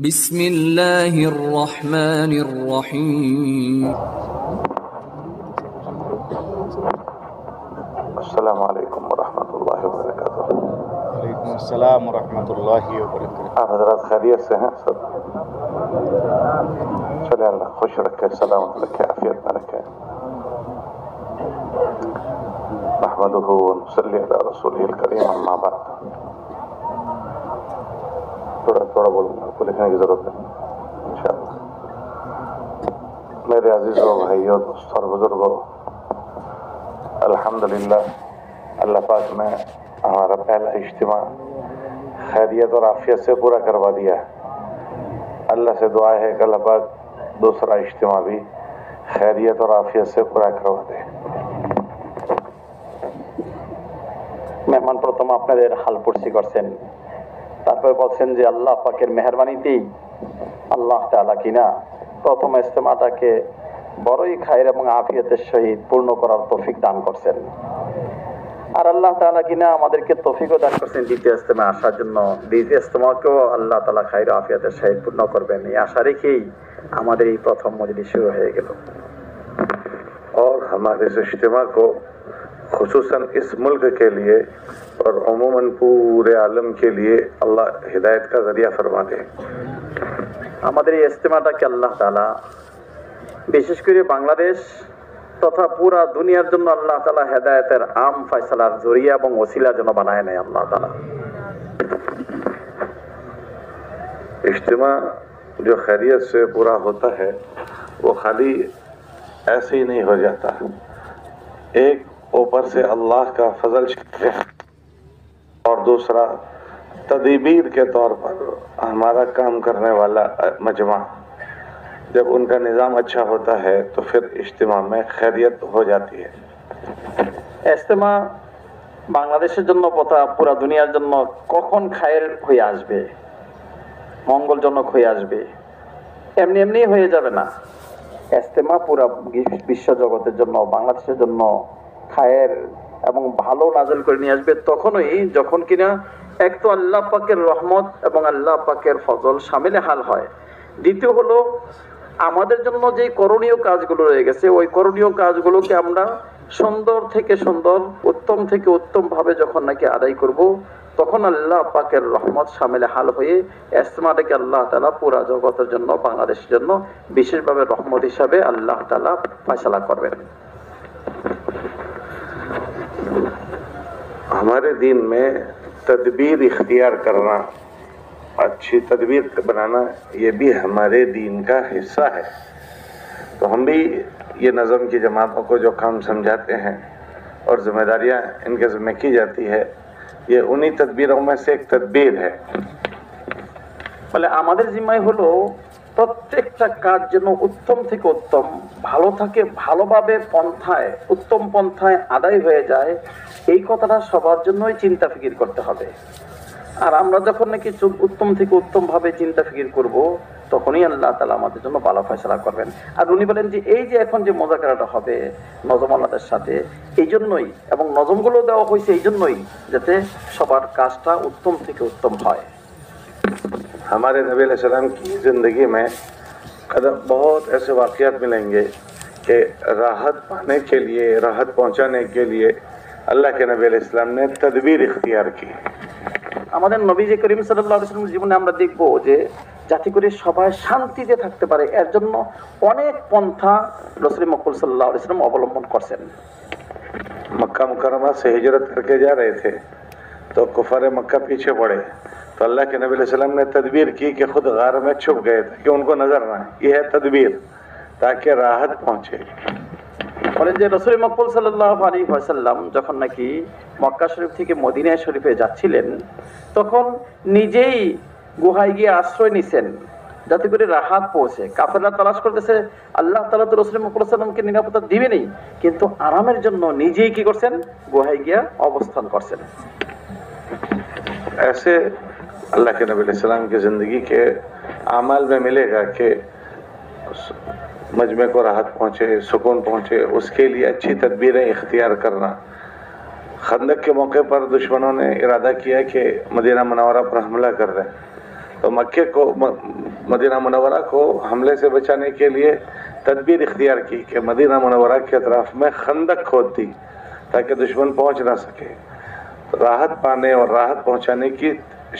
बिस्मिल्लाहिर रहमानिर रहीम। अस्सलामु अलैकुम वरहमतुल्लाहि वबरकातुहू। वालेकुम अस्सलाम वरहमतुल्लाहि वबरकातुहू। आप हजरात खैरियत से हैं सब? चले, अल्लाह खुश रखे, सलामत रखे, आफियत में रखे। नहमदुहू व नुसल्ली अला रसूलिहिल करीम, अम्मा बाद। थोड़ा बोलूँगा, आपको लिखने की जरूरत नहीं इंशाअल्लाह। मेरे अजीज़ों, भाइयों, दोस्तों और बुजुर्गों, अल्हम्दुलिल्लाह अल्लाह पाक ने हमारा पहला इज्तिमा खैरियत और आफियत से पूरा करवा दिया है। अल्लाह से दुआ है कि अल्लाह पाक दूसरा इज्तिमा भी खैरियत और आफियत से पूरा करवा दे। মেহমান প্রথম আপনাদের হালপুরসি করছেন, তারপরে বলছেন যে আল্লাহ পাকের মেহেরবানিতেই আল্লাহ তাআলা কিনা প্রথম ইজতিমাটাকে বড়ই খায়ের এবং আফিয়তের সহিত পূর্ণ করার তৌফিক দান করছেন। আর আল্লাহ তাআলা কিনা আমাদেরকে তৌফিকও দান করছেন দ্বিতীয় ইজতিমা আসার জন্য। দ্বিতীয় ইজতিমাকেও আল্লাহ তাআলা খায়ের আফিয়তের সহিত পূর্ণ করবেন, এই আশা রেখেই আমাদের এই প্রথম মজলিস শুরু হয়ে গেল। और हमारे इस इज्तिमा को खुसूसन इस मुल्क के लिए और अमूमन पूरे आलम के लिए अल्लाह हिदायत का जरिया फरमा दे। আমাদের এই ইজতিমাটাকে আল্লাহ তাআলা বিশেষ করে বাংলাদেশ তথা পুরা দুনিয়ার জন্য আল্লাহ তাআলা হেদায়েতের আম ফয়সালার জরিয়া এবং ওসিলা যেন বানায় নেয় আল্লাহ তাআলা। इज्तिमा जो खैरियत से पूरा होता है वो खाली ऐसे ही नहीं हो जाता। एक ऊपर से अल्लाह का फजल है और दूसरा तदबीर के तौर पर हमारा काम करने वाला मजमा, जब उनका निज़ाम अच्छा होता है तो फिर इज्तिमा में खैरियत हो जाती है। ইজতিমা বাংলাদেশের জন্য তথা পুরা দুনিয়ার জন্য কখন খায়ের হয়ে আসবে, মঙ্গলজনক হয়ে আসবে, এমনি এমনি হয়ে যাবে না। ইজতিমা পুরা বিশ্ব জগতের জন্য, বাংলাদেশের জন্য খায়ের এবং ভালো নাজল করে নিয়ে আসবে তখনই যখন কিনা এক তো আল্লাহ পাকের রহমত এবং আল্লাহ পাকের ফজল শামিলে হাল হয়। দ্বিতীয় হলো আমাদের জন্য যে করণীয় কাজগুলো রয়ে গেছে ওই করণীয় কাজগুলোকে আমরা সুন্দর থেকে সুন্দর, উত্তম থেকে উত্তম ভাবে যখন নাকি আদায় করব তখন আল্লাহ পাকের রহমত শামিলে হাল হয়ে ইজতিমাটাকে আল্লাহ তাআলা পুরা জগতের জন্য, বাংলাদেশের জন্য বিশেষভাবে রহমত হিসাবে আল্লাহ তাআলা ফয়সালা করবেন। हमारे दीन में तदबीर इख्तियार करना, अच्छी तदबीर बनाना, ये भी हमारे दीन का हिस्सा है। तो हम भी ये नज़म की जमातों को जो काम समझाते हैं और जिम्मेदारियां इनके ज़िम्मे की जाती है, ये उन्हीं तदबीरों में से एक तदबीर है। বলে আমাদের জিম্মায় হলো প্রত্যেকটা কাজ যেন উত্তম থেকে উত্তম, ভালো থাকে, ভালোভাবে পন্থায়, উত্তম পন্থায় আদায় হয়ে যায়, এই কথাটা সবার জন্যই চিন্তা ফিকির করতে হবে। আর আমরা যখন নাকি উত্তম থেকে উত্তম ভাবে চিন্তা ফিকির করব তখনই আল্লাহ তাআলা আমাদের জন্য ভালো ফয়সালা করবেন। আর উনি বলেন যে এই যে এখন যে মুযাকারাটা হবে নজমালাদের সাথে, এই জন্যই এবং নজমগুলো দেওয়া হয়েছে এই জন্যই যাতে সবার কাজটা উত্তম থেকে উত্তম হয়। हमारे नबी अलैहिस्सलाम की ज़िंदगी में बहुत ऐसे वाक़यात मिलेंगे कि राहत पाने के लिए, राहत पहुंचाने के लिए अल्लाह के नबी अलैहिस्सलाम ने तदबीर इख्तियार की। আমাদের নবী যে করিম সাল্লাল্লাহু আলাইহি ওয়াসাল্লামের জীবনে আমরা দেখব যে যাতে করে সবাই শান্তিতে থাকতে পারে এর জন্য অনেক পন্থা রাসূল মকবুল সাল্লাল্লাহু আলাইহি ওয়াসাল্লাম অবলম্বন করছেন। मक्का मुकर्रमा से हिजरत करके जा रहे थे तो कुफार मक्का पीछे पड़े, तो अल्लाह के नबी अलैहिस्सलाम ने तदबीर की कि खुद गार में छुप गए ताकि उनको नजर ना आए। यह है तदबीर, ताकि राहत पहुंचे। বলেন যে রাসূল মকবুল সাল্লাল্লাহু আলাইহি ওয়াসাল্লাম যখন নাকি মক্কা শরীফ থেকে মদিনা শরীফে যাচ্ছিলেন তখন নিজেই গুহায় গিয়ে আশ্রয় নিছেন যাতে করে রাহাত পৌঁছে। কাফেররা তালাশ করতেছে, আল্লাহ তাআলা তো রাসূল মকবুল সাল্লাল্লাহু নিরাপত্তা দিবেনই, কিন্তু আরামের জন্য নিজেই কি করছেন, গুহায় গিয়ে অবস্থান করছেন। ऐसे अल्लाह के नबी अलैहिस्सलाम की ज़िंदगी के आमाल में मिलेगा कि मजमे को राहत पहुँचे, सुकून पहुँचे, उसके लिए अच्छी तदबीरें इख्तियार करना। खंदक के मौके पर दुश्मनों ने इरादा किया कि मदीना मुनव्वरा पर हमला कर दें, तो मक्के को मदीना मुनव्वरा को हमले से बचाने के लिए तदबीर इख्तियार की कि मदीना मुनव्वरा के अतराफ में खंदक खोद दी ताकि दुश्मन पहुंच ना सके। राहत पाने और राहत पहुंचाने की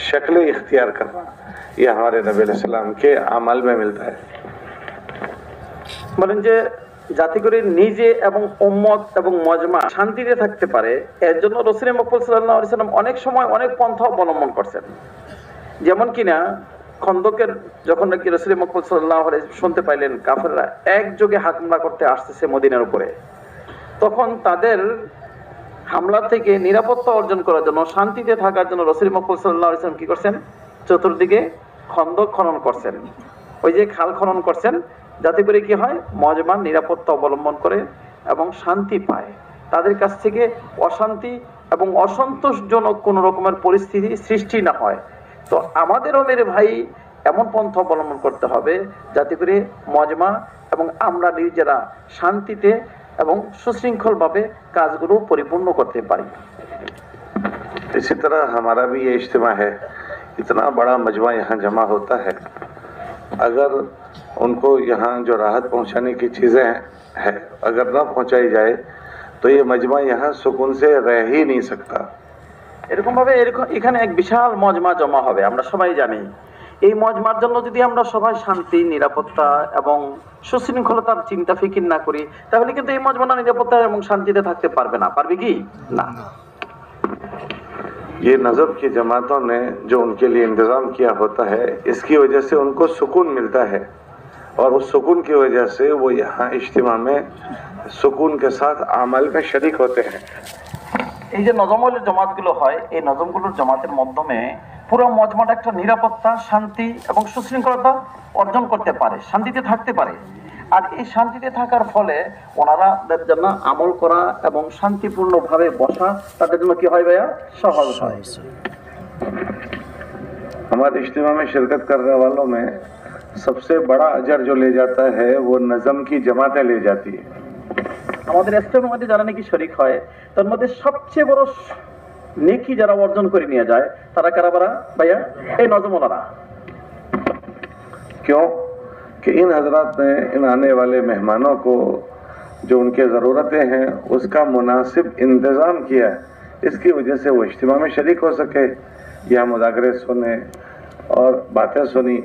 शक्लें इख्तियार करना यह हमारे नबी अलैहि सलाम के अमल में मिलता है। বলেন যে যাতে করে নিজে এবং উম্মত এবং মজমা শান্তিতে থাকতে পারে এর জন্য রাসূল মুহাম্মদ সাল্লাল্লাহু আলাইহি ওয়াসাল্লাম অনেক সময় অনেক পন্থা অবলম্বন করছেন। যেমন কিনা খন্দকের যখন নাকি রাসূল মুহাম্মদ সাল্লাল্লাহু আলাইহি ওয়াসাল্লাম শুনতে পাইলেন কাফেররা একযোগে হামলা করতে আসতেছে মদিনার উপরে, তখন তাদের হামলা থেকে নিরাপত্তা অর্জন করার জন্য শান্তিতে থাকার জন্য রাসূল মুহাম্মদ সাল্লাল্লাহু আলাইহি ওয়াসাল্লাম কি করছেন? চতুর্দিকে খন্দক খনন করছেন, ওই যে খাল খনন করছেন, যাতে করে কি হয় মজমা নিরাপত্তা অবলম্বন করে এবং শান্তি পায়, তাদের কাছ থেকে অশান্তি এবং অসন্তোষজনক কোন রকমের পরিস্থিতি সৃষ্টি না হয়। তো আমাদেরও মেরে ভাই এমন পন্থা অবলম্বন করতে হবে যাতে করে মজমা এবং আমরা নিজেরা শান্তিতে এবং সুশৃঙ্খলভাবে কাজগুলো পরিপূর্ণ করতে পারি। इसी तरह हमारा भी ये इज्तिमा है, इतना बड़ा मजमा यहाँ जमा होता है, अगर उनको यहाँ जो राहत पहुँचाने की चीज़ें हैं अगर ना पहुँचाई जाए तो ये मजमा यहाँ सुकून से रह ही नहीं सकता। এরকম ভাবে এখানে এক বিশাল মজমা জমা হবে, আমরা সবাই জানি। এই মজমার জন্য যদি আমরা সবাই শান্তি, নিরাপত্তা এবং সুশৃঙ্খলতার চিন্তা ফিকির না করি তাহলে কিন্তু এই মজমা নিরাপত্তা এবং শান্তিতে থাকতে পারবে না। পারবে কি? না। ये नज़म की जमातों ने जो उनके लिए इंतज़ाम किया होता है इसकी वजह से उनको सुकून मिलता है और उस सुकून की वजह से वो यहाँ इज्तिमा में सुकून के साथ अमल में शरीक होते हैं। এই যে নজমুল জামাতগুলো হয়, এই নজমগুলোর জামাতের মাধ্যমে পুরো মজমাটা একটা নিরাপত্তা, শান্তি এবং সুশৃঙ্খলতা অর্জন করতে পারে, শান্তিতে থাকতে পারে। আর এই শান্তিতে থাকার ফলে ওনারা জন্য আমল করা এবং শান্তিপূর্ণভাবে বসা তাদের জন্য কি হয় ভাইয়া? সহজ হয়। हमारे इज्तिमा में शिरकत करने वालों में सबसे बड़ा अजर जो ले जाता है वो नज़म की जमातें ले जाती है। আমাদের ইস্তেমার মধ্যে যারা নাকি শরীক হয় তার মধ্যে সবচেয়ে বড় নেকি যারা অর্জন করে নিয়ে যায় তারা কারা ভাইয়া? এই নজমওয়ালারা। क्यों कि इन हजरात ने इन आने वाले मेहमानों को जो उनके ज़रूरतें हैं उसका मुनासिब इंतज़ाम किया, इसकी वजह से वो इज्तिमा में शरीक हो सके, यहाँ मुज़ाकरे सुने और बातें सुनी।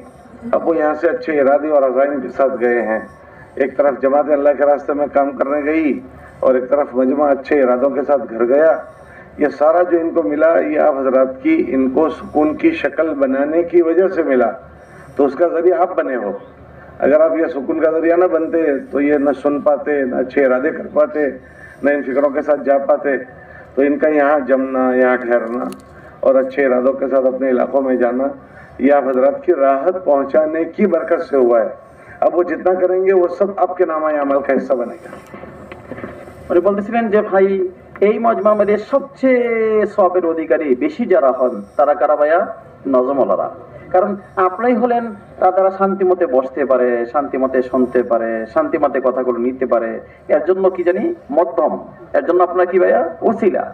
अब वो यहाँ से अच्छे इरादे और अज़ाइम के साथ गए हैं, एक तरफ जमात अल्लाह के रास्ते में काम करने गई और एक तरफ मजमा अच्छे इरादों के साथ घर गया। ये सारा जो इनको मिला ये आप हजरात की इनको सुकून की शक्ल बनाने की वजह से मिला, तो उसका ज़रिया आप बने हो। अगर आप ये सुकून का ज़रिया ना बनते तो ये न सुन पाते, न अच्छे इरादे कर पाते, न इन फिक्रों के साथ जा पाते। तो इनका यहाँ जमना, यहाँ ठहरना और अच्छे इरादों के साथ अपने इलाकों में जाना ये आप हजरात की राहत पहुँचाने की बरकत से हुआ है। अब वो जितना करेंगे वो सब आपके नामा अमल का हिस्सा बनेगा। উনি বলতেছিলেন যে ভাই এই মজমার মধ্যে সবচেয়ে সওয়াবের অধিকারী বেশি যারা হন তারা কারা ভাইয়া? নজমওয়ালারা। কারণ আপনিই হলেন তারা শান্তিমতে বসতে পারে, শান্তিমতে শুনতে পারে, শান্তিমতে কথাগুলো নিতে পারে। এর জন্য কি জানি মধ্যম, এর জন্য আপনার কি ভাইয়া? ওসিলা।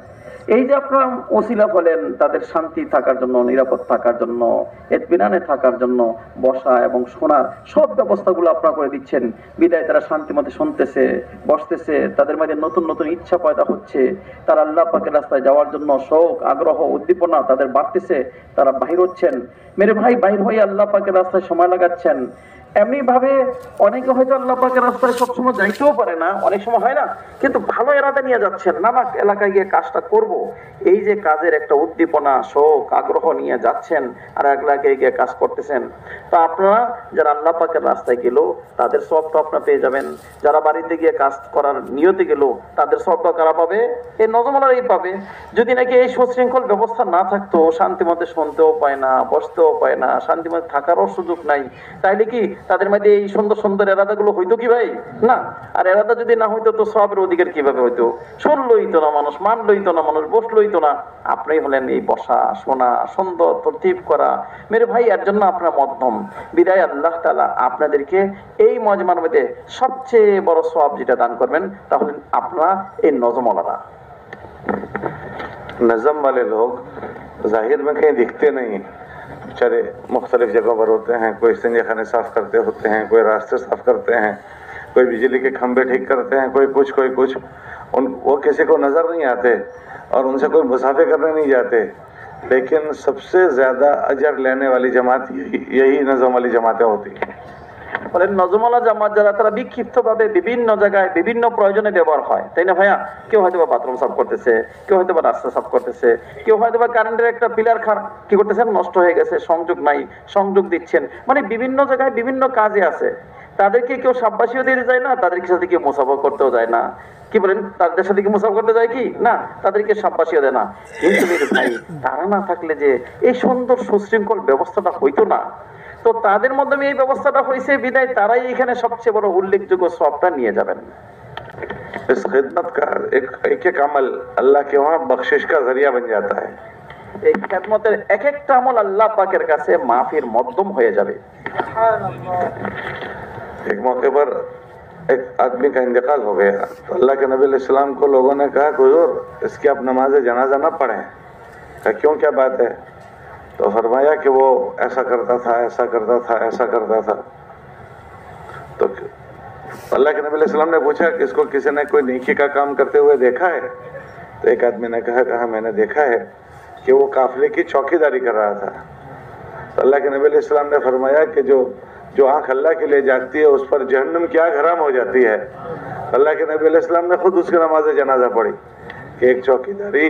এই যে আপনারা ওসিলা হলেন তাদের শান্তি থাকার জন্য, নিরাপদ থাকার জন্য, ইতমিনানে থাকার জন্য বসা এবং শোনার সব ব্যবস্থাগুলো আপনারা করে দিচ্ছেন। বিদায় তারা শান্তিমতে শুনতেছে, বসতেছে, তাদের মধ্যে নতুন নতুন ইচ্ছা পয়দা হচ্ছে, তারা আল্লাহ পাকের রাস্তায় যাওয়ার জন্য শৌক, আগ্রহ, উদ্দীপনা তাদের বাড়তেছে, তারা বাহির হচ্ছেন। মেরে ভাই বাহির হয়ে আল্লাহ পাকের রাস্তায় সময় লাগাচ্ছেন। এমনি ভাবে অনেকে হয়তো আল্লাহ পাকের রাস্তায় সবসময় যাইতেও পারে না, অনেক সময় হয় না, কিন্তু ভালো এরাদা নিয়ে যাচ্ছেন, নানা এলাকায় গিয়ে কাজটা করব, এই যে কাজের একটা উদ্দীপনা, শোক, আগ্রহ নিয়ে যাচ্ছেন আর এলাকায় গিয়ে কাজ করতেছেন। তো আপনারা যারা আল্লাহ পাকের রাস্তায় গেল তাদের সবটা আপনারা পেয়ে যাবেন, যারা বাড়িতে গিয়ে কাজ করার নিয়তে গেল তাদের সবটা কারা পাবে? এই নজমালারাই পাবে। যদি নাকি এই সুশৃঙ্খল ব্যবস্থা না থাকতো, শান্তিমতে শুনতেও পায় না, বসতেও পায় না, শান্তিমতে থাকারও সুযোগ নাই, তাইলে কি তাদের মধ্যে এই সুন্দর সুন্দর এরাদাগুলো হইতো কি ভাই? না। আর এরাদা যদি না হইতো তো সবের অধিকার কিভাবে হইতো? শুনলই তো না মানুষ, মানলই তো না মানুষ, বসলই তো না। আপনি হলেন এই বসা, শোনা, সুন্দর তরতিব করা। মেরে ভাই এর জন্য আপনার মধ্যম। বিদায় আল্লাহ তাআলা আপনাদেরকে এই মজমার মধ্যে সবচেয়ে বড় সওয়াব যেটা দান করবেন তাহলে আপনারা এই নজমওয়ালারা। नज़म वाले लोग जाहिर में कहीं दिखते नहीं, बेचारे मुख्तलिफ जगहों पर होते हैं, कोई संजय खाने साफ करते होते हैं, कोई रास्ते साफ करते हैं, कोई बिजली के खंभे ठीक करते हैं, कोई कुछ वो किसी को नज़र नहीं आते और उनसे कोई मुसाफे करने नहीं जाते, लेकिन सबसे ज़्यादा अजर लेने वाली जमात यही नज़म वाली जमातें होती हैं। বলে নজমালা জামাত যারা তারা বিক্ষিপ্তভাবে বিভিন্ন জায়গায় বিভিন্ন প্রয়োজনে ব্যবহার হয়, তাই না ভাইয়া? কেউ হয়তো বা বাথরুম সাফ করতেছে, কেউ হয়তো বা রাস্তা সাফ করতেছে, কেউ হয়তো বা কারেন্টের একটা পিলার কি করতেছেন, নষ্ট হয়ে গেছে, সংযোগ নাই, সংযোগ দিচ্ছেন, মানে বিভিন্ন জায়গায় বিভিন্ন কাজে আছে। তাদেরকে কেউ সাব্বাসীও দিতে যায় না, তাদেরকে সাথে কেউ মুসাফা করতেও যায় না। কি বলেন, তাদের সাথে কি মুসাফা করতে যায় কি না, তাদেরকে সাব্বাসীও দেয় না। কিন্তু ভাই তারা না থাকলে যে এই সুন্দর সুশৃঙ্খল ব্যবস্থাটা হইতো না। তো তাদের মাধ্যমে এই ব্যবস্থাটা হয়েছে বিদায় তারাই এখানে সবচেয়ে বড় উল্লেখযোগ্য সবটা নিয়ে যাবেন। इस खिदमत का एक अमल अल्लाह के वहाँ बख्शिश का जरिया बन जाता है। এই খেদমতের এক একটা আমল আল্লাহ পাকের কাছে মাফির মাধ্যম হয়ে যাবে। एक मौके पर एक आदमी का इंतकाल हो गया तो अल्लाह के नबी अलैहिस्सलाम को लोगों ने कहा हुजूर इसकी आप नमाज जनाजा न पढ़ें। कहा क्यों, क्या बात है? तो फरमाया कि वो ऐसा करता था, ऐसा करता था, ऐसा करता था। तो अल्लाह के नबी अलैहिस्सलाम ने पूछा कि इसको किसी ने कोई नेकी का काम करते हुए देखा है? तो एक आदमी ने कहा मैंने देखा है कि वो काफिले की चौकीदारी कर रहा था। तो अल्लाह के नबी अलैहिस्सलाम ने फरमाया कि जो आंख अल्लाह के लिए जागती है उस पर जहन्नम की आग हराम हो जाती है। अल्लाह के नबी अलैहिस्सलाम ने खुद उसकी नमाज जनाजा पढ़ी कि एक चौकीदारी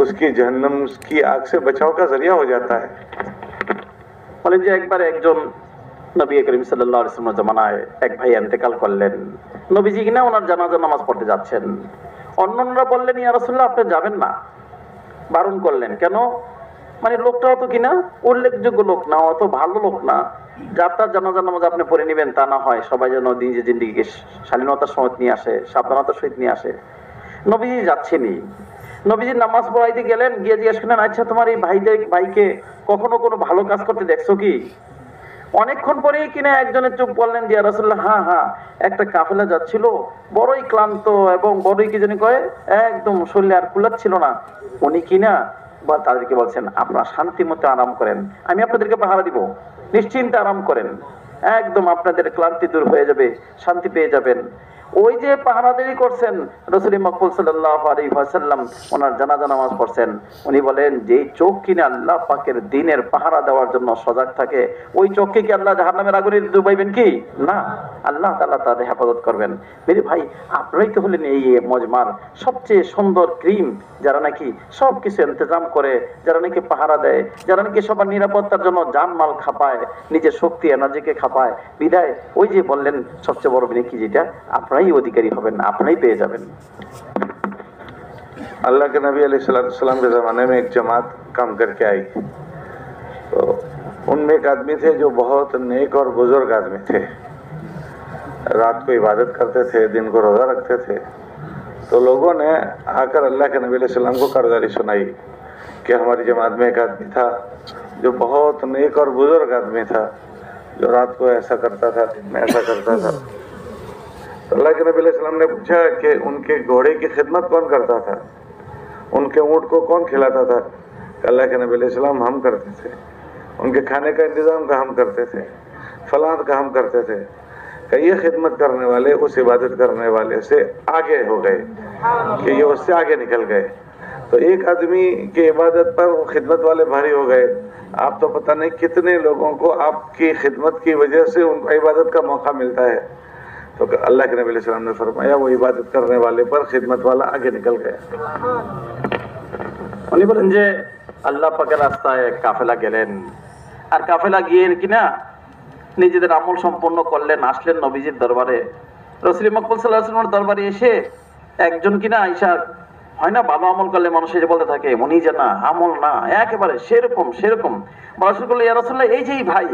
उसकी जहन्नम की आग से बचाव का जरिया हो जाता है। বলেন যে একবার একজন নবী করিম সাল্লাল্লাহু আলাইহি ওয়াসাল্লামের জামানায় এক ভাই ইন্তেকাল করলেন। নবীজি কিনা ওনার জানাজা নামাজ পড়তে যাচ্ছেন। অন্যরা বললেন ইয়া রাসূলুল্লাহ আপনি যাবেন না, বারণ করলেন। কেন? মানে লোকটাও তো কিনা উল্লেখযোগ্য লোক না, অত ভালো লোক না, যার তার জানাজা নামাজ আপনি পড়ে নেবেন তা না হয়। সবাই যেন নিজের জিন্দেগিকে শালীনতার সহিত নিয়ে আসে, সাবধানতার সহিত নিয়ে আসে। নবীজি যাচ্ছেনই। নবীজি নামাজ পড়াইতে গেলেন, গিয়ে জিজ্ঞেস করলেন আচ্ছা তোমার এই ভাইকে কখনো কোনো ভালো কাজ করতে দেখছো কি? অনেকক্ষণ পরেই কিনা একজনের চোখ বললেন যে ইয়া রাসূলুল্লাহ হ্যাঁ একটা কাফেলা যাচ্ছিল, বড়ই ক্লান্ত এবং বড়ই কি জানি কয় একদম শরীরে আর কুলাচ্ছিল না। উনি কিনা বা তাদেরকে বলছেন আপনারা শান্তি মতো আরাম করেন, আমি আপনাদেরকে পাহারা দিব, নিশ্চিন্তে আরাম করেন, একদম আপনাদের ক্লান্তি দূর হয়ে যাবে, শান্তি পেয়ে যাবেন। ওই যে পাহারাদারি করছেন রাসূল মাকবুল সাল্লাল্লাহু আলাইহি ওয়াসাল্লাম ওনার জানাজা নামাজ পড়ছেন। উনি বলেন যে চোখ কিনে আল্লাহ পাকের দ্বীনের পাহারা দেওয়ার জন্য সজাগ থাকে, ওই চোখকে কি আল্লাহ জাহান্নামের আগুনে ডুবাইবেন কি? না, আল্লাহ তাআলা তাদের হেফাজত করবেন। মেরে ভাই আপনারাই তো হলেন এই মজমার সবচেয়ে সুন্দর ক্রিম, যারা নাকি সবকিছু ইন্তজাম করে, যারা নাকি পাহারা দেয়, যারা নাকি সবার নিরাপত্তার জন্য জানমাল খাপায়, নিজের শক্তি এনার্জিকে খাপায়। বিদায় ওই যে বললেন সবচেয়ে বড় নেকি যেটা আপনারাই अधिकारी হবেন, আপনারাই পেয়ে যাবেন। अल्लाह के नबी अलैहिस्सलाम के ज़माने में एक जमात काम करके आई, तो उनमें एक आदमी थे जो बहुत नेक और बुजुर्ग आदमी थे। रात को इबादत करते थे, दिन को रोज़ा रखते थे। तो लोगों ने आकर अल्लाह के नबी अलैहिस्सलाम को कर्जदारी सुनाई कि हमारी जमात में एक आदमी था जो बहुत नेक और बुजुर्ग आदमी था, जो रात को ऐसा करता था, दिन में ऐसा करता था। अल्लाह के नबी अलैहिस्सलाम ने पूछा कि उनके घोड़े की खिदमत कौन करता था, उनके ऊँट को कौन खिलाता था? अल्लाह के नबी अलैहिस्सलाम हम करते थे। उनके खाने का इंतज़ाम का हम करते थे, फलाद का हम करते थे। कि ये खिदमत करने वाले उस इबादत करने वाले से आगे हो गए, कि ये उससे आगे निकल गए। तो एक आदमी की इबादत पर वो खिदमत वाले भारी हो गए। आप तो पता नहीं कितने लोगों को आपकी खिदमत की वजह से उनको इबादत का मौका मिलता है। तो अल्लाह के नबी अलैहिस्सलाम ने फरमाया वो इबादत करने वाले पर खिदमत वाला आगे निकल गया। উনি বলেন যে আল্লাহ পাকের রাস্তায় কাফেলা গেলেন, আর কাফেলা গিয়ে কিনা নিজেদের আমল সম্পন্ন করলেন, আসলেন নবীজির দরবারে। রাসূল মাকবুল সাল্লাল্লাহু আলাইহি ওয়াসাল্লামের দরবারে এসে একজন কিনা আয়েশা হয় না ভালো আমল করলে মানুষ এসে বলতে থাকে উনি যে না আমল না একেবারে সেরকম বলা করলে ইয়া রাসূলুল্লাহ এই যে ভাই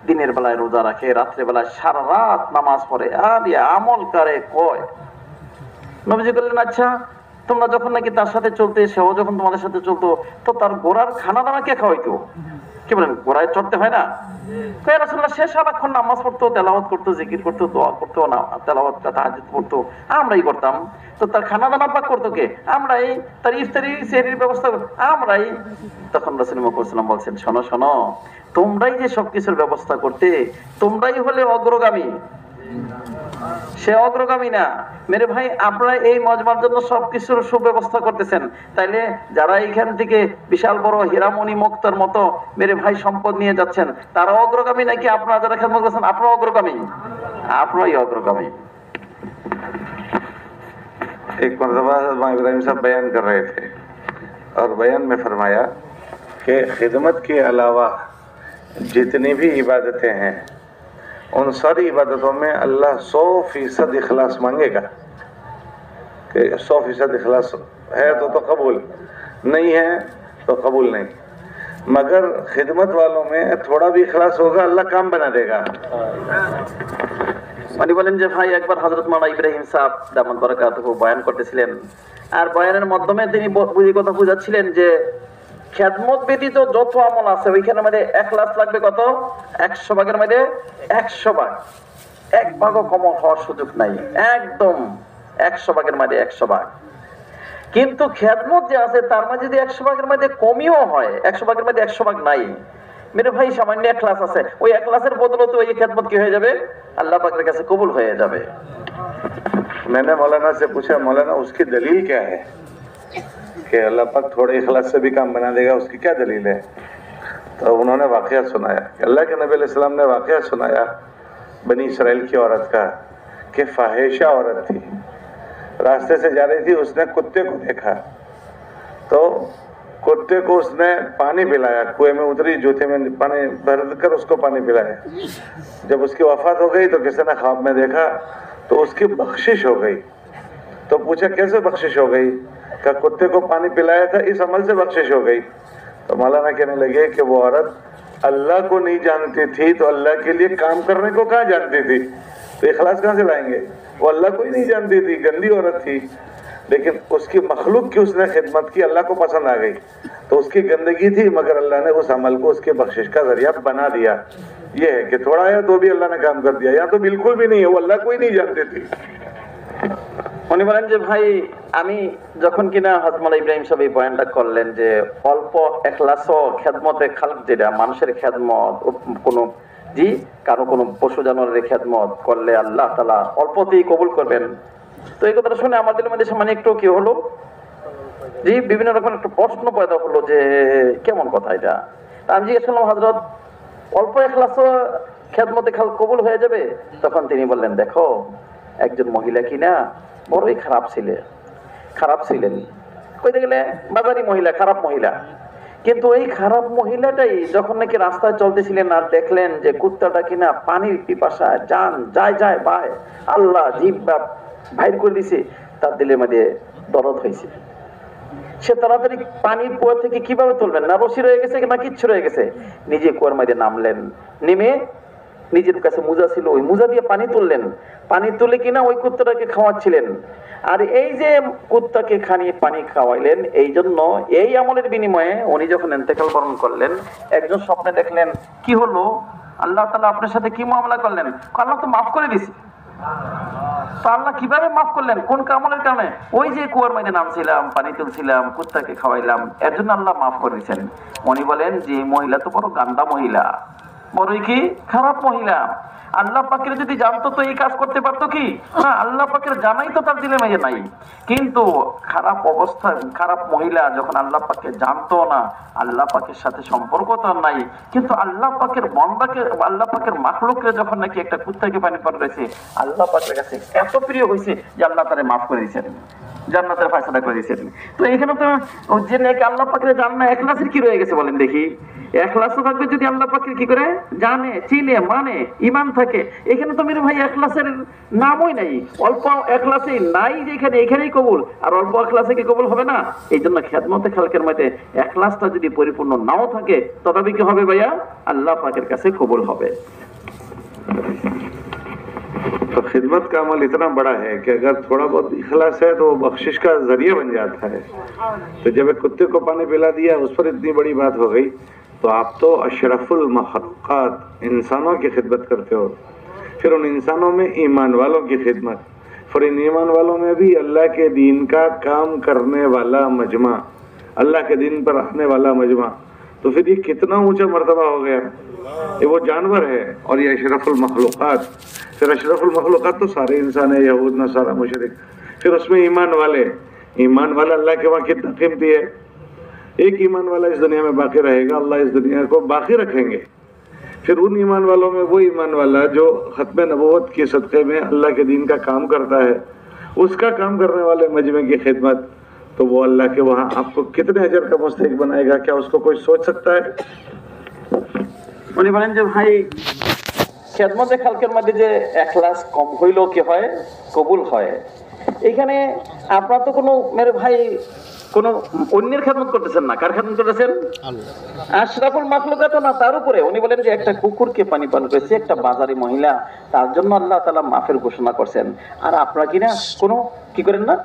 দিনের বেলায় রোজা রাখে, রাত্রে বেলায় সারা রাত নামাজ পড়ে, আর আমল করে কয়। নবীজি বললেন আচ্ছা তোমরা যখন নাকি তার সাথে চলতে, সেও যখন তোমাদের সাথে চলতো, তো তার গোড়ার খানা দানা কে খাওয়াইতো? কি বলেন, ঘোড়ায় চড়তে হয় না? কয় রাসূলুল্লাহ সে সারাক্ষণ নামাজ পড়তো, তেলাওয়াত করতো, জিকির করতো, দোয়া করতো, না তেলাওয়াত তাহাজ্জুদ পড়তো, আমরাই করতাম। তো তার খানা দানা পাক করতো কে? আমরাই। তার ইফতারি সেহরির ব্যবস্থা আমরাই। তখন রাসূল মুহাম্মদ সাল্লাল্লাহু আলাইহি ওয়াসাল্লাম বলছেন, শোনো শোনো, তোমরাই যে সবকিছুর ব্যবস্থা করতে, তোমরাই হলে অগ্রগামী, সে অগ্রগামী না। মেরে ভাই, আপনারা এই মজমার জন্য সবকিছুর সুব্যবস্থা করতেছেন, তাইলে যারা এইখান থেকে বিশাল বড় হীরামণি মুক্তার মতো মেরে ভাই সম্পদ নিয়ে যাচ্ছেন, তারা অগ্রগামী নাকি আপনারা যারা খেদমত করছেন আপনারা অগ্রগামী? আপনারাই অগ্রগামী। एक मरतबा हज़रत इब्राहिम साहब बयान कर रहे थे और बयान में फरमाया कि खिदमत के अलावा जितनी भी इबादतें हैं उन सारी इबादतों में अल्लाह 100% इखलास मांगेगा कि 100% इखलास है तो कबूल, नहीं है तो कबूल नहीं। मगर खिदमत वालों में थोड़ा भी इखलास होगा अल्लाह काम बना देगा। উনি বলেন যে ভাই, একবার হযরত মাওলানা ইব্রাহিম সাহেব দামাত বারাকাতুহু বয়ান করতেছিলেন, আর বয়ানের মাধ্যমে তিনি বুঝি কথা বুঝাচ্ছিলেন যে খেদমত ব্যতীত যত আমল আছে ওইখানের মধ্যে ইখলাস লাগবে কত? 100 ভাগের মধ্যে 100 ভাগ, এক ভাগও কম হওয়ার সুযোগ নাই, একদম 100 ভাগের মধ্যে 100 ভাগ। কিন্তু খেদমত যে আছে তার মধ্যে যদি 100 ভাগের মধ্যে কমিও হয়, 100 ভাগের মধ্যে 100 ভাগ নাই, মেরে ভাই সামান্য ইখলাস আছে, ওই ইখলাসের বদলতে ওই খেদমত কি হয়ে যাবে? আল্লাহ পাকের কাছে কবুল হয়ে যাবে। मैंने मौलाना से पूछा, मौलाना उसकी दलील क्या है कि अल्लाह पाक थोड़े इखलास से भी काम बना देगा, उसकी क्या दलील है? तो उन्होंने वाकया सुनाया कि अल्लाह के नबी अलैहि सलाम ने वाकया सुनाया बनी इसराइल की औरत का कि फाहिशा औरत थी, रास्ते से जा रही थी, उसने कुत्ते को देखा तो कुत्ते को उसने पानी पिलाया, कुएं में उतरी, जूते में पानी भर कर उसको पानी पिलाया। जब उसकी वफात हो गई तो किसी ने ख्वाब में देखा तो उसकी बख्शिश हो गई। तो पूछा कैसे बख्शिश हो गई? क्या कुत्ते को पानी पिलाया था, इस अमल से बख्शिश हो गई। तो मौलाना कहने लगे कि वो औरत अल्लाह को नहीं जानती थी तो अल्लाह के लिए काम करने को कहाँ जानती थी? तो इखलास कहाँ से लाएंगे? वो अल्लाह को ही नहीं जानती थी, गंदी औरत थी, लेकिन उसकी मखलूक की उसने खिदमत की, अल्लाह को पसंद आ गई। तो उसकी गंदगी थी मगर अल्लाह ने उस अमल को उसके बख्शिश का जरिया बना दिया। ये है कि थोड़ा है तो भी अल्लाह ने काम कर दिया, या तो बिल्कुल भी नहीं है, वो अल्लाह को ही नहीं जानती थी। উনি বলেন যে ভাই, আমি যখন কিনা হযরত মাওলানা ইব্রাহিম সাহেব এই বয়ানটা করলেন যে অল্প ইখলাস ও খেদমতে খালক, যেটা মানুষের খেদমত, কোনো জি কারো কোনো পশু জানোয়ারের খেদমত করলে আল্লাহ তাআলা অল্পতেই কবুল করবেন। তো এই কথাটা শুনে আমাদের মধ্যে সামান্য একটু কি হলো, জি বিভিন্ন রকম একটা প্রশ্ন পয়দা হলো যে কেমন কথা এটা। আমি জিজ্ঞেস করলাম, হযরত অল্প ইখলাসও খেদমতে খাল কবুল হয়ে যাবে? তখন তিনি বললেন, দেখো একজন মহিলা কিনা বড়ই খারাপ ছিলেন, কইতে গেলে বাজারি মহিলা, খারাপ মহিলা। কিন্তু এই খারাপ মহিলাটাই যখন নাকি রাস্তায় চলতেছিলেন আর দেখলেন যে কুত্তাটা কিনা পানির পিপাসায় জান যায় বায়, আল্লাহ জিভ বাইর করে দিছে, তার দিলের মধ্যে দরদ হয়েছে। সে তাড়াতাড়ি পানির কুয়া থেকে কিভাবে তুলবেন, না রশি রয়ে গেছে না কিচ্ছু রয়ে গেছে, নিজে কুয়ার মধ্যে নামলেন, নেমে নিজের কাছে মুজা ছিল, ওই মুজা দিয়ে পানি তুললেন, পানি তুলে কিনা ওই কুত্তাটাকে খাওয়াচ্ছিলেন। আর এই যে কুত্তাকে খানিয়ে পানি খাওয়াইলেন, এই জন্য এই আমলের বিনিময়ে উনি যখন ইন্তেকাল বরণ করলেন, একজন স্বপ্নে দেখলেন, কি হলো আল্লাহ তাআলা আপনার সাথে কি মুআমলা করলেন? আল্লাহ তো মাফ করে দিয়েছে। তো আল্লাহ কিভাবে মাফ করলেন, কোন আমলের কারণে? ওই যে কুয়ার মধ্যে নামছিলাম, পানি তুলছিলাম, কুত্তাকে খাওয়াইলাম, এর জন্য আল্লাহ মাফ করে দিয়েছেন। উনি বলেন যে মহিলা তো বড় গান্দা মহিলা, বড়ই কি খারাপ মহিলা। আল্লাহ পাকের যদি জানতো তো এই কাজ করতে পারতো কি? না, আল্লাহ পাকের জানাই তো তার দিলে মেয়ে নাই। কিন্তু খারাপ অবস্থা, খারাপ মহিলা যখন আল্লাহ পাকে জানতো না, আল্লাহ পাকের সাথে সম্পর্ক তো নাই, কিন্তু আল্লাহ পাকের বন্দাকে, আল্লাহ পাকের মাখলুককে যখন নাকি একটা কুত্তাকে পানি পাঠিয়েছে, আল্লাহ পাকের কাছে এত প্রিয় হয়েছে যে আল্লাহ তারে মাফ করে দিয়েছেন, জান্নাতের ফয়সালা করে দিয়েছেন। তো এখানে তো যে নাকি আল্লাহ পাকের জানা, ইখলাসের কি রয়ে গেছে বলেন দেখি? ইখলাসও থাকবে যদি আল্লাহ পাকের কি করে জানে, চিনে, মানে ঈমান থাকে। এখানে তো মেরে ভাই ইখলাসের নামই নাই, অল্প ইখলাসই নাই, যেখানে এখানেই কবুল, আর অল্প ইখলাসে কি কবুল হবে না? এই জন্য খেদমতে খালকের মধ্যে ইখলাসটা যদি পরিপূর্ণ নাও থাকে তথাপি কি হবে ভাইয়া? আল্লাহ পাকের কাছে কবুল হবে। तो खिदमत का अमल इतना बड़ा है कि अगर थोड़ा बहुत इखलास है तो वो बख्शिश का जरिया बन जाता है। तो जब एक कुत्ते को पानी पिला दिया, उस पर इतनी बड़ी बात हो गई, तो आप तो अशरफुल मखलूक़ात इंसानों की खिदमत करते हो, फिर उन इंसानों में ईमान वालों की खिदमत, फिर इन ईमान वालों में भी अल्लाह के दीन का काम करने वाला मजमा, अल्लाह के दीन पर आने वाला मजमा, तो फिर ये कितना ऊंचा मर्तबा हो गया। ये वो जानवर है और ये अशरफुल मखलूक़ात। फिर अशरफुल मखलूक़ात तो सारे इंसान है, यहूद नसारा मुशरिक, फिर उसमें ईमान वाले। ईमान वाला अल्लाह के वहाँ कितना कीमती है। एक ईमान वाला इस दुनिया में बाकी रहेगा, अल्लाह इस दुनिया को बाकी रखेंगे। फिर उन ईमान वालों में वो ईमान वाला जो खत्म नबूवत के सदक़े में अल्लाह के दीन का काम करता है, उसका काम करने वाले मजमे की खिदमत, तो वो अल्लाह के वहाँ आपको कितने अजर का मुस्तहिक बनाएगा, क्या उसको कोई सोच सकता है? উনি বলেন যে ভাই খেদমতে খালকের মধ্যে যে এখলাস কম হইলেও কি হয়, কবুল হয়। এইখানে আপনার তো কোনো মেরে ভাই কোনো অন্যের খেদমত করতেছেন না, কার খেদমত করতেছেন? আশরাফুল মাখলুকাত না, তার উপরে উনি বলেন যে একটা কুকুরকে পানি পান করেছে একটা বাজারি মহিলা, তার জন্য আল্লাহ তাআলা মাফের ঘোষণা করছেন। আর আপনারা কিনা কোনো কি করেন না,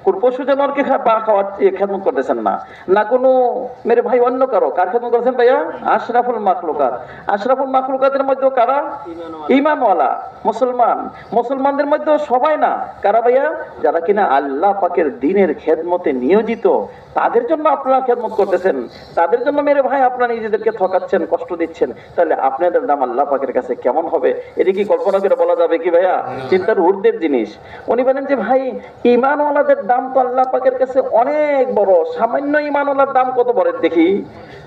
কোন পশু জানোয়ারকে খাওয়া খেদমত করতেছেন না, না কোনো মেরে ভাই অন্য কারো। কার খেদমত করছেন ভাইয়া? আশরাফুল মাখলুকাত। আশরাফুল মাখলুকাতের মধ্যে কারা? ঈমানওয়ালা মুসলমান। মুসলমানদের মধ্যে সবাই না, কারা ভাইয়া? যারা কিনা আল্লাহ পাকের দ্বীনের খেদমতে নিয়োজিত, তাদের জন্য আপনারা খেদমত করতেছেন, তাদের জন্য মেরে ভাই আপনারা নিজেদেরকে ঠকাচ্ছেন, কষ্ট দিচ্ছেন। তাহলে আপনাদের দাম আল্লাহ পাকের কাছে কেমন হবে? এটা কি কল্পনা করে বলা যাবে কি ভাইয়া? চিন্তার ঊর্ধ্বের জিনিস। উনি বলেন যে ভাই ঈমানওয়ালাদের দাম তো আল্লাহ পাকের কাছে অনেক বড়। সামান্য ঈমানওয়ালার দাম কত বড় দেখি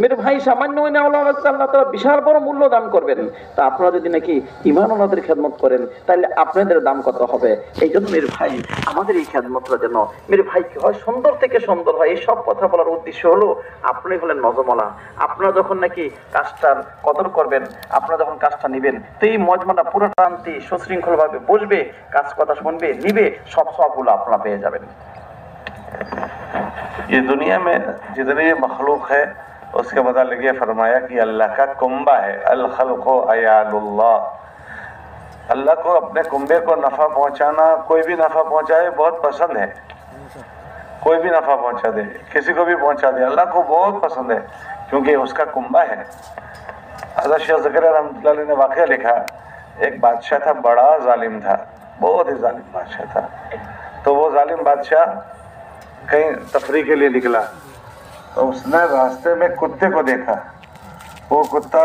মেরে ভাই? সামান্য ঈমানওয়ালার আল্লাহ তাআলা বিশাল বড় মূল্য দান করবেন। তা আপনারা যদি নাকি ঈমানওয়ালাদের খেদমত করেন, তাহলে আপনাদের দাম কত হবে? এই জন্য মেরে ভাই আমাদের এই খেদমতটা যেন মেরে ভাই কি হয়, সুন্দর থেকে সুন্দর হয়। এই সব কথা বলার উদ্দেশ্য হলো আপনি হলেন নজমালা। আপনারা যখন নাকি কাজটার কদর করবেন, আপনারা যখন কাজটা নিবেন, তো এই মজমাটা পুরো টানতি সুশৃঙ্খল ভাবে বসবে, কাজ কথা শুনবে, নিবে, সব সবগুলো আপনারা পেয়ে যাবেন। ये दुनिया में जितने मखलूक है उसके मुतालिक ये फरमाया कि अल्लाह का कुंबा है, अल खल्क़ु अयालुल्लाह। अल्लाह को अपने कुंबे को नफा पहुंचाना, कोई भी नफा पहुंचाए बहुत पसंद है। कोई भी नफा पहुंचा दे, किसी को भी पहुंचा दे, अल्लाह को बहुत पसंद है, क्योंकि उसका कुंबा है। हज़रत शेख ज़करिया रहमतुल्लाह अलैह ने वाक़या लिखा, एक बादशाह था, बड़ा जालिम था, बहुत ही जालिम बादशाह था। तो वो जालिम बादशाह कहीं तफरी के लिए निकला, तो उसने रास्ते में कुत्ते को देखा। वो कुत्ता,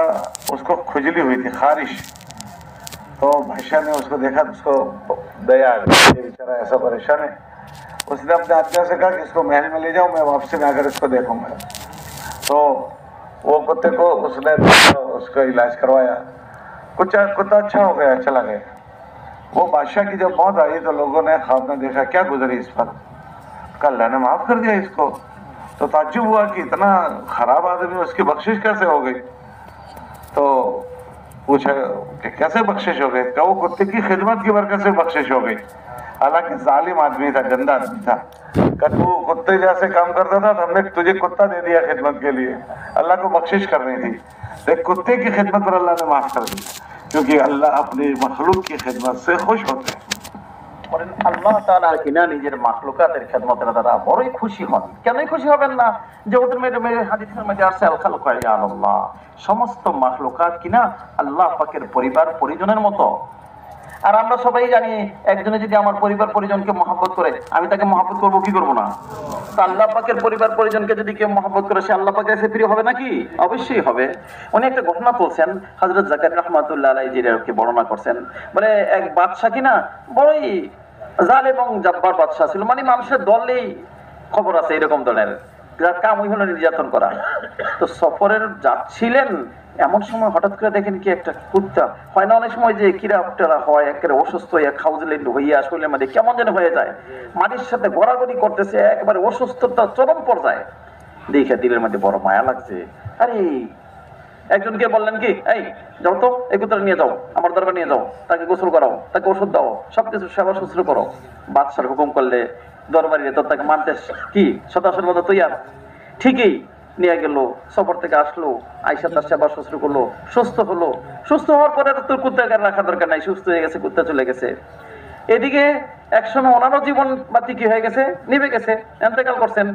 उसको खुजली हुई थी, खारिश। तो बादशाह ने उसको देखा तो उसको दया आ गई, ये बेचारा ऐसा परेशान है। उसने अपने आदमियों से कहा कि इसको महल में ले जाओ, मैं वापसी में आकर इसको देखूंगा। तो वो कुत्ते को उसने उसका इलाज करवाया, कुत्ता अच्छा हो गया, चला गया। वो बादशाह की जब मौत आई तो लोगों ने ख्वाब में देखा क्या गुजरी इस पर, अल्लाह ने माफ कर दिया इसको। तो ताज्जुब हुआ कि इतना खराब आदमी, उसकी बख्शिश कैसे हो गई। तो पूछा कि कैसे बख्शिश हो गई? क्या वो कुत्ते की खिदमत की बरकत से बख्शिश हो गई। हालांकि जालिम आदमी था, गंदा आदमी था। तू कुत्ते जैसे काम करता था तो हमने तुझे कुत्ता दे दिया खिदमत के लिए, अल्लाह को बख्शिश करनी थी। तो कुत्ते की खिदमत पर अल्लाह ने माफ कर दी, क्योंकि अल्लाह अपनी मखलूक की खिदमत से खुश होते हैं। আল্লাহ তাআলা কিনা নিজের মাখলুকাতের খেদমতের দ্বারা বড়ই খুশি হন। কেনই খুশি হবেন না? যে ওদের মেরে হাদিসের মধ্যে আসছে আল খালকু আল্লাহ, সমস্ত মাখলুকাত কিনা আল্লাহ পাকের পরিবার পরিজনের মতো। আর আমরা সবাই জানি একজনে যদি আমার পরিবার পরিজনকে মহব্বত করে, আমি তাকে মহব্বত করবো কি করবো না? তো আল্লাহ পাকের পরিবার পরিজনকে যদি কেউ মহব্বত করে, সে আল্লাহ পাকের কাছে প্রিয় হবে নাকি? অবশ্যই হবে। উনি একটা ঘটনা বলছেন, হযরত যাকারিয়া রাহমাতুল্লাহ আলাইহি যিনি বর্ণনা করছেন, বলে এক বাদশা কিনা বড়ই জালেম এবং জব্বার বাদশা ছিল, মানে মানুষের দলেই খবর আছে এরকম দলের, যার কাম ওই হলো নির্যাতন করা। তো সফরের যাচ্ছিলেন, এমন সময় হঠাৎ করে দেখেন কি একটা কুত্তা, হয় না অনেক সময় যে কিরা টেরা হয়, একেবারে অসুস্থ হইয়া খাউজলেন্ড হইয়া শরীরের মধ্যে কেমন যেন হয়ে যায়, মাটির সাথে গড়াগড়ি করতেছে, একেবারে অসুস্থতা চরম পর্যায়ে। দেখে দিলের মধ্যে বড় মায়া লাগছে। আরে একজনকে বললেন কি, এই যাও তো এই কুত্তাটা নিয়ে যাও, আমার দরবার নিয়ে যাও, তাকে গোসল করাও, তাকে ওষুধ দাও, সবকিছু সেবা শুশ্রূষা করো। বাদশার হুকুম করলে দরবারে তো তাকে মানতে কি সদাসর মতো তৈয়ার। ঠিকই নিয়ে গেল, সফর থেকে আসলো, আইসা তার সেবা শুশ্রূষা করলো, সুস্থ হলো। সুস্থ হওয়ার পরে তোর কুত্তাকে রাখা দরকার নাই, সুস্থ হয়ে গেছে, কুত্তা চলে গেছে। এদিকে একসময় ওনারও জীবন বাতি কি হয়ে গেছে, নিভে গেছে, এন্তেকাল করছেন।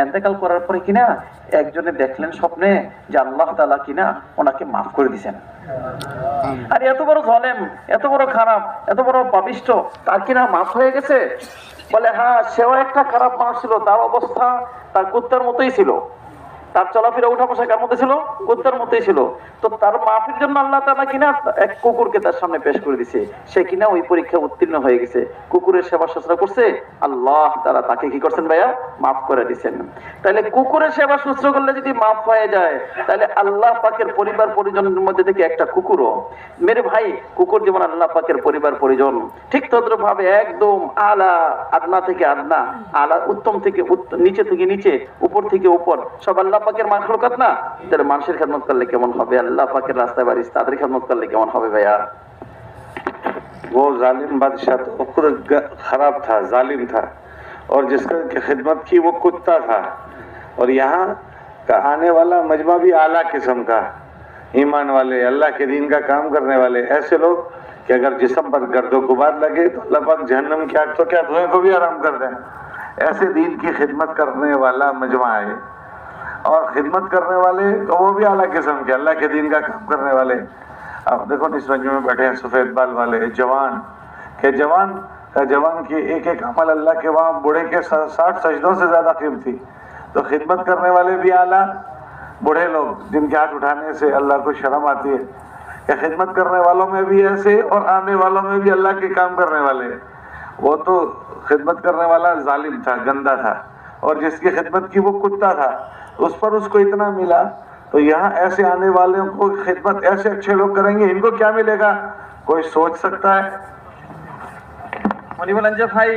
এন্তেকাল করার পরে কিনা একজনে দেখলেন স্বপ্নে যে আল্লাহ তাআলা কিনা ওনাকে মাফ করে দিয়েছেন। আর এত বড় জালেম, এত বড় খারাপ, এত বড় পাপিষ্ঠ, তার কিনা মাফ হয়ে গেছে। বলে হ্যাঁ, সেও একটা খারাপ মানুষ ছিল, তার অবস্থা তার কুত্তার মতোই ছিল, তার চলাফেরা উঠা বসা কার মধ্যে ছিল, কুত্তার মতোই ছিল। তো তার মাফের জন্য আল্লাহ তাআলা কিনা এক কুকুরকে তার সামনে পেশ করে দিছে। সে কিনা ওই পরীক্ষা উত্তীর্ণ হয়ে গেছে, কুকুরের সেবা শুশ্রূষা করছে, আল্লাহ তাআলা তাকে কি করছেন ভাইয়া, মাফ করে দিয়েছেন। তাহলে কুকুরের সেবা শুশ্রূষা করলে যদি মাফ হয়ে যায়, তাহলে আল্লাহ পাকের পরিবার পরিজনের মধ্যে থেকে একটা কুকুরও, মেরে ভাই, কুকুর যেমন আল্লাহ পাকের পরিবার পরিজন, ঠিক তদ্রুপ ভাবে একদম আলা আদনা থেকে আদনা, আলা উত্তম থেকে নিচে থেকে নিচে, উপর থেকে উপর, সব আল্লাহ পাকের মাখলুকাত না। তাহলে মানুষের খেদমত করলে কেমন হবে, আল্লাহ পাকের রাস্তায় বাড়ি তাদের খেদমত করলে কেমন হবে ভাইয়া? वो जालिम बादशाह तो खुद खराब था, जालिम था, और जिसका खिदमत की वो कुत्ता था। और यहाँ का आने वाला मजमा भी आला किस्म का, ईमान वाले, अल्लाह के दीन का काम करने वाले, ऐसे लोग कि अगर जिस्म पर गर्दो गुबार लगे तो अल्लाह पाक जहन्नम की आग तो क्या धुएं को भी आराम कर दें। ऐसे दीन की खिदमत करने वाला मजमा है, और खिदमत करने वाले तो वो भी आला किस्म के, अल्लाह के दीन का काम करने वाले। अब देखो इस मजमे में बैठे हैं सफेद बाल वाले जवान के, जवान की एक एक अमल अल्लाह के वहाँ बूढ़े के 60 सजदों से ज्यादा कीमती। तो खिदमत करने वाले भी आला, बूढ़े लोग जिनके हाथ उठाने से अल्लाह को शर्म आती है, या खिदमत करने वालों में भी ऐसे, और आने वालों में भी अल्लाह के काम करने वाले। वो तो खिदमत करने वाला जालिम था, गंदा था, और जिसकी खिदमत की वो कुत्ता था, उस पर उसको इतना मिला। तो यहाँ ऐसे आने वालों को खिदमत ऐसे अच्छे लोग करेंगे, इनको क्या मिलेगा, कोई सोच सकता है? উনি বলেন যে ভাই,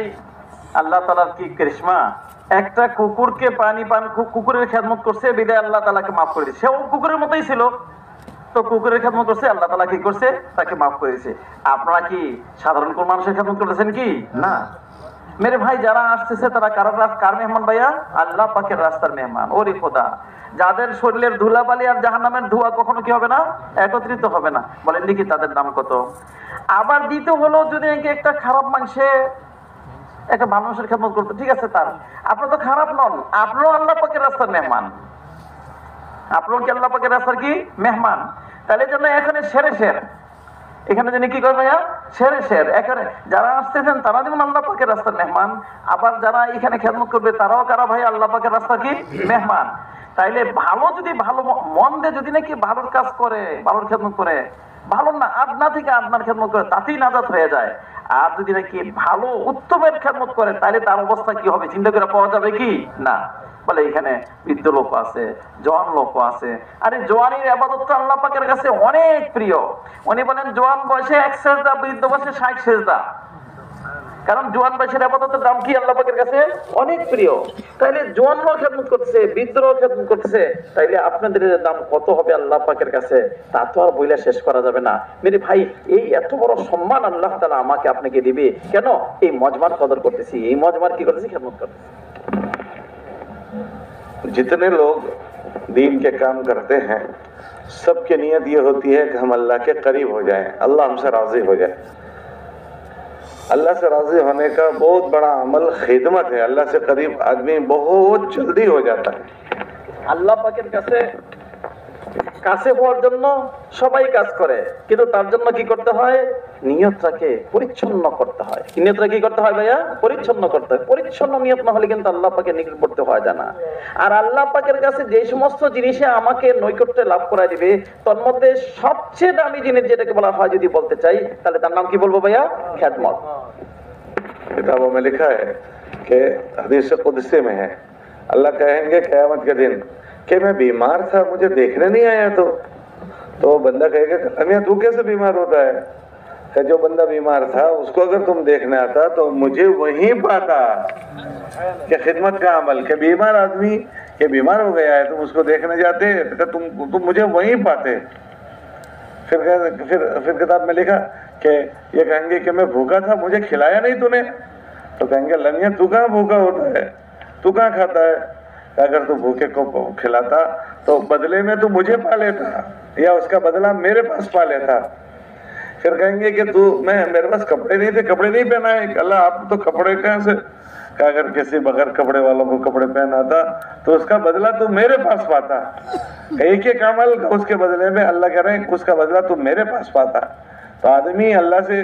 আল্লাহ তাআলার কি করিশ্মা, একটা কুকুরকে পানি পান, কুকুরের খেদমত করছে বিদায় আল্লাহ তাআলাকে মাফ করে দিয়েছে। সেও কুকুরের মতোই ছিল, তো কুকুরের খেদমত করছে, আল্লাহ তাআলা কি করছে, তাকে মাফ করে দিয়েছে। আপনারা কি সাধারণ কোন মানুষের খেদমত করতেছেন কি? না। মেরে ভাই, যারা আসতেছে তারা কার মেহমান ভাইয়া? আল্লাহ পাকের রাস্তার মেহমান। ওরে খোদা, যাদের শরীরের ধুলাবালি আর জাহান্নামের ধোঁয়া কখনো কি হবে না, একত্রিত হবে না, বলেন দেখি তাদের দাম কত? আবার দ্বিতীয় হলো, যদি একটা খারাপ মানুষে একটা মানুষের খেদমত করতে, ঠিক আছে, তার আপনার তো খারাপ নন, আপনারও আল্লাহ পাকের রাস্তার মেহমান, আপনারও কি আল্লাহ পাকের রাস্তার কি মেহমান? তাহলে জন্য এখানে শের এখানে যিনি কি করে ভাইয়া, শের এখানে যারা আসতেছেন তারা যেমন আল্লাহ পাকের রাস্তার মেহমান, আবার যারা এখানে খেদমত করবে তারাও কারা ভাই, আল্লাহ পাকের রাস্তার কি মেহমান। তাইলে ভালো, যদি ভালো মন দিয়ে যদি নাকি ভালোর কাজ করে, ভালোর খেদমত করে, ভালো না আদনা থেকে আদনার খেদমত করে, তাতেই নাজাত হয়ে যায়। আর যদি নাকি ভালো উত্তমের খেদমত করে, তাহলে তার অবস্থা কি হবে চিন্তা করে পাওয়া যাবে কি না? বলে এখানে বৃদ্ধ লোক আছে, জওয়ান লোক আছে। আরে জওয়ানির ইবাদত তো আল্লাহ পাকের কাছে অনেক প্রিয়। উনি বলেন জওয়ান বয়সে 1 সেজদা, বৃদ্ধ বয়সে 60 সেজদা। কারণ জওয়ান বয়সের ইবাদতের দাম কি আল্লাহ পাকের কাছে অনেক প্রিয়। তাইলে জওয়ানরাও খেদমত করতেছে, বৃদ্ধরাও খেদমত করতেছে, তাইলে আপনাদের দাম কত হবে আল্লাহ পাকের কাছে, তা তো আর বইলা শেষ করা যাবে না। মেরে ভাই, এই এত বড় সম্মান আল্লাহ তাআলা আমাকে আপনাকে দিবে কেন? এই মজমার কদর করতেছি, এই মজমার কি করতেছি, খেদমত করতেছি। जितने लोग दीन के काम करते हैं, सबकी नीयत ये होती है कि हम अल्लाह के करीब हो जाएं, अल्लाह हमसे राजी हो जाए। अल्लाह से राजी होने का बहुत बड़ा अमल खिदमत है। अल्लाह से करीब आदमी बहुत जल्दी हो जाता है। আল্লাহ পাকের কাছে হওয়ার জন্য সবাই কাজ করে, কিন্তু তার জন্য কি করতে হয়, নিয়তটাকে পরিচ্ছন্ন করতে হয়। নিয়তটা কি করতে হয় ভাইয়া, পরিচ্ছন্ন করতে হয়। পরিচ্ছন্ন নিয়ত না হলে কিন্তু আল্লাহ পাকের নিকটবর্তী হওয়া যায় না। আর আল্লাহ পাকের কাছে যে সমস্ত জিনিসে আমাকে নৈকট্য লাভ করায় দিবে, তার মধ্যে সবচেয়ে দামি জিনিস যেটাকে বলা হয়, যদি বলতে চাই, তাহলে তার নাম কি বলবো ভাইয়া, খেদমত। किताबों में लिखा है कि हदीस कुदसी में है, अल्लाह कहेंगे क़यामत के दिन कि मैं बीमार था, मुझे देखने नहीं आया। तो बंदा कहेगा अमिया तू कैसे बीमार होता है? कि जो बंदा बीमार था उसको अगर तुम देखने आता तो मुझे वहीं पाता। कि खिदमत का अमल, कि बीमार आदमी के बीमार हो गया है, तुम उसको देखने जाते तो तुम मुझे वहीं पाते। फिर किताब में लिखा कि ये कहेंगे कि मैं भूखा था, मुझे खिलाया नहीं तूने। तो कहेंगे लमिया तू कहाँ भूखा होता है, तू कहाँ खाता है? अगर तू भूखे को खिलाता तो बदले में तू मुझे पा लेता, या उसका बदला मेरे पास पा लेता। फिर कहेंगे कि तू, मैं मेरे पास कपड़े नहीं थे, कपड़े नहीं पहना है। अल्लाह आप तो कपड़े कहाँ से? कि अगर किसी बगैर कपड़े वालों को कपड़े पहनाता तो उसका बदला तू मेरे पास पाता। एक एक अमल उसके बदले में अल्लाह कह रहे हैं उसका बदला तू मेरे पास पाता। तो आदमी अल्लाह से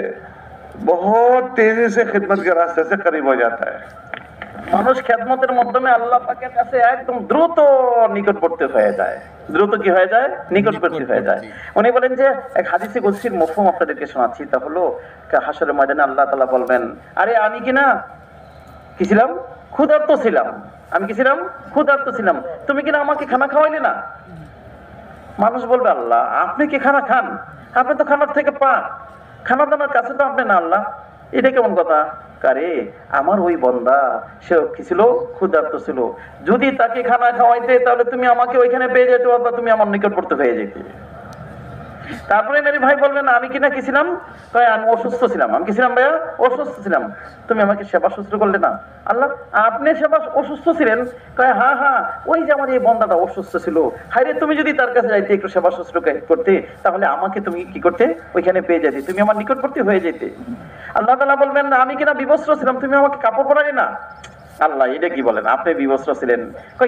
बहुत तेजी से खिदमत के रास्ते से करीब हो जाता है। মানুষ খেদমতের মাধ্যমে আল্লাহ পাকের কাছে একদম দ্রুত নিকটবর্তী হয়ে যায়। দ্রুত কি হয়ে যায়? নিকটবর্তী হয়ে যায়। উনি বলেন যে এক হাদিসে কুদসির মফহুম আপনাদেরকে শোনাচ্ছি, তা হলো হাশরের ময়দানে আল্লাহ তাআলা বলবেন, আরে আমি কি না কি ছিলাম? ক্ষুধার্ত ছিলাম। আমি কি ছিলাম? ক্ষুধার্ত ছিলাম। তুমি কি না আমাকে খানা খাওয়াইলে না? মানুষ বলবে, আল্লাহ আপনি কি খানা খান? আপনি তো খানার থেকে পান, খানা দানার কাছে তো আপনি না আল্লাহ। এটা কেমন কথা? কারে আমার ওই বন্দা সে কি ছিল? ক্ষুধার্ত ছিল। যদি তাকে খানা খাওয়াইতে তাহলে তুমি আমাকে ওইখানে পেয়ে যেতে অথবা তুমি আমার নিকটবর্তী হয়ে যেতে। তারপরে মেরে ভাই বলবেন, আমি কিনা কি ছিলাম? আমি অসুস্থ ছিলাম। আমি কি ছিলাম ভাইয়া? অসুস্থ ছিলাম। তুমি আমাকে সেবা শুশ্রূষা করলে না? আল্লাহ আপনি সেবা অসুস্থ ছিলেন? হ্যাঁ হ্যাঁ, ওই যে আমার এই বন্দাটা অসুস্থ ছিল, হায়রে তুমি যদি তার কাছে যাইতে একটু সেবা শুশ্রূষা করতে তাহলে আমাকে তুমি কি করতে? ওইখানে পেয়ে যেতে, তুমি আমার নিকটবর্তী হয়ে যেতে। আল্লাহ তাআলা বলবেন, আমি কিনা বিবস্ত্র ছিলাম, তুমি আমাকে কাপড় পরালে না? আল্লাহ এটা কি বলেন? আপনি বিবস্ত্র ছিলেন।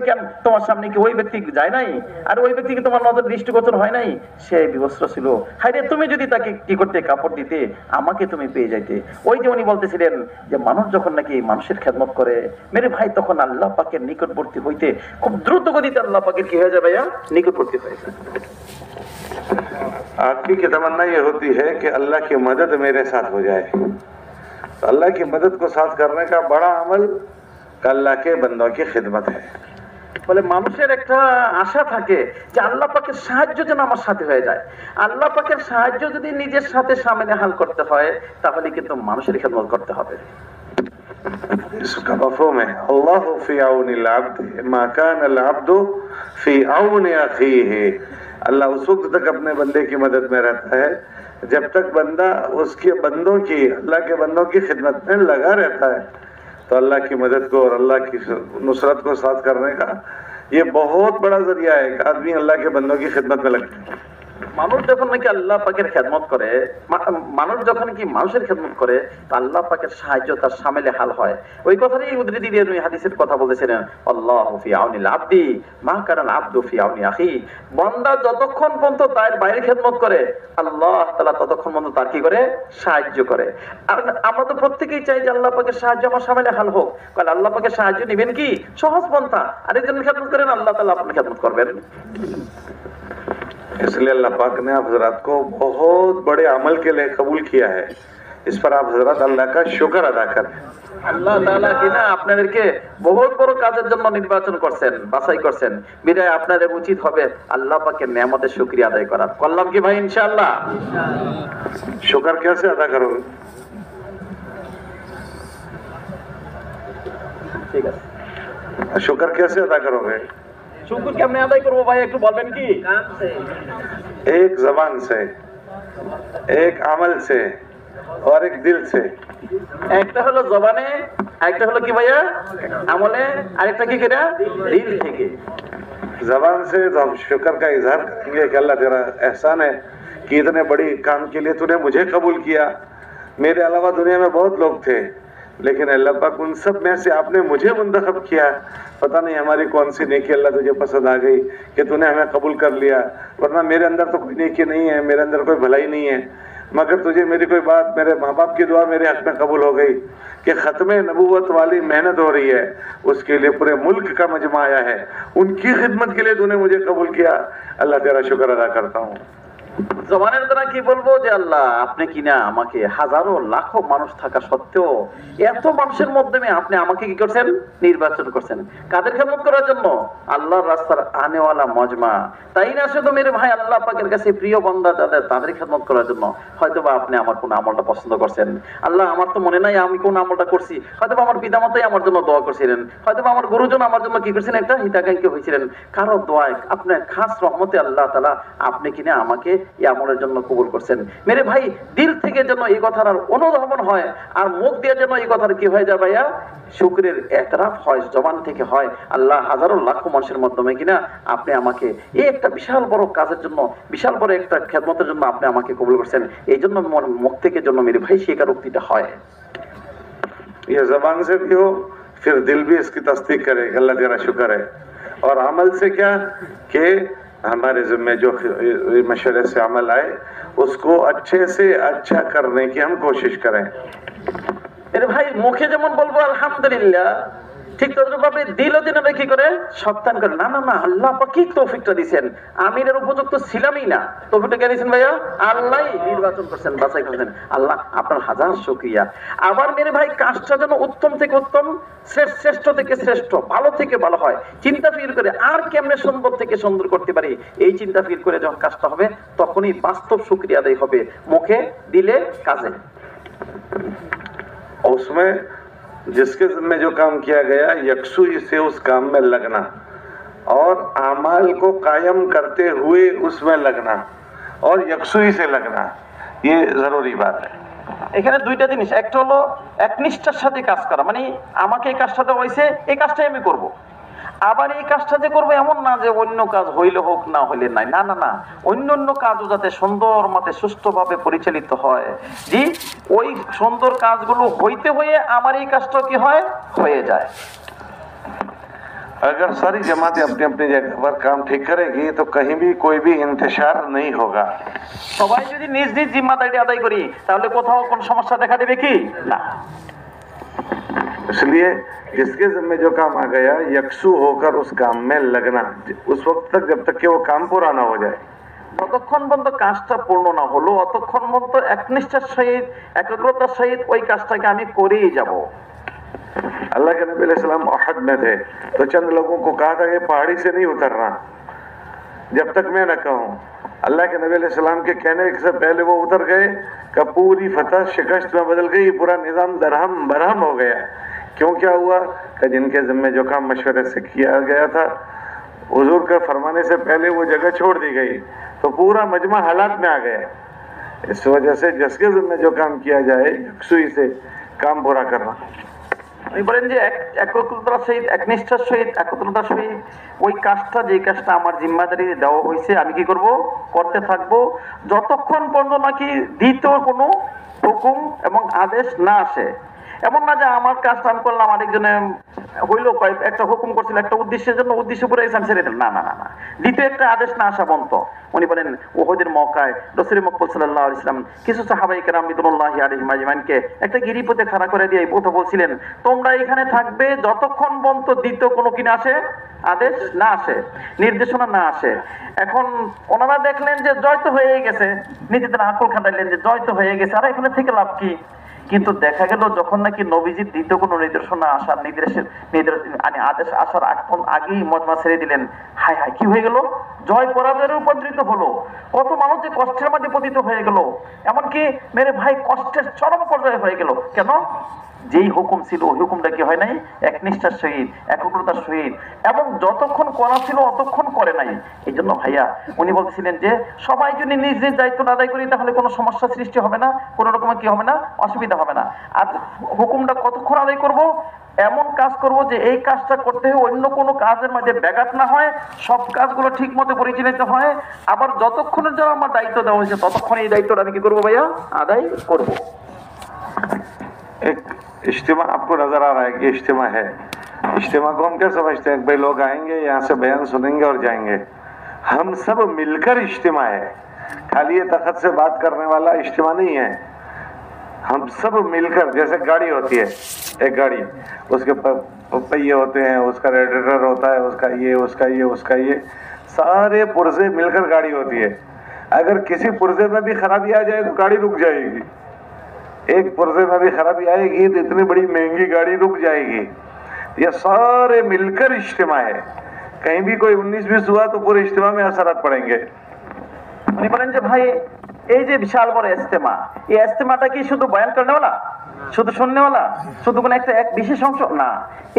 কেন তোমার সামনে কি ওই ব্যক্তি যায় নাই? আর ওই ব্যক্তিকে তোমার নজর দৃষ্টিগোচর হয় নাই? সে বিবস্ত্র ছিল। হায়রে তুমি যদি তাকে কি করতে? কাপড় দিতে, আমাকে তুমি পেয়ে যাইতে। ওই যে উনি বলতেছিলেন যে মানুষ যখন নাকি মানুষের খেদমত করে মেরে ভাই, তখন আল্লাহ পাকের নিকটবর্তী হইতে খুব দ্রুত গতিতে আল্লাহ পাকের কি হয়ে যাবে ভাইয়া? নিকটবর্তী হয়ে যাবে। आपकी की तमन्ना ये होती है कि अल्लाह की मदद मेरे साथ हो जाए। तो अल्लाह की मदद को साथ करने का बड़ा अमल अल्लाह के बंदों की खिदमत है। বলে মানুষের একটা আশা থাকে যে আল্লাহ পাকের সাহায্য যেন আমার সাথে হয়ে যায়। আল্লাহ পাকের সাহায্য যদি নিজের সাথে সামনে হাল করতে হয় তাহলে কিন্তু মানুষের খেদমত করতে হবে। इसका मफ़हूम है अल्लाह फी औन अल-अब्द मा कान अल-अब्द फी औन अखीही। अल्लाह उस वक्त तक अपने बंदे की मदद में रहता है जब तक बंदा उसके बंदों की, अल्लाह के बंदों की खिदमत में लगा रहता है। तो अल्लाह की मदद को और अल्लाह की नुसरत को साथ करने का ये बहुत बड़ा जरिया है कि आदमी अल्लाह के बंदों की खिदमत में लगे। মানুষ যখন নাকি আল্লাহ পাকের খেদমত করে, মানুষ যখন কি মানুষের খেদমত করে তা আল্লাহ পাকের সাহায্য তার সামিলে হাল হয়। ওই কথারই উদ্ধৃতি দিয়ে উনি হাদিসের কথা বলেছিলেন, আল্লাহু ফি আউনিল আবদি মা কানাল আবদু ফি আউনি আখি। বান্দা যতক্ষণ পর্যন্ত তার বাইরে খেদমত করে আল্লাহ তাআলা ততক্ষণ পর্যন্ত তার কি করে? সাহায্য করে। আর আমরা তো প্রত্যেকেই চাই যে আল্লাহ পাকের সাহায্য আমার সামিলে হাল হোক। কারণ আল্লাহ পাকের সাহায্য নেবেন কি? সহজ পন্থা। আরেকজনের খেদমত করেন, আল্লাহ তাআলা আপনার খেদমত করবেন। इसलिए अल्लाह पाक ने आप हजरात को बहुत बड़े अमल के लिए कबूल किया है। इस पर आप हजरात अल्लाह का शुक्र अदा करें। আল্লাহ তাআলা কিনা আপনাদেরকে বহুত বড় কাজের জন্য নির্বাচন করছেন, বাছাই করছেন। বিদায় আপনাদের উচিত হবে আল্লাহ পাকের নিয়ামতের শুকরিয়া আদায় করা। করলাম কি ভাই? ইনশাআল্লাহ। शुक्र कैसे अदा करोगे? ঠিক আছে, शुक्र कैसे अदा करोगे? শুকর কেমনে আদায় করবো ভাই একটু বলবেন কি? एक जबान से, एक अमल से और एक दिल से। একটা হলো জবানে, একটা হলো কি ভাইয়া? আমলে, আরেকটা কি কিনা? দিল থেকে। जबान से तो हम शुक्र का इजहार करेंगे कि अल्लाह तेरा एहसान है कि इतने बड़ी काम के लिए तूने मुझे कबूल किया। मेरे अलावा दुनिया में बहुत लोग थे लेकिन अल्लाह पाक उन सब में से आपने मुझे मुंतखब किया। पता नहीं हमारी कौन सी नेकी अल्लाह तुझे पसंद आ गई कि तूने हमें कबूल कर लिया, वरना मेरे अंदर तो कोई नेकी नहीं है, मेरे अंदर कोई भलाई नहीं है। मगर तुझे मेरी कोई बात, मेरे माँ बाप की दुआ मेरे हक में कबूल हो गई कि ख़त्म नबूवत वाली मेहनत हो रही है, उसके लिए पूरे मुल्क का मजमा आया है, उनकी खिदमत के लिए तूने मुझे कबूल किया। अल्लाह तेरा शुक्र अदा करता हूँ। জবানের দ্বারা কি বলবো যে আল্লাহ আপনি কিনা আমাকে হাজারো লাখো মানুষ থাকা সত্ত্বেও এত মানুষের মাধ্যমে আপনি আমাকে কি করছেন? নির্বাচন করছেন। কাদের খেদমত করার জন্য? আল্লাহর রাস্তার আনেওয়ালা মজমা। তাই না শুধু মেরে ভাই আল্লাহ পাকের কাছে প্রিয় বান্দা যাদের, তাদের খেদমত করার জন্য। হয়তোবা আপনি আমার কোন আমলটা পছন্দ করছেন। আল্লাহ আমার তো মনে নাই আমি কোন আমলটা করছি। হয়তোবা আমার পিতামাতাই আমার জন্য দোয়া করছিলেন, হয়তোবা আমার গুরুজন আমার জন্য কি করছেন? একটা হিতাকাঙ্ক্ষী হয়েছিলেন। কারো দোয়ায় আপনার খাস রহমতে আল্লাহ তাআলা আপনি কিনা আমাকে এই আমলের জন্য কবুল করছেন। মেরে ভাই দিল থেকে যেন এই কথার আর অনুধাবন হয়, আর মুখ দিয়ে যেন এই কথার কি হয়ে যায় ভাইয়া? শুকরের একরাফ হয়, জবান থেকে হয়। আল্লাহ হাজারো লাখো মানুষের মাধ্যমে কিনা আপনি আমাকে এই একটা বিশাল বড় কাজের জন্য, বিশাল বড় একটা খেদমতের জন্য আপনি আমাকে কবুল করছেন। এই জন্য মুখ থেকে জন্য মেরে ভাই স্বীকারোক্তিটা হয়। ये जबान से भी हो, फिर दिल भी इसकी तस्दीक करे कि अल्लाह तेरा शुक्र है। और अमल से क्या कि हमारे ज़िम्मे जो मशवरे से अमल आए उसको अच्छे से अच्छा करने की हम कोशिश करें। এর ভাই মুখে যেমন বলবো আলহামদুলিল্লাহ, ঠিক তদ্রুপভাবে দিলও দিন কি করে সপ্তাহ করে না না না আল্লাহ পাক কি তৌফিকটা দিবেন, আমি এর উপযুক্ত ছিলামই না, তৌফিকটা কে দিবেন ভাইয়া? আল্লাহই নির্বাচন করছেন, বাছাই করছেন। আল্লাহ আপনার হাজার শুকরিয়া। আবার মেরে ভাই কাজটা যেন উত্তম থেকে উত্তম, শ্রেষ্ঠ থেকে শ্রেষ্ঠ, ভালো থেকে ভালো হয় চিন্তা ফির করে আর কেমনে সুন্দর থেকে সুন্দর করতে পারি এই চিন্তা ফির করে যখন কাজটা হবে তখনই বাস্তব শুকরিয়া আদায় হবে, মুখে দিলে কাজে। उसमें जिसके जिम्मे जो काम किया गया यकसुई से उस काम में लगना और अमाल को कायम करते हुए उसमें लगना और यकसुई से लगना, ये जरूरी बात है। এখানে দুইটা জিনিস, একটা হলো একনিষ্ঠার সাথে কাজ করা, মানে আমাকে এই কাজটা দেওয়া হয়েছে এই কাজটাই আমি করব। আবার এই কাজটা যে করবো এমন না যে অন্য কাজ হইলে হোক না হইলে নাই, না না না, অন্য কাজও যাতে সুন্দর মতে সুষ্ঠুভাবে পরিচালিত হয়, জি ওই সুন্দর কাজগুলো হইতে হয়ে আমার এই কাজটা কি হয় হয়ে যায়। अगर सारी जमातें अपनी अपनी जगह पर काम ठीक करेगी तो कहीं भी कोई भी इंतशार नहीं होगा। সবাই যদি নিজ নিজ জিম্মাদারি আদায় করি তাহলে কোথাও কোন সমস্যা দেখা দেবে কি না। इसलिए जिसके जिम्मे जो काम आ गया यकसू होकर उस काम में लगना, उस वक्त तक जब तक कि वो काम पूरा ना हो जाए। যতক্ষণ পর্যন্ত কাজটা পূর্ণ না হলো অতক্ষণ পর্যন্ত একনিষ্ঠার সহিত একাগ্রতার সহিত ওই কাজটাকে আমি করেই যাব। अल्लाह के नबी अलैहिस्सलाम अहद में थे तो चंद लोगों को कहा था कि पहाड़ी से नहीं उतरना जब तक मैं न कहूं। अल्लाह के नबी अलैहिस्सलाम के कहने से पहले वो उतर गए कि पूरी फतह शिकस्त में बदल गई, पूरा निजाम दरहम बरहम हो गया। क्यों क्या हुआ कि जिनके जिम्मे जो काम मशवरे से किया गया था हुजूर के फरमाने से पहले वो जगह छोड़ दी गई तो पूरा मजमा हालात में आ गया। इस वजह से जिसके जिम्मे जो काम किया जाए यकसुई से काम पूरा करना। আমি বলেন যে একত্রতার সহিত একনিষ্ঠার সহিত একত্রতার সহিত ওই কাজটা যে কাজটা আমার জিম্মাদারি দেওয়া হয়েছে আমি কি করব করতে থাকবো যতক্ষণ পর্যন্ত নাকি দ্বিতীয় কোনো হুকুম এবং আদেশ না আসে। এমন না যে আমার কাজটা আমি করলাম আরেকজনে হইলো একটা হুকুম করছিল একটা উদ্দেশ্যের জন্য, উদ্দেশ্য পুরো ইসলাম ছেড়ে দিল, না না না না, দ্বিতীয় একটা আদেশ না আসা বন্ধ। উনি বলেন ওহদের মক্কায় রাসূল মুহাম্মদ সাল্লাল্লাহু আলাইহি ওয়াসাল্লাম কিছু সাহাবায়ে কেরাম রিদওয়ানুল্লাহি আলাইহিম আজমাইনকে একটা গিরিপথে খাড়া করে দিয়ে এই কথা বলছিলেন তোমরা এখানে থাকবে যতক্ষণ পর্যন্ত দ্বিতীয় কোনো কি না আসে, আদেশ না আসে, নির্দেশনা না আসে। এখন ওনারা দেখলেন যে জয় তো হয়ে গেছে, নিজেদের আকল খাটাইলেন যে জয় তো হয়ে গেছে আর এখানে থেকে লাভ কি। কিন্তু দেখা গেল যখন নাকি নবীজির দ্বিতীয় কোনো নির্দেশনা আসার আদেশ আসার আগেই মজমা ছেড়ে দিলেন, হায় হায় কি হয়ে গেল, জয় পরাজয়ে রূপান্তরিত হলো, কত মানুষ যে কষ্টের মধ্যে পতিত হয়ে গেল, এমনকি মেরে ভাই কষ্টের চরম পর্যায়ে হয়ে গেল। কেন? যেই হুকুম ছিল ওই হুকুমটা কি হয় নাই একনিষ্ঠার সহিত একাগ্রতার সহিত এবং যতক্ষণ করা ছিল অতক্ষণ করে নাই। এই জন্য ভাইয়া উনি বলছিলেন যে সবাই যদি নিজ নিজ দায়িত্ব আদায় করি তাহলে কোনো সমস্যা সৃষ্টি হবে না, কোনো রকমের কি হবে না, অসুবিধা হবে না। আর হুকুমটা কতক্ষণ আদায় করব, এমন কাজ করব যে এই কাজটা করতে হয় অন্য কোনো কাজের মধ্যে ব্যাঘাত না হয়, সব কাজগুলো ঠিক মতো পরিচালিত হয়। আবার যতক্ষণের জন্য আমার দায়িত্ব দেওয়া হয়েছে ততক্ষণ এই দায়িত্বটা আমি কি করবো ভাইয়া আদায় করব। एक इज्तिमा आपको नजर आ रहा है कि इज्तिमा है, इज्तिमा को हम क्या समझते हैं भाई लोग आएंगे यहाँ से बयान सुनेंगे और जाएंगे। हम सब मिलकर इज्तिमा है, खाली ये तखत से बात करने वाला इज्तिमा नहीं है। हम सब मिलकर, जैसे गाड़ी होती है, एक गाड़ी उसके पहिए होते हैं, उसका रेडिएटर होता है, उसका ये सारे पुर्जे मिलकर गाड़ी होती है। अगर किसी पुर्जे में भी खराबी आ जाए तो गाड़ी रुक जाएगी, एक पुर्जे में भी खराबी आएगी तो इतनी बड़ी महंगी गाड़ी रुक जाएगी। ये सारे मिलकर इज्तिमा है, कहीं भी कोई 19-20 हुआ तो पूरे इज्तिमा में असरात पड़ेंगे। উনি বলেন যে ভাই এই যে বিশাল বড় ইজতেমা, এই ইজতেমাটা কি শুধু বয়ান করনেওয়ালা, শুধু শুননেওয়ালা, শুধু কোনো একটা এক বিশেষ অংশ না,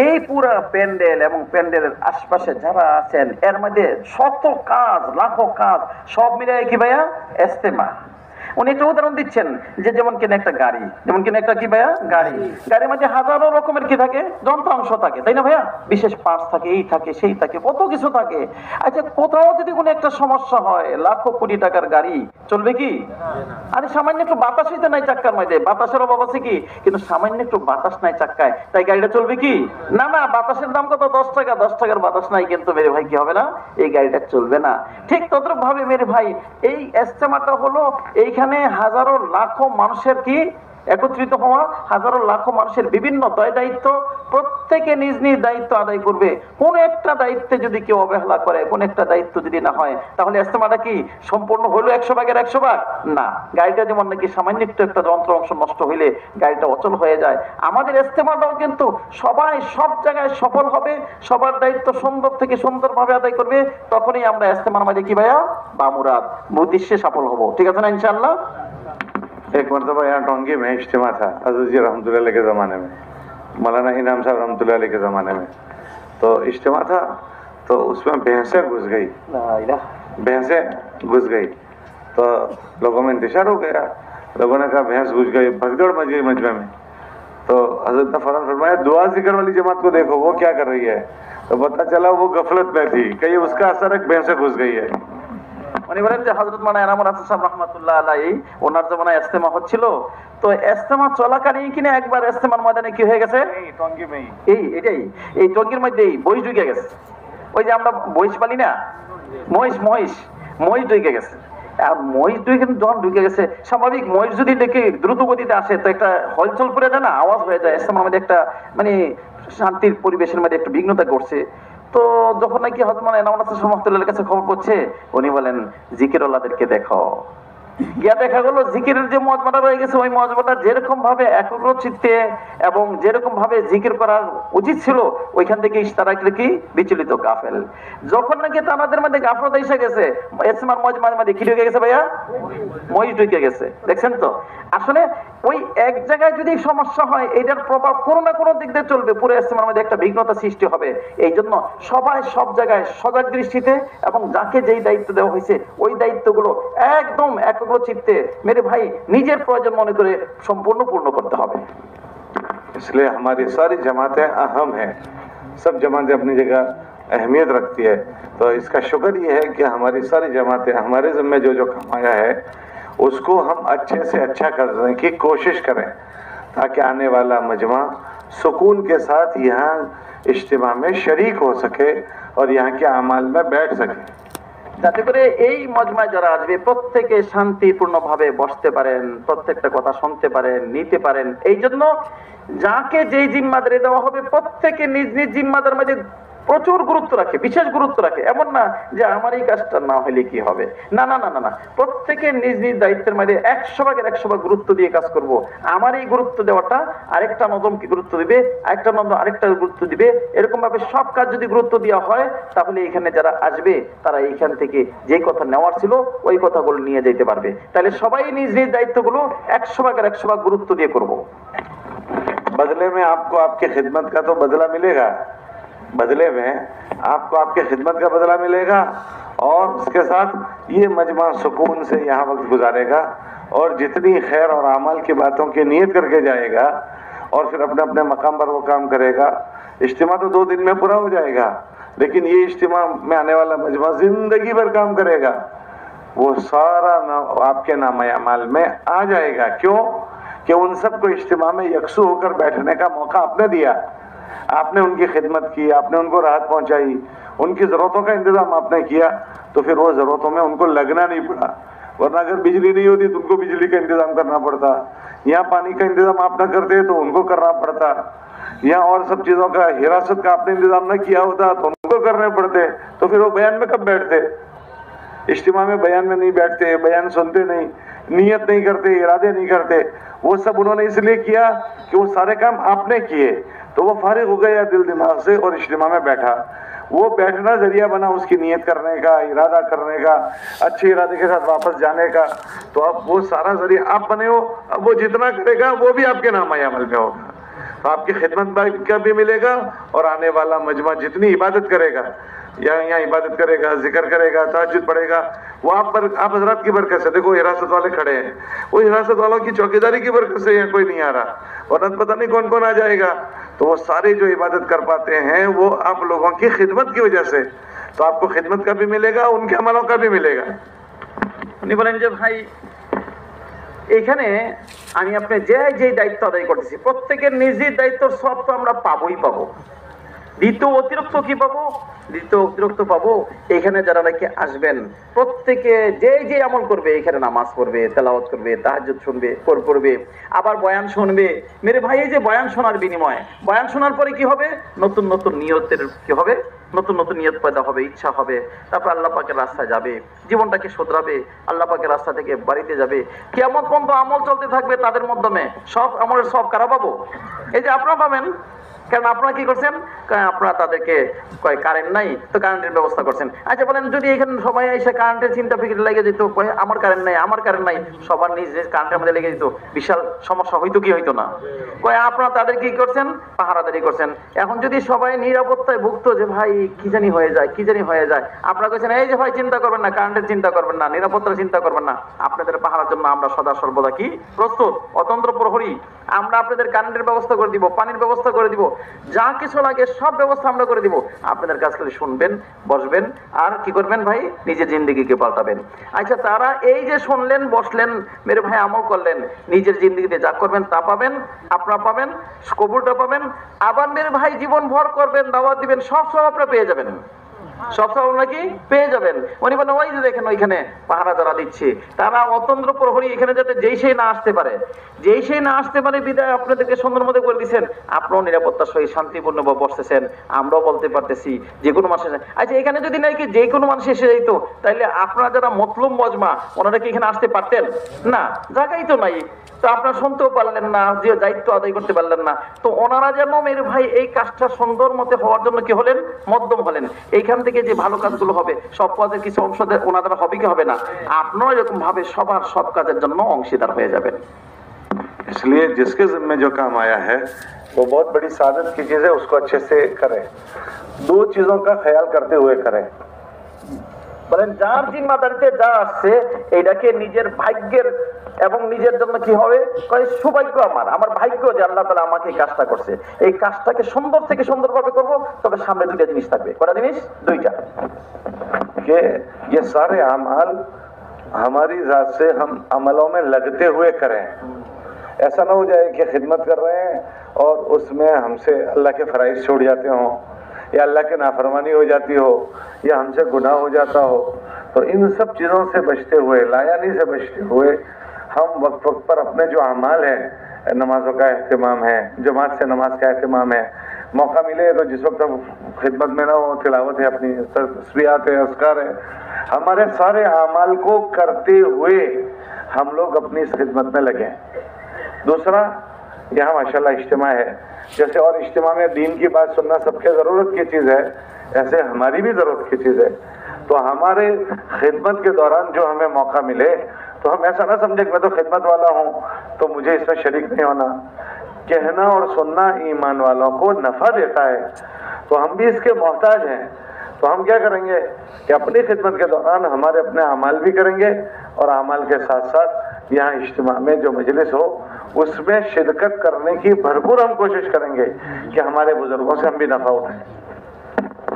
এই পুরো প্যান্ডেল এবং প্যান্ডেলের আশপাশে যারা আছেন এর মধ্যে শত কাজ লাখো কাজ সব মিলিয়ে কি ভাইয়া ইজতেমা। উনি একটা উদাহরণ দিচ্ছেন যে যেমন কিনা একটা গাড়ি, যেমন কিনা একটা কি ভাইয়া গাড়ি, গাড়ির মধ্যে হাজারো রকমের কি থাকে, যন্ত্রাংশ থাকে, তাই না ভাইয়া? বিশেষ পার্টস থাকে, এই থাকে সেই থাকে, কত কিছু থাকে। আচ্ছা, কোথাও যদি কোনো একটা সমস্যা হয়, লাখো কোটি টাকার গাড়ি চলবে কি? আরে সামান্য একটু বাতাস হইতে নাই চাক্কার মধ্যে, বাতাসের অভাব আছে কি, কিন্তু সামান্য একটু বাতাস নাই চাক্কায়, তাই গাড়িটা চলবে কি? না না, বাতাসের দাম কত? 10 টাকা, 10 টাকার বাতাস নাই কিন্তু মেরে ভাই কি হবে না, এই গাড়িটা চলবে না। ঠিক তদ্রুপ ভাবে মেরে ভাই এই ইজতেমাটা হলো এইখানে হাজারো লাখো মানুষের কি একত্রিত হওয়া, হাজারো লাখো মানুষের বিভিন্ন দায়িত্ব, প্রত্যেকে নিজ নিজ দায়িত্ব আদায় করবে। কোন একটা দায়িত্বে যদি কেউ অবহেলা করে, কোন একটা দায়িত্ব যদি না হয়, তাহলে ইজতেমাটা কি সম্পূর্ণ হলো 100 ভাগের 100 ভাগ? না। গাড়িটা যেমন নাকি সামান্য একটু একটা যন্ত্র অংশ নষ্ট হইলে গাড়িটা অচল হয়ে যায়, আমাদের ইজতেমাটাও কিন্তু সবাই সব জায়গায় সফল হবে, সবার দায়িত্ব সুন্দর থেকে সুন্দর ভাবে আদায় করবে, তখনই আমরা ইজতেমার মাঝে কি ভাইয়া বামুরাদ উদ্দেশ্যে সফল হব। ঠিক আছে না ইনশাআল্লাহ? एक मरतबा यहाँ टोंगी में इज्तिमा था अज़ीज़ जी रहमतुल्लाह अलैह के ज़माने में, मौलाना इनाम साहब रहमतुल्लाह अलैह के ज़माने में। तो इज्तिमा था, तो उसमें भैंसें घुस गई, भैंसें घुस गई, तो लोगों में इंतशार हो गया। लोगों ने कहा भैंस घुस गई, भगदड़ मच गई मजमे में। तो हज़रत ने फरमाया दुआ जिक्र वाली जमात को देखो वो क्या कर रही है। तो पता चला वो गफलत में थी, कहीं उसका असर है भैंसें घुस गई है। উনি বলেন যে হযরত মাওলানা এনামুল হাসান সাহেব রাহমাতুল্লাহ আলাইহি ওনার জামানায় ইজতেমা হচ্ছিল, তো ইজতেমা চলাকালীন কিনা একবার ইজতেমার ময়দানে কি হয়ে গেছে, टोंगी में ही এটাই এই টঙ্গির মধ্যেই বইস ঢুকে গেছে। ওই যে আমরা বইস পালি না, মহিষ ঢুকে গেছে। আর মহিষ যখন ঢুকে গেছে, স্বাভাবিক মহিষ যদি দেখে দ্রুত গতিতে আসে তো একটা হলচল পড়ে যায় না, আওয়াজ হয়ে যায়, ইজতেমার মধ্যে একটা মানে শান্তির পরিবেশের মধ্যে একটু বিঘ্নতা করছে। তো যখন নাকি হযরত মাওলানা এনামুল হাসান রহমাতুল্লাহর কাছে খবর পড়ছে, উনি বলেন জিকিরওয়ালাদেরকে দেখো। গিয়া দেখা গেল জিকিরের যে মজমাটা রয়ে গেছে, ওই মজমাটা যেরকম ভাবে একাগ্র চিত্তে এবং যেরকম ভাবে জিকির করার উচিত ছিল, ওইখান থেকে তারা কি বিচলিত গাফেল। যখন নাকি তাদের মধ্যে গাফলত এসে গেছে, ইজতেমার মজমার মধ্যে কি ঢুকে গেছে ভাইয়া, মহিষ ঢুকে গেছে। দেখছেন তো, আসলে ওই এক জায়গায় যদি সমস্যা হয়, এটার প্রভাব কোনো না কোনো দিক দিয়ে চলবে, পুরো ইজতেমার মধ্যে একটা বিঘ্নতা সৃষ্টি হবে। এই জন্য সবাই সব জায়গায় সজাগ দৃষ্টিতে এবং যাকে যেই দায়িত্ব দেওয়া হয়েছে ওই দায়িত্বগুলো একদম একাগ্র চিত্তে মেরে ভাই নিজের প্রয়োজন মনে করে সম্পূর্ণ পূর্ণ করতে হবে। इसलिए हमारी सारी जमातें अहम हैं, सब जमातें अपनी जगह अहमियत रखती है। तो इसका शुक्र ये है कि हमारी सारी जमातें हमारे ज़िम्मे जो जो काम आया है उसको हम अच्छे से अच्छा करने की कोशिश करें, ताकि आने वाला मजमा सुकून के साथ यहाँ इज्तिमा में शरीक हो सके और यहाँ के अमाल में बैठ सके, যাতে করে এই মজমায় যারা আসবে প্রত্যেকে শান্তিপূর্ণ ভাবে বসতে পারেন, প্রত্যেকটা কথা শুনতে পারেন, নিতে পারেন। এই জন্য যাকে যেই জিম্মাদারি দেওয়া হবে প্রত্যেকে নিজ নিজ জিম্মাদার মধ্যে প্রচুর গুরুত্ব রাখে, বিশেষ গুরুত্ব রাখে। এমন না যে আমার এই কাজটা না হলে কি হবে, না না না না না, প্রত্যেকে নিজ নিজ দায়িত্বের মধ্যে 100 ভাগের 100 ভাগ গুরুত্ব দিয়ে কাজ করব। আমার এই গুরুত্ব দেওয়াটা আরেকটা নজমকে গুরুত্ব দিবে, আরেকটা নজম আরেকটা গুরুত্ব দিবে, এরকম ভাবে সব কাজ যদি গুরুত্ব দেওয়া হয়, তাহলে এখানে যারা আসবে তারা এইখান থেকে যে কথা নেওয়ার ছিল ওই কথাগুলো নিয়ে যেতে পারবে। তাহলে সবাই নিজ নিজ দায়িত্বগুলো 100 ভাগের 100 ভাগ গুরুত্ব দিয়ে করব। बदले में आपको आपके खिदमत का तो बदला मिलेगा, बदले में आपको आपके खिदमत का बदला मिलेगा, और उसके साथ ये मजमा सुकून से यहाँ वक्त गुजारेगा और जितनी खैर और अमाल की बातों की नीयत करके जाएगा और फिर अपने अपने मकाम पर वो काम करेगा। इज्तिमा तो 2 दिन में पूरा हो जाएगा, लेकिन ये इज्तिमा में आने वाला मजमा जिंदगी भर काम करेगा, वो सारा आपके नाम अमाल में आ जाएगा। क्यों कि उन सबको इज्तिमा में यकसू होकर बैठने का मौका आपने दिया, आपने उनकी खिदमत की, आपने उनको राहत पहुंचाई, उनकी ज़रूरतों का इंतज़ाम आपने किया, तो फिर वो ज़रूरतों में उनको लगना नहीं पड़ा। वरना अगर बिजली नहीं होती तो उनको बिजली का इंतज़ाम करना पड़ता, यहाँ पानी का इंतज़ाम आप न करते तो उनको करना पड़ता, यहाँ और सब चीज़ों का हिरासत का आपने इंतज़ाम न किया होता तो उनको करने पड़ते। तो फिर वो बयान में कब बैठते, इज्तिमा में बयान में नहीं बैठते, बयान सुनते नहीं, नियत नहीं करते, इरादे नहीं करते। वो सब उन्होंने इसलिए किया कि वो सारे काम आपने किए, तो वो फारिग हो गया दिल दिमाग से और इज्तिमा में बैठा। वो बैठना जरिया बना उसकी नियत करने का, इरादा करने का, अच्छे इरादे के साथ वापस जाने का। तो अब वो सारा जरिया आप बने हो, अब वो जितना करेगा वो भी आपके नाम अमल में होगा। तो आपकी खिदमत का भी मिलेगा और आने वाला मजमा जितनी इबादत करेगा, यहाँ इबादत करेगा, जिक्र करेगा, तहज्जुद पढ़ेगा, वो आप हजरत की बरकत से, देखो हिरासत वाले खड़े हैं, वो हिरासत वालों की चौकीदारी की बरकत से यहाँ कोई नहीं आ रहा, वरना पता नहीं कौन कौन आ जाएगा। तो वो सारे जो इबादत कर पाते हैं वो आप लोगों की खिदमत की वजह से, तो आपको खिदमत का भी मिलेगा, उनके अमलों का भी मिलेगा। উনি বলেন যে ভাই এখানে আমি আপনি যে দায়িত্ব আদায় করতেছি প্রত্যেকের নিজের দায়িত্বর সব তো আমরা পাবোই পাবো, দ্বিতীয় অতিরিক্ত কি পাবো? দ্বিতীয় অতিরিক্ত পাবো এখানে যারা নাকি আসবেন প্রত্যেকে যে আমল করবে, এখানে নামাজ পড়বে, তেলাওয়াত করবে, তাহাজ্জুদ শুনবে, পড়বে, আবার বয়ান শুনবে। মেরে ভাই এই যে বয়ান শোনার বিনিময়ে, বয়ান শোনার পরে কি হবে? নতুন নতুন নিয়তের কি হবে? নতুন নতুন নিয়ত পয়দা হবে, ইচ্ছা হবে, তারপর আল্লাহ পাকের রাস্তায় যাবে, জীবনটাকে শুধরাবে, আল্লাহ পাকের রাস্তা থেকে বাড়িতে যাবে। কিয়ামত পর্যন্ত আমল চলতে থাকবে তাদের মাধ্যমে, সব আমলের সব কারা পাবো? এই যে আপনারা পাবেন। কারণ আপনারা কি করছেন? আপনারা তাদেরকে কয় কারেন্ট নাই, তো কারেন্টের ব্যবস্থা করছেন। আচ্ছা বলেন, যদি এখানে সবাই এসে কারেন্টের চিন্তা ফিকির লেগে যেত, আমার কারেন্ট নাই, আমার কারেন্ট নাই, সবার নিজ কারেন্টের মধ্যে লেগে যেত, বিশাল সমস্যা হইতো কি হইতো না? কয় আপনারা তাদের কি করছেন? পাহারাদারি করছেন। এখন যদি সবাই নিরাপত্তায় ভুগতো যে ভাই কি জানি হয়ে যায়, কি জানি হয়ে যায়, আপনারা কইছেন এই যে ভাই চিন্তা করবেন না, কারেন্টের চিন্তা করবেন না, নিরাপত্তার চিন্তা করবেন না, আপনাদের পাহারার জন্য আমরা সদা সর্বদা কি প্রস্তুত, অতন্ত্র প্রহরী। আমরা আপনাদের কারেন্টের ব্যবস্থা করে দিব, পানির ব্যবস্থা করে দিব, যা কিছু লাগে সব ব্যবস্থা আমরা করে দিব। আপনাদের কাজ করে শুনবেন, বসবেন, আর কি করবেন ভাই? নিজের জিন্দেগিকে পাল্টাবেন। আচ্ছা, তারা এই যে শুনলেন, বসলেন, মেরে ভাই আমল করলেন, নিজের জিন্দেগিতে যা করবেন তা পাবেন, আপনারা পাবেন, কবুলটা পাবেন, আবার মেরে ভাই জীবন ভর করবেন, দাওয়াত দিবেন, সব আপনারা পেয়ে যাবেন, সব নাকি পেয়ে যাবেন। উনি বলেন ওই যে দেখেন ওইখানে পাহারা যারা দিচ্ছে তারা অতন্ত্র প্রহরী, এখানে যাতে যেই সেই না আসতে পারে, যেই সেই না আসতে পারে বিদায় আপনাদেরকে সুন্দর মধ্যে করে দিচ্ছেন, আপনারাও নিরাপত্তার সহিত শান্তিপূর্ণ বসতেছেন, আমরাও বলতে পারতেছি যে কোনো মানুষ। আচ্ছা, এখানে যদি নাকি যে কোনো মানুষ এসে যাইতো, তাহলে আপনারা যারা মতলুব মজমা ওনারা কি এখানে আসতে পারতেন না? জায়গাই তো নাই, তো আপনারা শুনতেও পারলেন না, যে দায়িত্ব আদায় করতে পারলেন না। তো ওনারা যেন মেরে ভাই এই কাজটা সুন্দর মতে হওয়ার জন্য কি হলেন? মধ্যম হলেন। এইখান থেকে যে ভালো কাজগুলো হবে সব কাজের কিছু অংশ ওনাদের হবে কি হবে না? আপনারা এরকম ভাবে সবার সব কাজের জন্য অংশীদার হয়ে যাবেন। इसलिए जिसके जिम्मे जो काम आया है वो बहुत बड़ी सादत की चीज है, उसको अच्छे से करें, दो चीजों का ख्याल करते हुए करें। বলেন যার জিম্মাদারিতে যা আসছে এইটাকে নিজের ভাগ্যের এবং নিজের জন্য কি হবে? সৌভাগ্য আমার ভাগ্য যে আল্লাহ তাআলা আমাকে এই কাজটা করছে, এই কাজটাকে সুন্দর থেকে সুন্দরভাবে করব। তবে সামনে দুইটা জিনিস থাকবে। কয়টা জিনিস? দুইটা। कि ये सारे अमाल हमारी जात से हम अमलों में लगते हुए करें। ऐसा ना हो जाए कि खिदमत कर रहे हैं और उसमें हमसे अल्लाह के फराइज छूट जाते हों, या अल्लाह की नाफरमानी हो जाती हो, या हमसे गुनाह हो जाता हो। तो इन सब चीज़ों से बचते हुए, लायानी से बचते हुए, हम वक्त वक्त पर अपने जो अमाल हैं, नमाजों का एहतमाम है, जमात से नमाज का एहतमाम है, मौका मिले तो जिस वक्त हम खिदमत में ना हो, तिलावत है, अपनी तस्बीहात है, अस्कार है, हमारे सारे अमाल को करते हुए हम लोग अपनी इस खिदमत में लगे। दूसरा, यहाँ माशाल्लाह इज्तिमा है, जैसे और इज्तिमा में दीन की बात सुनना सबके ज़रूरत की चीज़ है, ऐसे हमारी भी ज़रूरत की चीज़ है। तो हमारे खिदमत के दौरान जो हमें मौका मिले तो हम ऐसा ना समझे कि मैं तो खिदमत वाला हूँ तो मुझे इसमें शरीक नहीं होना। कहना और सुनना ईमान वालों को नफ़ा देता है, तो हम भी इसके मोहताज हैं। तो हम क्या करेंगे कि अपनी खिदमत के दौरान हमारे अपने अमाल भी करेंगे और अमाल के साथ साथ यहाँ इज्तिमा में जो मजलिस हो उसमें शिरकत करने की भरपूर हम कोशिश करेंगे कि हमारे बुजुर्गों से हम भी नफा उठाएं।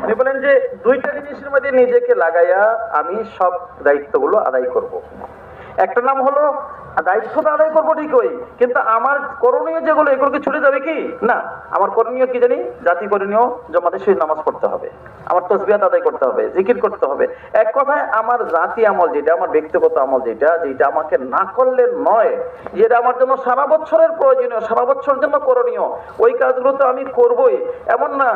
উনি বলেন যে দুইটা জিনিসের মধ্যে নিজেকে লাগাইয়া আমি সব দায়িত্বগুলো আদায় করব। একটা নাম হলো দায়িত্বটা আদায় করবো ঠিকই, কিন্তু আমার করণীয় যেগুলো এগুলোকে ছুটে যাবে কি না? আমার করণীয় কি জানি? জাতি করণীয় জমাতে সেই নামাজ পড়তে হবে, আমার তসবিহাত আদায় করতে হবে, জিকির করতে হবে। এক কথায় আমার জাতি আমল যেটা, আমার ব্যক্তিগত আমল যেটা, যেটা আমাকে না করলে নয়, যেটা আমার জন্য সারা বছরের প্রয়োজনীয়, সারা বছরের জন্য করণীয়, ওই কাজগুলো তো আমি করবই। এমন না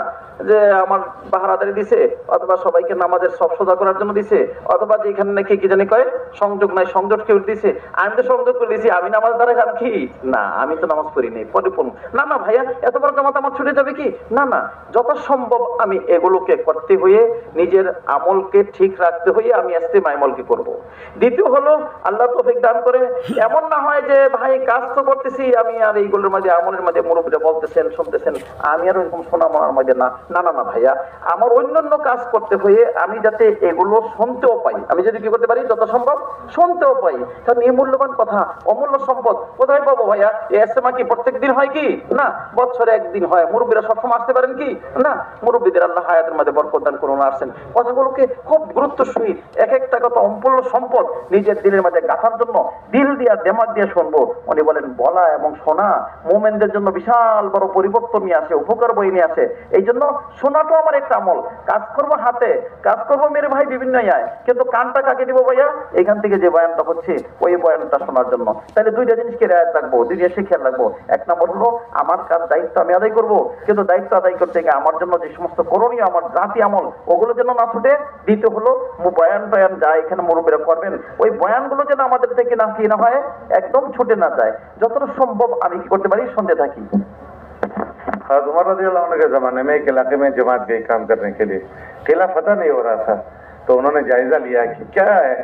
যে আমার পাহারাদারি দিছে, অথবা সবাইকে নামাজের সব সোজা করার জন্য দিছে, অথবা যেখানে নাকি কি জানি কয় সংযোগ নাই সংযোগ কেউ দিছে, আমি তো সংযোগ বন্ধ করে দিয়েছি, আমি নামাজ দাঁড়ালাম কি না, আমি তো নামাজ পড়ি নেই, পরে পড়ব না। না ভাইয়া, এত বড় জামাত আমার ছুটে যাবে কি না, না, যত সম্ভব আমি এগুলোকে করতে হয়ে নিজের আমলকে ঠিক রাখতে হয়ে আমি ইস্তেমা আমলকে করব। দ্বিতীয় হলো আল্লাহ তৌফিক দান করে এমন না হয় যে ভাই কাজ তো করতেছি আমি, আর এইগুলোর মাঝে আমলের মাঝে মুরব্বিরা বলতেছেন শুনতেছেন, আমি আর ওইরকম শোনা মনার মাঝে না, না না না ভাইয়া, আমার অন্যান্য কাজ করতে হয়ে আমি যাতে এগুলো শুনতেও পাই, আমি যদি কি করতে পারি যত সম্ভব শুনতেও পাই, কারণ এই মূল্যবান কথা, অমূল্য সম্পদ কোথায় পাবো ভাইয়া? এই ইস্তেমা কি প্রত্যেক দিন হয় কি না, বছরে একদিন হয়। মুরব্বীরা সবসময় আসতে পারেন কি না, মুরব্বীদের আল্লাহ হায়াতের মধ্যে বরকত দান করুন, আসেন। কথাগুলোকে খুব গুরুত্ব সহিত এক একটা কথা অমূল্য সম্পদ নিজের দিলের মধ্যে গাঁথার জন্য দিল দিয়া দেমাগ দিয়ে শুনবো। উনি বলেন বলা এবং শোনা মুমিনদের জন্য বিশাল বড় পরিবর্তন নিয়ে আসে, উপকার বই নিয়ে আসে। এই জন্য শোনাটাও আমার একটা আমল। কাজ করবো হাতে, কাজ করবো মেরে ভাই বিভিন্ন আয়, কিন্তু কানটা কাকে দিব ভাইয়া? এখান থেকে যে বয়ানটা হচ্ছে ওই বয়ানটা শোনার জন্য। তাহলে দুইটা জিনিসকে রেয়াত রাখবো, দুই জিনিস খেয়াল রাখবো। এক নম্বর হলো আমার কাজ দায়িত্ব আমি আদায় করবো, কিন্তু দায়িত্ব আদায় করতে গিয়ে আমার জন্য যে সমস্ত করণীয় আমার জাতি আমল ওগুলো যেন না ছুটে। দ্বিতীয় হলো বয়ান টয়ান যা এখানে মুরব্বীরা করবেন ওই বয়ানগুলো যেন আমাদের থেকে না কি না হয়, একদম ছুটে না যায়। যতটা সম্ভব আমি কি করতে পারি শুনতে থাকি। उमर रज़ियल्लाहु अन्हु के ज़माने में एक इलाके में जमात गई काम करने के लिए, किला फतह नहीं हो रहा था, तो उन्होंने जायजा लिया कि क्या है,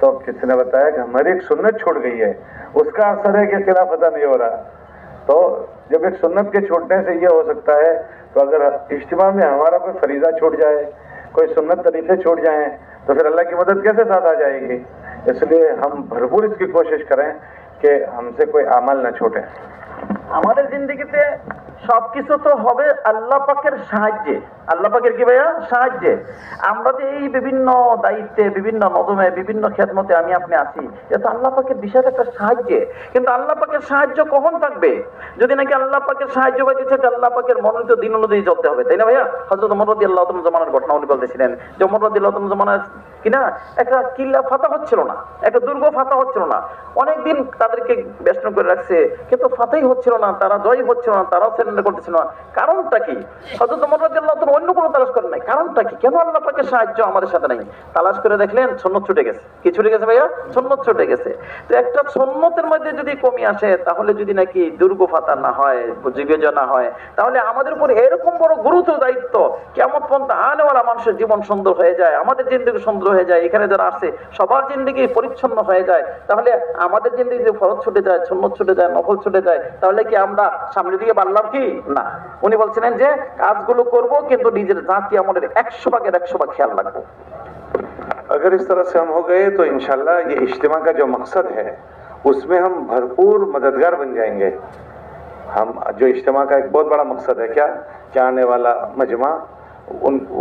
तो किसी ने बताया कि हमारी एक सुन्नत छूट गई है, उसका असर है कि किला फतह नहीं हो रहा। तो जब एक सुन्नत के छूटने से ये हो सकता है, तो अगर इज्तिमा में हमारा कोई फरीजा छूट जाए, कोई सुन्नत तरीके छूट जाए, तो फिर अल्लाह की मदद कैसे साथ आ जाएगी। इसलिए हम भरपूर इसकी कोशिश करें कि हमसे कोई अमल न छूटे। আমাদের জিন্দেগিতে সবকিছু তো হবে আল্লাহ পাকের সাহায্যে। আল্লাহ পাকের কি ভাইয়া? সাহায্যে। আমরা যে এই বিভিন্ন দায়িত্বে, বিভিন্ন নজমে, বিভিন্ন খেদমতে আমি আপনি আছি, এটা আল্লাহ পাকের বিশাল একটা সাহায্যে। কিন্তু আল্লাহ পাকের সাহায্য কখন থাকবে? যদি নাকি আল্লাহ পাকের সাহায্য পাইতেছে, আল্লাহ পাকের মনোনীত দিন অনুযায়ী চলতে হবে, তাই না ভাইয়া? হযরত ওমর রাদিয়াল্লাহু তাআলা জামানার ঘটনা উনি বলতেছিলেন যে ওমর রাদিয়াল্লাহু তাআলা জামানার কিনা একটা কিল্লা ফাতা হচ্ছিল না, একটা দুর্গ ফাতা হচ্ছিল না। অনেকদিন তাদেরকে বেষ্টন করে রাখছে, কিন্তু ফাতাই হচ্ছিল না, তারা জয় হচ্ছিল না, তারাও সেরেন্ডার করতেছিল না। কারণটা কি? হযরত ওমর রাদিয়াল্লাহু তাআলা অন্য কোনো তালাশ করেন নাই। কারণটা কি? কেন আল্লাহ পাকের সাহায্য আমাদের সাথে নাই? তালাশ করে দেখলেন সুন্নাত ছুটে গেছে। কি ছুটে গেছে ভাইয়া? সুন্নাত ছুটে গেছে। তো একটা সুন্নতের মধ্যে যদি কমি আসে, তাহলে যদি নাকি দুর্গ ফাতা না হয়, জীবজা না হয়, তাহলে আমাদের উপর এরকম বড় গুরুত্ব দায়িত্ব, কিয়ামত পর্যন্ত আনেওয়ালা মানুষের জীবন সুন্দর হয়ে যায়, আমাদের জিন্দেগি সুন্দর হয়ে যায়, এখানে যারা আসে সবার জিন্দেগি পরিচ্ছন্ন হয়ে যায়। তাহলে আমাদের জিন্দেগি যে ফরজ ছুটে যায়, সুন্নত ছুটে যায়, নফল ছুটে যায়, তাহলে কি আমরা সামনের দিকে বাড়লাম কি না? উনি বলছিলেন যে কাজগুলো করব, কিন্তু নিজের জাতি আমলের 100 ভাগের 100 ভাগ খেয়াল রাখবো। अगर इस तरह से हम हो गए तो इंशाल्लाह ये इज्तिमा का जो मकसद है उसमें हम भरपूर मददगार बन जाएंगे। हम जो इज्तिमा का एक बहुत बड़ा मकसद है क्या आने वाला मजमा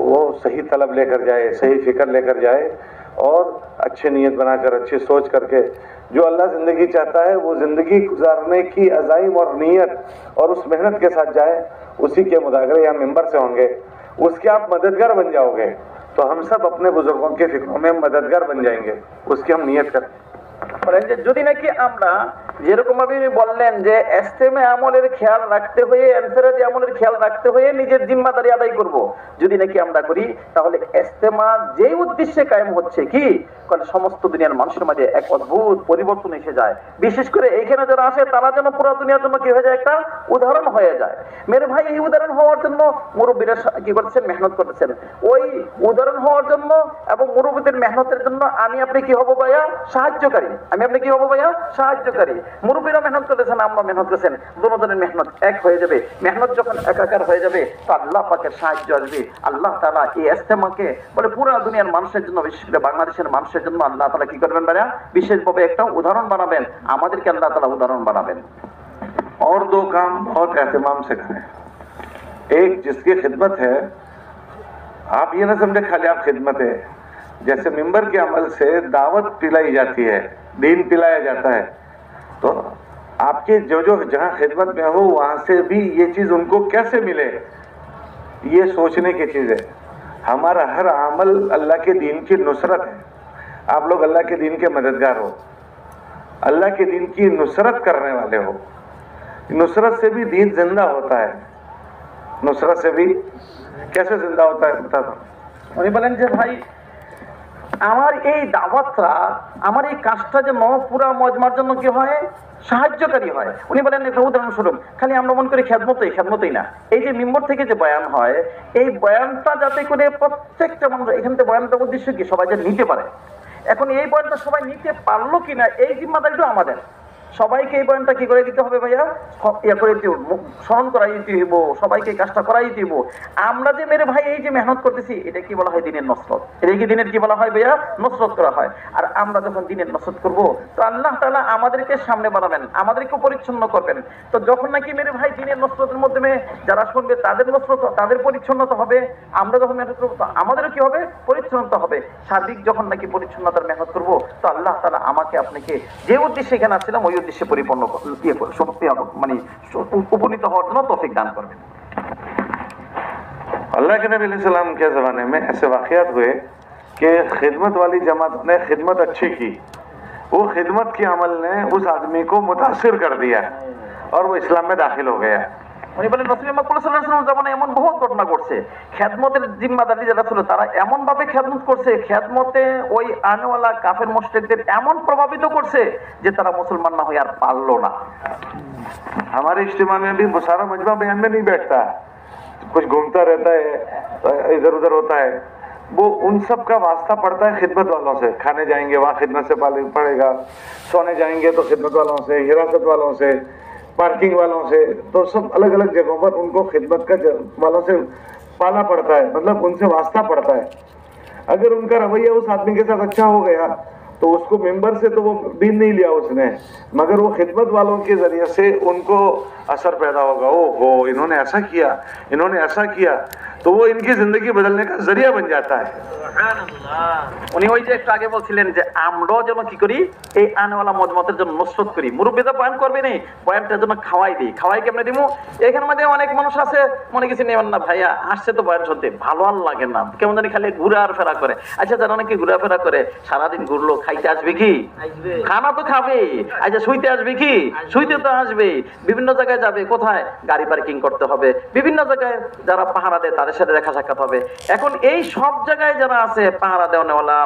वो सही तलब लेकर जाए, सही फिक्र लेकर जाए, और अच्छी नीयत बनाकर, अच्छी सोच करके जो अल्लाह ज़िंदगी चाहता है वो ज़िंदगी गुजारने की अज़ाइम और नीयत और उस मेहनत के साथ जाए। उसी के मुदाखले या मेंबर से होंगे, उसके आप मददगार बन जाओगे, तो हम सब अपने बुजुर्गों के फिक्रों में मददगार बन जाएंगे। उसकी हम नीयत करें। যদি নাকি আমরা যেরকম ভাবে বললেন যে ইস্তেমা আমলের খেয়াল রাখতে হয়ে, ইনফিরাদি আমলের খেয়াল রাখতে হয়ে নিজের জিম্মাদারি আদায় করব, যদি নাকি আমরা করি, তাহলে ইস্তেমা যেই উদ্দেশ্যে কায়েম হচ্ছে কি কারণ সমস্ত দুনিয়ার মানুষের মাঝে এক অদ্ভুত পরিবর্তন এসে যায়। বিশেষ করে এইখানে যারা আসে তারা যেন পুরো দুনিয়ার জন্য কি হয়ে যায়, একটা উদাহরণ হয়ে যায়। মেরে ভাই, এই উদাহরণ হওয়ার জন্য মুরব্বীরা কি করতেছেন? মেহনত করতেছেন। ওই উদাহরণ হওয়ার জন্য এবং মুরব্বীদের মেহনতের জন্য আমি আপনি কি হব ভাইয়া? সাহায্যকারী। আমি আপনি কি হব ভাইয়া? সাহায্যকারী। মুরব্বীরা মেহনত করতেছেন, আমরা মেহনত করছেন, দুজনের মেহনত এক হয়ে যাবে। মেহনত যখন একাকার হয়ে যাবে, তো আল্লাহ পাকের সাহায্য আসবে। আল্লাহ তাআলা এই ইস্তেমাকে বলে পুরো দুনিয়ার মানুষের জন্য, বিশেষ করে বাংলাদেশের মানুষের জন্য আল্লাহ তাআলা কি করবেন ভাইয়া? বিশেষভাবে একটা উদাহরণ বানাবেন, আমাদেরকে আল্লাহ তাআলা उदाहरण बनाবেন। और दो काम बहुत एहतमाम से करें। एक, जिसकी खिदमत है, आप ये ना समझे खाली आप खिदमत है, जैसे मिंबर के अमल से दावत पिलाई जाती है, दीन पिलाया जाता है, तो आपके जो जहाँ खिदमत में हो वहां से भी ये चीज उनको कैसे मिले, ये सोचने की चीज है। हमारा हर अमल अल्लाह के दीन की नुसरत है। आप लोग अल्लाह के दीन के मददगार हो, अल्लाह के दीन की नुसरत करने वाले हो। नुसरत से भी दीन जिंदा होता है। नुसरत से भी कैसे जिंदा होता है बता दो। উনি বলেন যে ভাই, আমার এই দাওয়াতটা, আমার এই কাজটা যেন পুরা মজমার জন্য কি হয়, সাহায্যকারী হয়। উনি বলেন একটা উদাহরণস্বরূপ, খালি আমরা মনে করি খেদমতই না, এই যে মিম্বর থেকে যে বয়ান হয়, এই বয়ানটা যাতে করে প্রত্যেকটা মানুষ এখান থেকে বয়ানটার উদ্দেশ্য কি সবাই যে নিতে পারে। এখন এই বয়ানটা সবাই নিতে পারলো কিনা এই জিম্মাদারিটাও আমাদের। সবাইকে এই বয়ানটা কি করে দিতে হবে ভাইয়া, ইয়া করে দিতে হবে, স্মরণ করাই দিতে হইব, সবাইকে কাজটা করাই দিতে হইব। আমরা যে মেরে ভাই এই যে মেহনত করতেছি, এটা কি বলা হয় দিনের নসরত। এটা কি দিনের কি বলা হয় ভাইয়া, নসরত করা হয়। আর আমরা যখন দিনের নসরত করব, তো আল্লাহ তাআলা আমাদেরকে সামনে বাড়াবেন, আমাদেরকে পরিচ্ছন্ন করবেন। তো যখন নাকি মেরে ভাই দিনের নসরতের মাধ্যমে যারা শুনবে তাদের নসরত, তাদের পরিচ্ছন্নতা হবে, আমরা যখন মেহনত করবো তো আমাদেরও কি হবে, পরিচ্ছন্নতা হবে। সার্বিক যখন নাকি পরিচ্ছন্নতার মেহনত করবো, তো আল্লাহ তাআলা আমাকে আপনাকে যে উদ্দেশ্যে এখানে আসছিলাম ওই উদ্দেশ্যে পরিপূর্ণ মানে উপনীত হওয়ার জন্য তৌফিক দান করবেন। अल्लाह के नबी सलाम के ज़माने में ऐसे वाक़यात हुए कि खिदमत वाली जमात ने खिदमत अच्छी की, वो खिदमत के अमल ने उस आदमी को मुतासिर कर दिया और वो इस्लाम में दाखिल हो गया। উনি বলেন রাসূল মাকবুল সাল্লাল্লাহু আলাইহি ওয়াসাল্লাম জামানায় এমন বহুত ঘটনা ঘটছে, খেদমতের জিম্মাদারি যারা ছিল তারা এমন ভাবে খেদমত করছে, খেদমতে ওই আনওয়ালা কাফের মুশরিকদের এমন প্রভাবিত করছে যে তারা মুসলমান না হয়ে আর পারলো না। हमारे इज्तिमा में भी सारा मजमा बयान में नहीं बैठता, कुछ घूमता रहता है, इधर उधर होता है। वो उन सब का वास्ता पड़ता है खिदमत वालों से। खाने जाएंगे वहाँ खिदमत से पड़ेगा, सोने जाएंगे तो खिदमत वालों से, हिरासत वालों से, पार्किंग वालों से, तो सब अलग अलग जगहों पर उनको खिदमत का वालों से पाला पड़ता है, मतलब उनसे वास्ता पड़ता है। अगर उनका रवैया उस आदमी के साथ अच्छा हो गया तो उसको मेंबर से तो वो दीन नहीं लिया उसने, मगर वो खिदमत वालों के जरिए से उनको असर पैदा होगा। ओ इन्होंने ऐसा किया, इन्होंने ऐसा किया, तो वो इनकी जिंदगी बदलने का जरिया बन जाता है। উনি ওই যে একটু আগে বলছিলেন যে আমরাও যেন কি করি, এই আনওয়ালা মজমতের জন্য নসরত করি। মুরব্বীরা বয়ান করবে নি, বয়ানটার জন্য খাওয়াই দিই। খাওয়াই কেমনে দিব, এখানে মধ্যে অনেক মানুষ আছে মনে কিছু নেবেন না, ভাইয়া আসছে তো বয়ান শুনতে, ভালো আর লাগে না, কেমন জানি খালি ঘুরা আর ফেরা করে। আচ্ছা যারা নাকি ঘুরাফেরা করে, সারাদিন ঘুরলো, খাইতে আসবে কি, খানা তো খাবে। আচ্ছা শুইতে আসবে কি, শুইতে তো আসবে। বিভিন্ন জায়গায় যাবে, কোথায়, গাড়ি পার্কিং করতে হবে, বিভিন্ন জায়গায় যারা পাহারা দেয় তাদের সাথে দেখা সাক্ষাৎ হবে। এখন এই সব জায়গায় যারা আছে, পাহারা দেওয়ানেওয়ালা,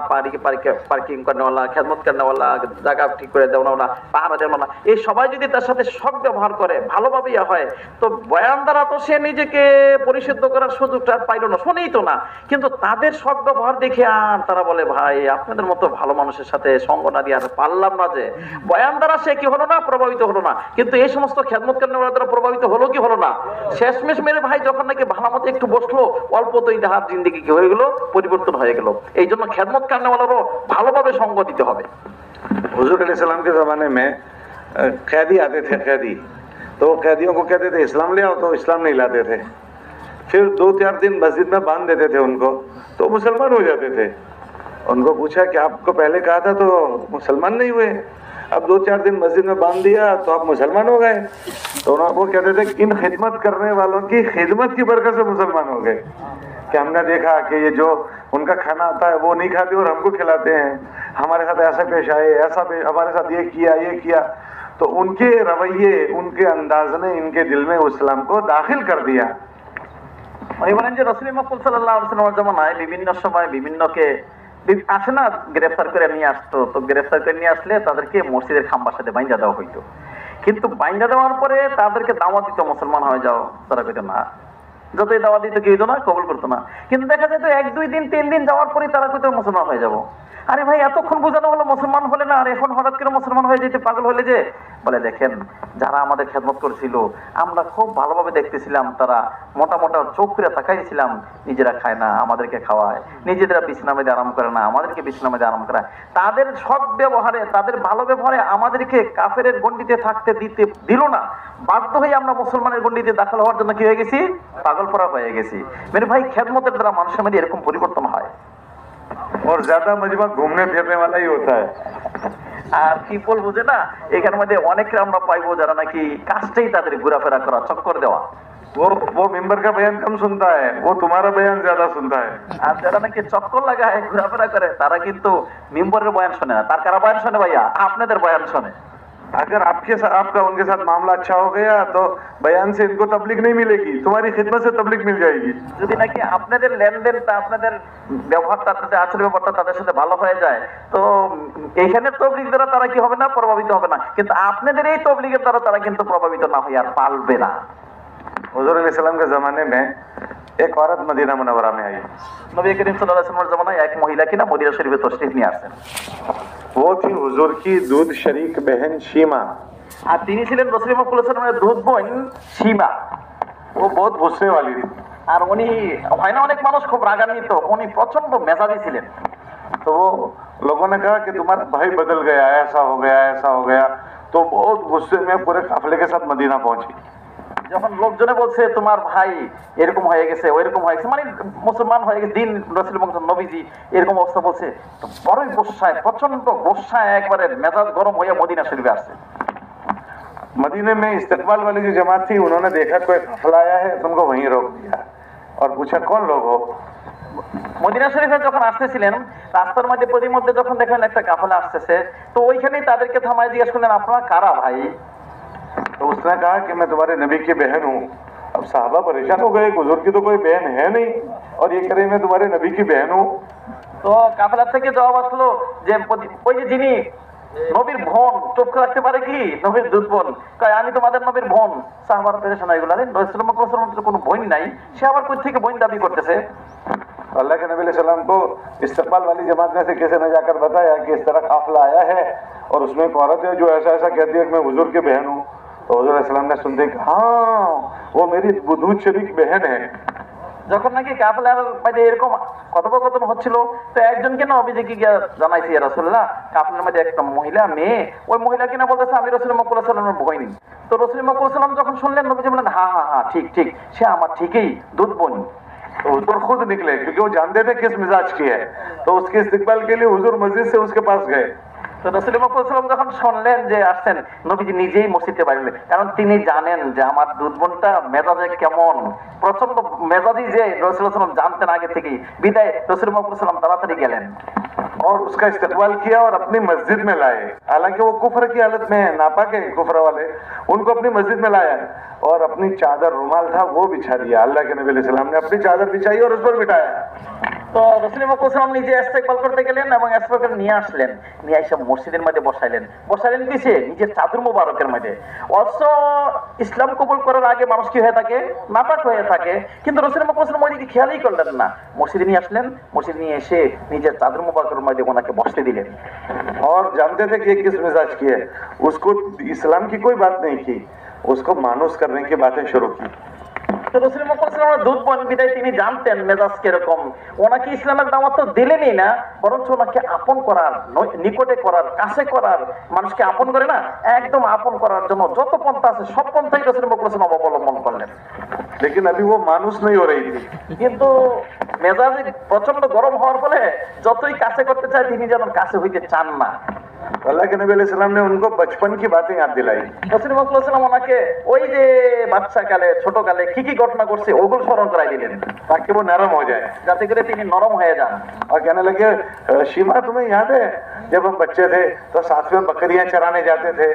পার্কিং করেনেওয়ালা, খেদমত করেনেওয়ালা, জায়গা ঠিক করে দেওয়ানেওয়ালা, পাহারা দেওয়ানেওয়ালা, এই সবাই যদি তার সাথে সৎ ব্যবহার করে, ভালোভাবে হয়, তো বয়ান দ্বারা তো সে নিজেকে পরিশুদ্ধ করার সুযোগটা আর পাইল না, শোনেই তো না। কিন্তু তাদের সৎ ব্যবহার দেখে আর তারা বলে, ভাই আপনাদের মতো ভালো মানুষের সাথে সঙ্গ না দিয়ে আর পারলাম না। যে বয়ান দ্বারা সে কি হলো না, প্রভাবিত হলো না, কিন্তু এই সমস্ত খেদমত করেনেওয়ালা দ্বারা প্রভাবিত হলো কি হলো না। শেষমেশ মেরে ভাই যখন নাকি ভালো মতো একটু বসলো, অল্পতেই দেহার জিন্দিগি কি হয়ে গেল, পরিবর্তন হয়ে গেল। এই জন্য খেদমত করেনেওয়ালারও ভালোভাবে সঙ্গ দিতে হবে। हुजूर अलैहिस्सलाम के ज़माने में कैदी आते थे, कैदी, तो कैदियों को कहते थे इस्लाम ले आओ, तो इस्लाम नहीं लाते थे। फिर 2-4 दिन मस्जिद में बांध देते थे उनको, तो मुसलमान हो जाते थे। उनको पूछा कि आपको पहले कहा था तो मुसलमान नहीं हुए, अब 2-4 दिन मस्जिद में बांध दिया तो आप मुसलमान हो गए। तो वो कहते थे इन खिदमत करने वालों की खिदमत की बरकत से मुसलमान हो गए, कि हमने देखा कि ये जो उनका खाना आता है वो नहीं खाते और हमको खिलाते हैं, हमारे साथ ऐसा पेश आए, हमारे साथ ये किया, तो उनके रवैये, उनके अंदाज ने इनके दिल में इस्लाम को दाखिल कर दिया। উনি বলেন যে রাসূল মাকবুল সাল্লাল্লাহু আলাইহি ওয়াসাল্লামের জামানায় বিভিন্ন সময় বিভিন্নকে আসে না, গ্রেফতার করে নিয়ে আসতো। তো গ্রেফতার করে নিয়ে আসলে তাদেরকে মসজিদের খাম্বার সাথে বাইন্ধা দেওয়া হইতো। কিন্তু বাইন্ধা দেওয়ার পরে তাদেরকে দাওয়াত দিত, মুসলমান হয়ে যাও। তারা কইতো না, যতই দাওয়াত দিত কি হইতো না, কবুল করতো না। কিন্তু দেখা যেত 1-2 দিন 3 দিন যাওয়ার পরে তারা কইতো মুসলমান হয়ে যাবো। আরে ভাই এতক্ষণ বোঝানো হলো মুসলমান হলে না, আর এখন হঠাৎ করে মুসলমান হয়ে যেতে পাগল হলে যে। বলে দেখেন যারা আমাদের খেদমত করেছিল আমরা খুব ভালোভাবে দেখতেছিলাম, তারা মোটা মোটা চোখ করে তাকাইছিলাম, নিজেরা খায় না আমাদেরকে খাওয়ায়, নিজেরা বিছানা মেঝে আরাম করে না আমাদেরকে বিছানা মেঝে আরাম করায়। তাদের সৎ ব্যবহারে, তাদের ভালো ব্যবহারে আমাদেরকে কাফের গণ্ডিতে থাকতে দিল না। বাধ্য হয়ে আমরা মুসলমানের গণ্ডিতে দাখিল হওয়ার জন্য কি হয়ে গেছি, পাগল পড়া হয়ে গেছি। মেরে ভাই খেদমতের দ্বারা মানুষের মধ্যে এরকম পরিবর্তন হয়। और ज्यादा मजमा घूमने फिरने वाला ही होता है। আর কি বলবো যে না, এখানের মধ্যে অনেকে আমরা পাইবো যারা নাকি কাজটাই তাদের ঘোরাফেরা করা, চক্কর দেওয়া। वो मेंबर का बयान कम सुनता है, वो तुम्हारा बयान ज्यादा सुनता है। আর যারা নাকি চক্কর লাগায় ঘোরাফেরা করে তারা কিন্তু মেম্বরের বয়ান শোনে না। তার কারা বয়ান শোনে ভাইয়া, আপনাদের বয়ান শোনে। अगर आपका उनके साथ मामला अच्छा हो गया तो बयान से इनको तबलीग नहीं मिलेगी, तुम्हारी खिदमत से तबलीग मिल जाएगी। যদি নাকি আপনাদের লেনদেনটা আপনাদের ব্যবহারটা আপনাদের আচার ব্যবহারটা তাদের সাথে ভালো হয়ে যায় তো এইখানে তবলিগ দ্বারা তারা কি হবে না প্রভাবিত হবে না, কিন্তু আপনাদের এই তবলিগের দ্বারা তারা কিন্তু প্রভাবিত না হয়ে আর পারবে না। हुजूर अलैहिस्सलाम के जमाने में एक औरत मदीना मुनव्वरा में आई। নবী করিম সাল্লাল্লাহু আলাইহি ওয়াসাল্লামের জামানায় এক মহিলা কিনা মদিনা শরীফে তশরিফ নিয়ে আসেন। वो थी हुजूर की दूध शरीक बहन शीमा। আর তিনি ছিলেন রাসূল সাল্লাল্লাহু আলাইহি ওয়াসাল্লামের দুধ বোন সীমা। वो बहुत गुस्से वाली थी। আর উনি হয় না অনেক মানুষ খুব রাগান্বিত, উনি প্রচন্ড মেজাজি ছিলেন। तो वो लोगों ने कहा कि तुम्हारा भाई बदल गया, ऐसा हो गया, ऐसा हो गया। तो बहुत गुस्से में पूरे काफिले के साथ मदीना पहुंची। যখন লোকজনে বলছে তোমার ভাই এরকম হয়ে গেছে ওইরকম হয়ে গেছে, মানে মুসলমান হয়ে গেছে, দিন রাসূল নবীজি এরকম অবস্থা বলছে, তো বড়ই গোসায় প্রচন্ড গোসায় একবারে মেজাজ গরম হয়ে মদিনা শরীফে আসছে। मदीने में इस्तकबाल वाली जो जमात थी उन्होंने देखा कोई काफिला आया है, तुमको वहीं रोक दिया और पूछा कौन लोग हो। মদিনা শরীফে যখন আসতেছিলেন রাস্তার মধ্যে প্রতিমধ্যে যখন দেখলেন একটা কাফেলা আসতেছে, তো ওইখানেই তাদেরকে থামায় জিজ্ঞেস করলেন আপনারা কারা ভাই। तो उसने कहा कि मैं तुम्हारे नबी की बहन हूँ। अब साहबा परेशान हो गए, हुजूर की तो कोई बहन है नहीं और ये करे मैं तुम्हारे नबी की बहन हूँ। তো কাফেলার থেকে জবাব আসলো যে ওই যে যিনি নবীর বোন চুপ রাখতে পারে কি, নবীর দুধ বোন কয় আমি তোমাদের নবীর বোন। সাহাবার পেরেশান হয়ে গেল, আরে রাসূলুল্লাহ কোনো বোন নাই, সে আবার কোথা থেকে বোন দাবি করতেছে। अल्लाह के नबी सल्लल्लाहु अलैहि वसल्लम को इस्तकबाल वाली जमात में से किसी ने जाकर बताया कि इस तरह काफिला आया है और उसमें एक औरत है जो ऐसा ऐसा कहती है कि मैं हुजूर की बहन हूँ। तो हुजूर अलैहि सलाम ने सुनते कि हाँ वो मेरी दूध शरीक बहन है। যখন নাকি কাফেলার মধ্যে এরকম কথোপকথন হচ্ছিল, তো একজনকে না অভিযোগে গিয়ে জানাইছি ইয়া রাসূলুল্লাহ, কাফেলার মধ্যে একটা মহিলা মেয়ে, ওই মহিলা কিনা বলতেছে আমি রাসূল সাল্লাল্লাহু আলাইহি ওয়াসাল্লামের বোন। তো রাসূল সাল্লাল্লাহু আলাইহি ওয়াসাল্লাম যখন শুনলেন নবীজি বললেন হ্যাঁ হ্যাঁ হ্যাঁ ঠিক ঠিক সে আমার ঠিকই দুধ বোন। तो हुजूर खुद निकले क्योंकि वो जानते थे किस मिजाज की है। तो उसके इस्तकबाल के लिए हुजूर मस्जिद से उसके पास गए। তো রাসূল সাল্লাল্লাহু আলাইহি ওয়াসাল্লাম যখন শুনলেন যে আসছেন, নবীজি নিজেই মসজিদে বাইরে, কারণ তিনি জানেন যে আমার দুধ বোনটা মেজাজে কেমন, প্রচন্ড মেজাজি যে রাসূল সাল্লাল্লাহু আলাইহি ওয়াসাল্লাম জানতেন আগে থেকেই, বিদায় রাসূল সাল্লাল্লাহু আলাইহি ওয়াসাল্লাম তাড়াতাড়ি গেলেন और उसका इस्तकबाल किया और अपनी मस्जिद में लाए। हालांकि वो कुफ्र की हालत में है, नापाक है कुफ्र वाले, उनको अपनी मस्जिद में लाया और अपनी चादर रुमाल था वो बिछा दिया। अल्लाह के नबी अलैहि सलाम ने अपनी चादर बिछाई और उस पर बिठाया। তো রাসূল সাল্লাল্লাহু আলাইহি ওয়াসাল্লাম নিজে ইস্তেকবাল করতে গেলেন এবং ইস্তেকবাল করে নিয়ে আসলেন, নিয়ে এসে মসজিদের মধ্যে বসাইলেন কিসে, নিজের চাদর মুবারকের মধ্যে। অথচ ইসলাম কবুল করার আগে মানুষ কি হয়ে থাকে, নাপাক হয়ে থাকে, কিন্তু রাসূল সাল্লাল্লাহু আলাইহি ওয়াসাল্লাম ওইদিকে খেয়ালই করলেন না। মসজিদে নিয়ে আসলেন, মসজিদে নিয়ে এসে নিজের চাদর মুবারকের মধ্যে ওনাকে বসতে দিলেন। और जानते थे कि ये किस मिजाज की है, उसको इस्लाम की कोई बात नहीं की, उसको मानूस करने की बातें शुरू की। তো রাসূল সাল্লাল্লাহু আলাইহি ওয়াসাল্লামের দুধ বোন বিদায় তিনি জানতেন মেজাজ কিরকম, ওনাকে ইসলামের দাওয়াত তো দিলেনই না, বরঞ্চ ওনাকে আপন করার, নিকটে করার, কাছে করার, মানুষকে আপন করে না একদম আপন করার জন্য যত পন্থা আছে সব পন্থাই রাসূল সাল্লাল্লাহু আলাইহি ওয়াসাল্লাম অবলম্বন করলেন। लेकिन अभी वो मानूस नहीं हो रही थी। কিন্তু মেজাজ প্রচন্ড গরম হওয়ার ফলে যতই কাছে করতে চায় তিনি যেন কাছে হইতে চান না। अल्लाह के नबी अलैहि सलाम ने उनको बचपन की बातें याद दिलाई। রাসূল সাল্লাল্লাহু আলাইহি ওয়াসাল্লাম ওনাকে ওই যে বাচ্চাকালে ছোটকালে কি কি ঘটনা করছে ওগুলো স্মরণ করাই দিলেন ताकि वो नरम हो जाए যাতে করে তিনি নরম হয়ে যান। और कहने लगे शीमा तुम्हें याद है जब हम बच्चे थे तो साथ में बकरियां चराने जाते थे।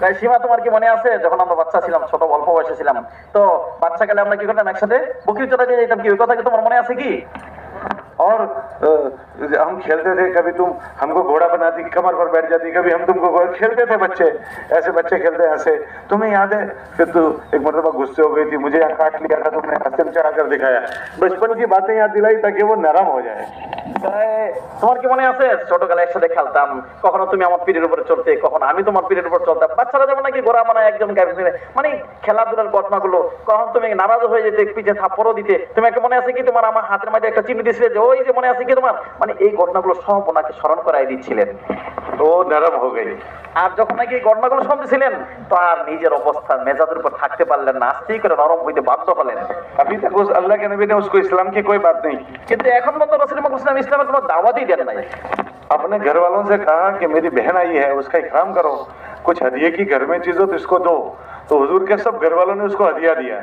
তাই সীমা তোমার কি মনে আছে যখন আমরা বাচ্চা ছিলাম, ছোট অল্প বয়সে ছিলাম, তো বাচ্চাকালে আমরা কি করতাম একসাথে বকরি চড়াতে যেতাম, কি ওই কথা কি তোমার মনে আছে কি? और हम खेलते थे, कभी तुम हमको घोड़ा बनाती कमर पर बैठ जाती, कभी हम तुमको खेलते थे बच्चे, ऐसे बच्चे खेलते हैं ऐसे, तुम्हें याद है? फिर तू एक मरतबा गुस्से हो गई थी, मुझे यहाँ काट लिया था, तुमने हंस चढ़ा कर दिखाया। बचपन की बातें याद दिलाई ताकि वो नरम हो जाए। তোমার কি মনে আছে ছোটকালে একসাথে খেলতাম, কখনো তুমি আমার পিঠের উপরে চলতে, কখনো আমি তোমার পিঠের উপর চলতাম, বাচ্চারা যেমন নাকি ঘোড়া বানায় একজন মানে খেলাধুলার ঘটনাগুলো, কখন তুমি নারাজ হয়ে যেতে, পিঠে থাপ্পড়ও দিতে, তুমি একটা মনে আছে কি তোমার আমার হাতের মধ্যে একটা চিমটি দিয়েছিলে যে ওই যে মনে আছে কি তোমার, মানে এই ঘটনাগুলো সব ওনাকে স্মরণ করাই দিচ্ছিলেন। তো নরম হয়ে গেল। আর যখন নাকি এই ঘটনাগুলো শুনতেছিলেন তো আর নিজের অবস্থা মেজাজের উপর থাকতে পারলেন না, আস্তেই করে নরম হইতে বাধ্য হলেন। अभी तक उस अल्लाह के नबी ने उसको इस्लाम की कोई बात नहीं की, কিন্তু এখন পর্যন্ত রাসূল সাল্লাল্লাহু আলাইহি ইসলামের কোনো দাওয়াতই দেন নাই। अपने घर वालों से कहा कि मेरी बहन आई है उसका इकराम करो, कुछ हदिये की घर में चीज हो तो इसको दो। तो हुजूर के सब घर वालों ने उसको हदिया दिया।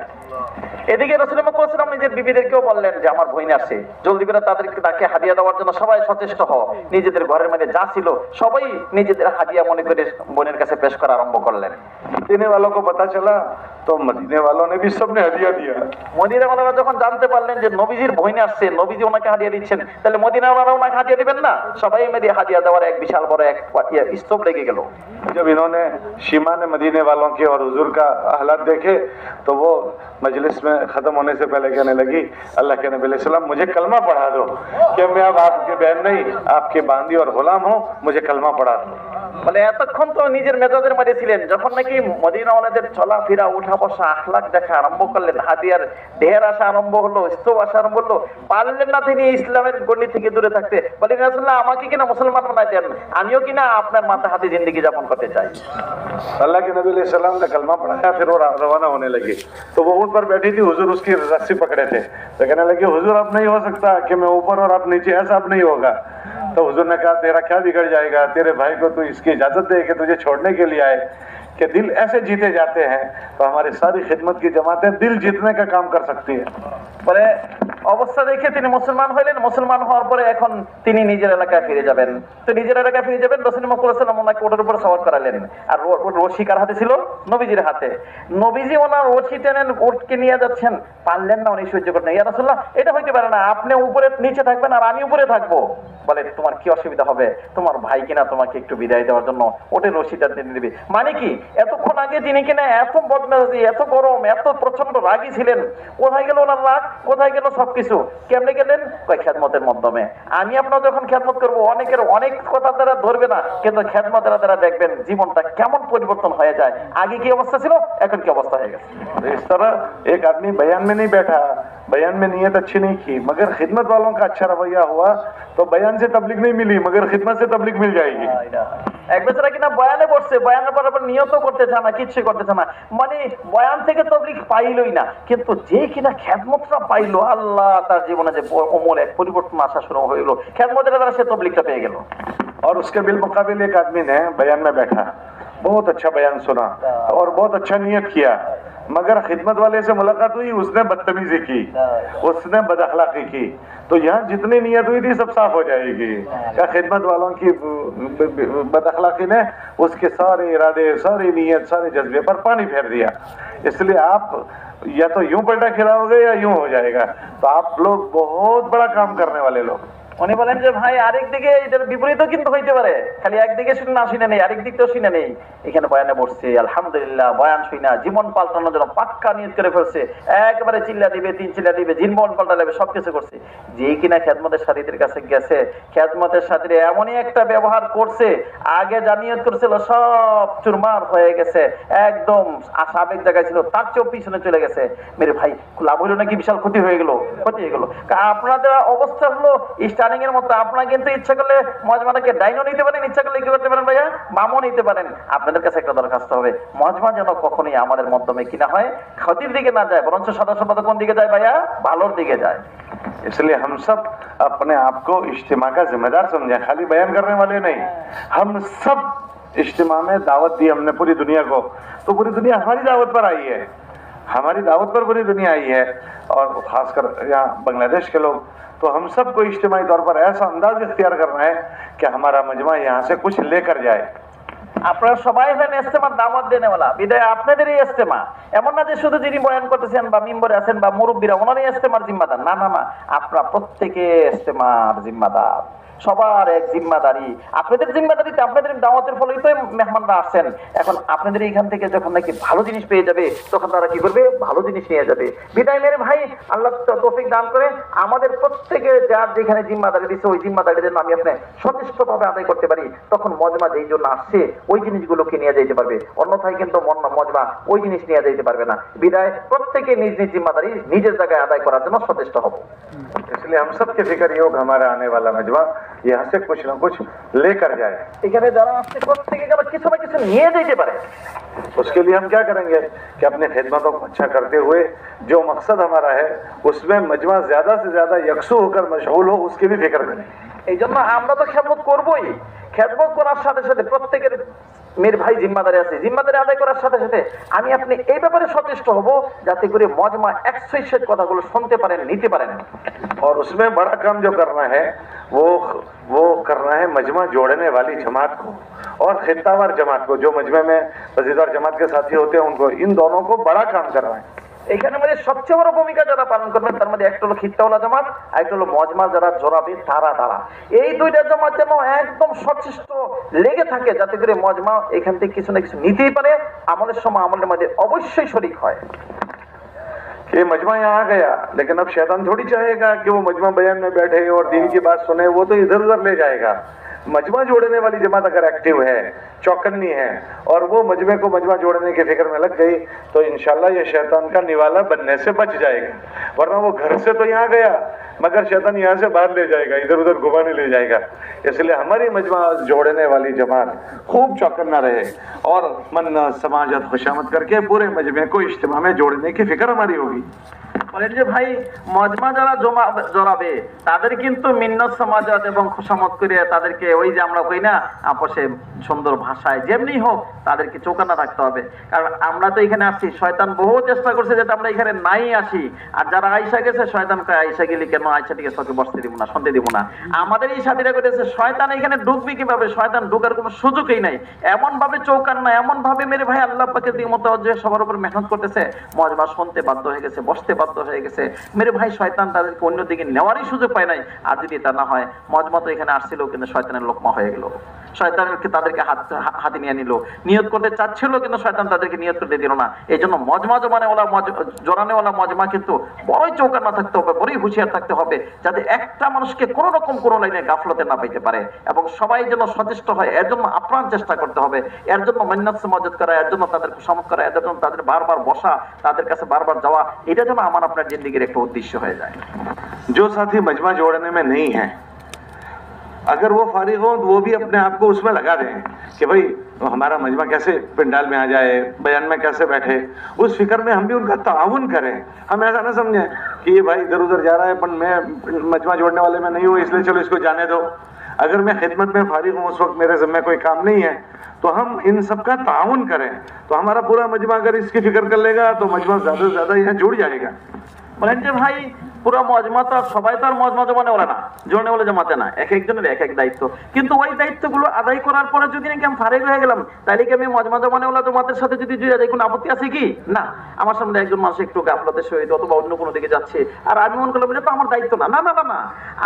এদিকে রাসূল মুহাম্মদ নিজের বিবিদেরকেও বললেন যে আমার বোন আসছে, জলদি করে তাকে হাদিয়া দেওয়ার জন্য সবাই সচেষ্ট হও। নিজেদের ঘরের মধ্যে যা ছিল সবাই নিজেদের হাদিয়া মনে করে বোনের কাছে পেশ করা আরম্ভ করলেন। मदीने वालों को पता चला तो मदीने वालों ने भी सबने हदिया दिया। মদিনা ওয়ালারা যখন জানতে পারলেন যে নবীজির বোন আসছে, নবীজি ওনাকে হাদিয়া দিচ্ছেন, তাহলে মদিনা ওয়ালারা ওনাকে হাদিয়া দিবেন না? সবাই মিলে হাদিয়া দেওয়ার এক বিশাল বড় এক স্তূপ লেগে গেল। जब इन्होंने शीमा ने मदीने वालों के और हुजूर का हालात देखे तो वो मजलिस में खत्म होने से पहले कहने लगी, अल्लाह के नबी अलैहि सलाम मुझे कलमा पढ़ा दो, कि मैं अब आपके बहन नहीं आपके बांदी और गुलाम हूँ, मुझे कलमा पढ़ा दो। বলে এতক্ষণ তো নিজের মেজাজের মধ্যে ছিলেন, যখন নাকি মদিনাওয়ালাদের চলাফেরা উঠা বসা আখলাক দেখা আরম্ভ করলেন, হাদিয়ার ঢের আসা আরম্ভ হলো, স্তূপ আসা আরম্ভ হলো, পারলেন না তিনি ইসলামের গণ্ডি থেকে দূরে থাকতে। বলেন রাসূলুল্লাহ আমাকে কিনা মুসলমান বানাই দেন, আমিও কিনা আপনার মাথা হাতে জিন্দেগি যাপন করতে চাই। अल्लाह के नबी अलैहि सलाम ने कलमा पढ़ाया, फिर वो रवाना होने लगी। तो वो ऊँट पर बैठी थी, हुजूर उसकी रस्सी पकड़े थे, तो कहने लगे हुजूर अब नहीं हो सकता कि मैं ऊपर और आप नीचे, ऐसा अब नहीं होगा। तो हुजूर ने कहा तेरा क्या बिगड़ जाएगा, तेरे भाई को तू इसकी इजाजत दे कि तुझे छोड़ने के लिए आए, कि दिल ऐसे जीते जाते हैं तो हमारी सारी खिदमत की जमातें दिल जीतने का काम कर सकती है। পরে অবস্থা দেখে তিনি মুসলমান হইলেন। মুসলমান হওয়ার পরে এখন তিনি নিজের এলাকায় ফিরে যাবেন। তো নিজের এলাকায় ফিরে যাবেন, রাসূল মুহাম্মদ সাল্লাল্লাহু আলাইহি ওয়াসাল্লাম ওনাকে ওটার উপর সওয়ার করালেন। আর রশি কার হাতে ছিল? নবীজির হাতে। নবীজি ওনার রশি টেনেন, উটকে নিয়ে যাচ্ছেন, পারলেন না উনি সহ্য করতে। ইয়া রাসূলুল্লাহ এটা হইতে পারে না, আপনি উপরে নিচে থাকবেন আর আমি উপরে থাকবো। বলে তোমার কি অসুবিধা হবে, তোমার ভাই কিনা তোমাকে একটু বিদায় দেওয়ার জন্য ওটে রশিটা টেনে দিবে। মানে কি এতক্ষণ আগে তিনি কিনা এত বদমেজাজি, এত গরম, এত প্রচন্ড রাগী ছিলেন, কোথায় গেল ওনার রাগ, কোথায় গেল সবকিছু? কেমনে গেলেন? কয় খেদমতের মাধ্যমে। আমি আপনার যখন খেদমত করবো অনেকের অনেক কথা দ্বারা ধরবে না, কিন্তু খেদমতের দ্বারা দেখবেন জীবনটা কেমন পরিবর্তন হয়ে যায়। আগে কি অবস্থা ছিল, এখন কি অবস্থা হয়ে গেছে। इस तरह एक आदमी बयान में नहीं बैठा, बयान में नीयत अच्छी नहीं की, मगर खिदमत वालों का अच्छा रवैया हुआ तो बयान से तबलीग नहीं मिली, मगर खिदमत से तबलीग मिल जाएगी। এক বেচারা কিনা বয়ানে বসছে, বয়ানের পর আবার নিয়ত করতে চায় না, কিচ্ছু করতে চায় না, মানে বয়ান থেকে তবলিগ পাইলই না, কিন্তু যে কিনা খেদমতটা পাইলো, আল্লাহ তার জীবনে যে অমূল এক পরিবর্তন আসা শুরু হইলো, খেদমতের দ্বারা সে তবলিগটা পেয়ে গেল। और उसके बिल मुकाबिल एक आदमी ने बयान में बैठा, बहुत अच्छा बयान सुना और बहुत अच्छा नियत किया, मगर खिदमत वाले से मुलाकात हुई, उसने बदतमीजी की, उसने बदअखलाकी की, तो यहाँ जितनी नियत हुई थी सब साफ हो जाएगी। क्या खिदमत वालों की बदअखलाकी ने उसके सारे इरादे, सारी नियत, सारे जज्बे पर पानी फेर दिया। इसलिए आप या तो यूं पलटा खिलाओगे या यूं हो जाएगा। तो आप लोग बहुत बड़ा काम करने वाले लोग। উনি বলেন যে ভাই আরেক দিকে এটার বিপরীতও কিন্তু হইতে পারে, খালি একদিকে শুনে না শুনে নেই, আরেক দিকটাও শুনে নেই। এখানে বয়ানে বসছে, আলহামদুলিল্লাহ বয়ান শুনা জীবন পাল্টানোর জন্য পাক্কা নিয়ত করে ফেলছে, একেবারে চিল্লা দিবে, তিন চিল্লা দিবে, জীবন পাল্টা দেবে, সবকিছু করছে। যেই কিনা খেদমতের সাথীদের কাছে গেছে, খেদমতের সাথীরা এমনই একটা ব্যবহার করছে, আগে যা নিয়ত করছিল সব চুরমার হয়ে গেছে, একদম সাবেক জায়গায় ছিল তার চেয়েও পিছনে চলে গেছে। মেরে ভাই লাভ হইলো নাকি বিশাল ক্ষতি হয়ে গেল, ক্ষতি হয়ে গেল। আপনাদের অবস্থা হলো স্টার্নিং এর মতো। আপনারা কিন্তু ইচ্ছা করলে মজমাটাকে ডাইনও নিতে পারেন, ইচ্ছা করলে কি করতে পারেন ভাইয়া, বামও নিতে পারেন। আপনাদের কাছে একটা দরখাস্ত হবে, মজমা যেন কখনোই আমাদের মাধ্যমে কিনা হয় ক্ষতির দিকে না যায়, বরঞ্চ সদস্য পদ কোন দিকে যায় ভাইয়া, ভালোর দিকে যায়। इसलिए हम सब अपने आप को इज्तिमा का जिम्मेदार समझें, खाली बयान करने वाले नहीं। हम सब इज्तिमा में दावत दी हमने पूरी दुनिया को, तो पूरी दुनिया हमारी दावत पर आई है, हमारी दावत पर पूरी दुनिया आई है। और खासकर यहाँ बांग्लादेश के लोग, तो हम सबको इज्तिमाई तौर पर ऐसा अंदाज इख्तियार करना है कि हमारा मजमा यहाँ से कुछ लेकर जाए। আপনারা সবাই হলেন ইস্তেমার দাওয়াত দেনেওয়ালা, বিদায় আপনাদেরই ইস্তেমা। এমন না যে শুধু যিনি বয়ান করতেছেন বা মিম্বরে আছেন বা মুরব্বীরা ওনারই ইস্তেমার জিম্মাদার, না না না, আপনারা প্রত্যেকে ইস্তেমার জিম্মাদার, সবার এক জিম্মাদারি। আপনাদের জিম্মাদারিতে আপনাদের দাওয়াতের ফলেই তো মেহমানরা আসছেন। এখন আপনাদের এইখান থেকে যখন নাকি ভালো জিনিস পেয়ে যাবে, তখন তারা কি করবে, ভালো জিনিস নিয়ে যাবে। বিদায় মেরে ভাই, আল্লাহ তৌফিক দান করে আমাদের প্রত্যেকে যার যেখানে জিম্মাদারি দিচ্ছে ওই জিম্মাদারির জন্য আমি আপনি সচেষ্টভাবে আদায় করতে পারি, তখন মজমা যেই জন্য আসছে ওই জিনিসগুলোকে নিয়ে যেতে পারবে, অন্যথায় কিন্তু মজমা ওই জিনিস নিয়ে যেতে পারবে না। বিদায় প্রত্যেকে নিজ নিজ জিম্মাদারি নিজের জায়গায় আদায় করার জন্য সচেষ্ট হব। इसलिए हम सब के फिक्र ये हो कि हमारा आने वाला मजमा यहाँ से कुछ ना कुछ लेकर जाए। এখানে যারা আসছে প্রত্যেকে আবার কিছু না কিছু নিয়ে যেতে পারে। उसके लिए हम क्या करेंगे कि अपने खिदमतों को अच्छा करते हुए जो मकसद हमारा है उसमें मजमा ज्यादा से ज्यादा यकसू होकर मशगूल हो, उसकी भी फिक्र करें। এই জন্য আমরা তো খেদমত করবোই, খেদমত করার সাথে সাথে প্রত্যেকের মেয়ের ভাই জিম্মাদারি আছে, জিম্মাদারি আদায় করার সাথে সাথে আমি আপনি এই ব্যাপারে সচেষ্ট হব যাতে করে মজমা এক্সাইটেড কথাগুলো শুনতে পারেন, নিতে পারেন। और उसमें बड़ा काम जो करना है वो करना है मजमा जोड़ने वाली जमात को और खित्तावार जमात को, जो मजमे में वजीदार जमात के साथी होते हैं उनको, इन दोनों को बड़ा काम करना है। এখানে মধ্যে সবচেয়ে বড় ভূমিকা যারা পালন করবেন তার মধ্যে একটা হলো খিত্তাওয়ালা জামাত, আর একটা হলো মজমা যারা জোড়াবে তারা এই দুইটা জামাত যেন একদম সচেষ্ট লেগে থাকে যাতে করে মজমা এখান থেকে কিছু না কিছু নিতেই পারে, আমলের সময় আমলের মধ্যে অবশ্যই শরীক হয়। कि मजमा यहाँ आ गया, लेकिन अब शैतान थोड़ी चाहेगा कि वो मजमा बयान में बैठे और दीन की बात सुने, वो तो इधर उधर ले जाएगा। मजमा जोड़ने वाली जमात अगर एक्टिव है, चौकन्नी है और वो मजमे को मजमा जोड़ने की फिक्र में लग गई तो इंशाल्लाह ये शैतान का निवाला बनने से बच जाएगा। वरना वो घर से तो यहाँ गया मगर शैतान यहाँ से बाहर ले जाएगा, इधर उधर घुमाने ले जाएगा। इसलिए हमारी मजमा जोड़ने वाली जमात खूब चौकन्ना रहे और मन समाजत खुशामद करके पूरे मजमे को इज्तिमा में जोड़ने की फिक्र हमारी होगी। বলেন যে ভাই মজমা যারা জড়াবে তাদের কিন্তু মিন্নত সমাজত এবং খুশামত করে তাদেরকে ওই যে আমরা কই না আপসে সুন্দর ভাষায় যেমনি হোক তাদেরকে চৌকান্না রাখতে হবে। কারণ আমরা তো এখানে আসছি, শয়তান বহু চেষ্টা করছে যাতে আমরা এখানে নাই আসি, আর যারা আইসা গেছে শয়তান কয় আইসা গেলি কেন, আইসা ঠিক আছে বসতে দিব না, শুনতে দিব না। আমাদের এই সাথীরা করেছে শয়তান এখানে ঢুকবে কিভাবে, শয়তান ঢুকার কোনো সুযোগই নাই, এমন ভাবে চৌকান্না, এমন ভাবে মেরে ভাই আল্লাহ পাকের দিকে মতো যে সবার উপর মেহনত করতেছে, মজমা শুনতে বাধ্য হয়ে গেছে, বসতে বাধ্য হয়ে গেছে। মেরে ভাই শয়তান তাদেরকে অন্যদিকে নেওয়ারই সুযোগ পায় নাই। আর যদি তা না হয়, মজমা তো এখানে আসছিল কিন্তু শয়তানের লোকমা হয়ে গেল, শয়তানকে তাদেরকে হাতে নিয়ে নিল, নিয়ত করতে চাচ্ছিল কিন্তু শয়তান তাদেরকে নিয়ত করতে দিল না। এই জন্য মজমা জোরানেওয়ালা মজমা কিন্তু বড়ই চৌকান্না থাকতে হবে, বড়ই হুঁশিয়ার থাকতে হবে যাতে একটা মানুষকে কোনো রকম কোনো লাইনে গাফলতে না পাইতে পারে এবং সবাই যেন সচেষ্ট হয়। এর জন্য আপ্রাণ চেষ্টা করতে হবে, এর জন্য মিন্নাত সমাজত করা, এর জন্য তাদের খুশামত করা, এর জন্য তাদের বারবার বসা, তাদের কাছে বারবার যাওয়া, এটা যেন আমার আপনার जिंदगी एक उद्देश्य हो जाए। जो साथी मजमा जोड़ने में नहीं है, अगर वो फारिग हो तो वो भी अपने आप को उसमें लगा दें कि भाई हमारा मजमा कैसे पंडाल में आ जाए, बयान में कैसे बैठे, उस फिक्र में हम भी उनका ताउन करें। हम ऐसा ना समझें कि ये भाई इधर उधर जा रहा है पर मैं मजमा जोड़ने वाले में नहीं हूँ इसलिए चलो इसको जाने दो। अगर मैं खिदमत में फारिग हूँ, उस वक्त मेरे ज़िम्मे कोई काम नहीं है, तो हम इन सब का ताउन करें। तो हमारा पूरा मजमा अगर इसकी फिक्र कर लेगा तो मजमा ज़्यादा से ज़्यादा यहाँ जुड़ जाएगा। বলেন যে ভাই পুরো মজমা তো সবাই তো আর মজমা জমানে ওরা না, জোনে বলে জমাতে না, এক একজনের এক এক দায়িত্ব। কিন্তু ওই দায়িত্বগুলো আদায় করার পরে যদি নাকি আমি ফারেক হয়ে গেলাম তাহলে কি আমি মজমা জমানে ওলা জমাতের সাথে যদি জুড়ে যাই কোনো আপত্তি আছে কি? না। আমার সামনে একজন মানুষ একটু গাফলতের সহিত অথবা অন্য কোনো দিকে যাচ্ছে আর আমি মনে করলাম এটা তো আমার দায়িত্ব না, না না না না,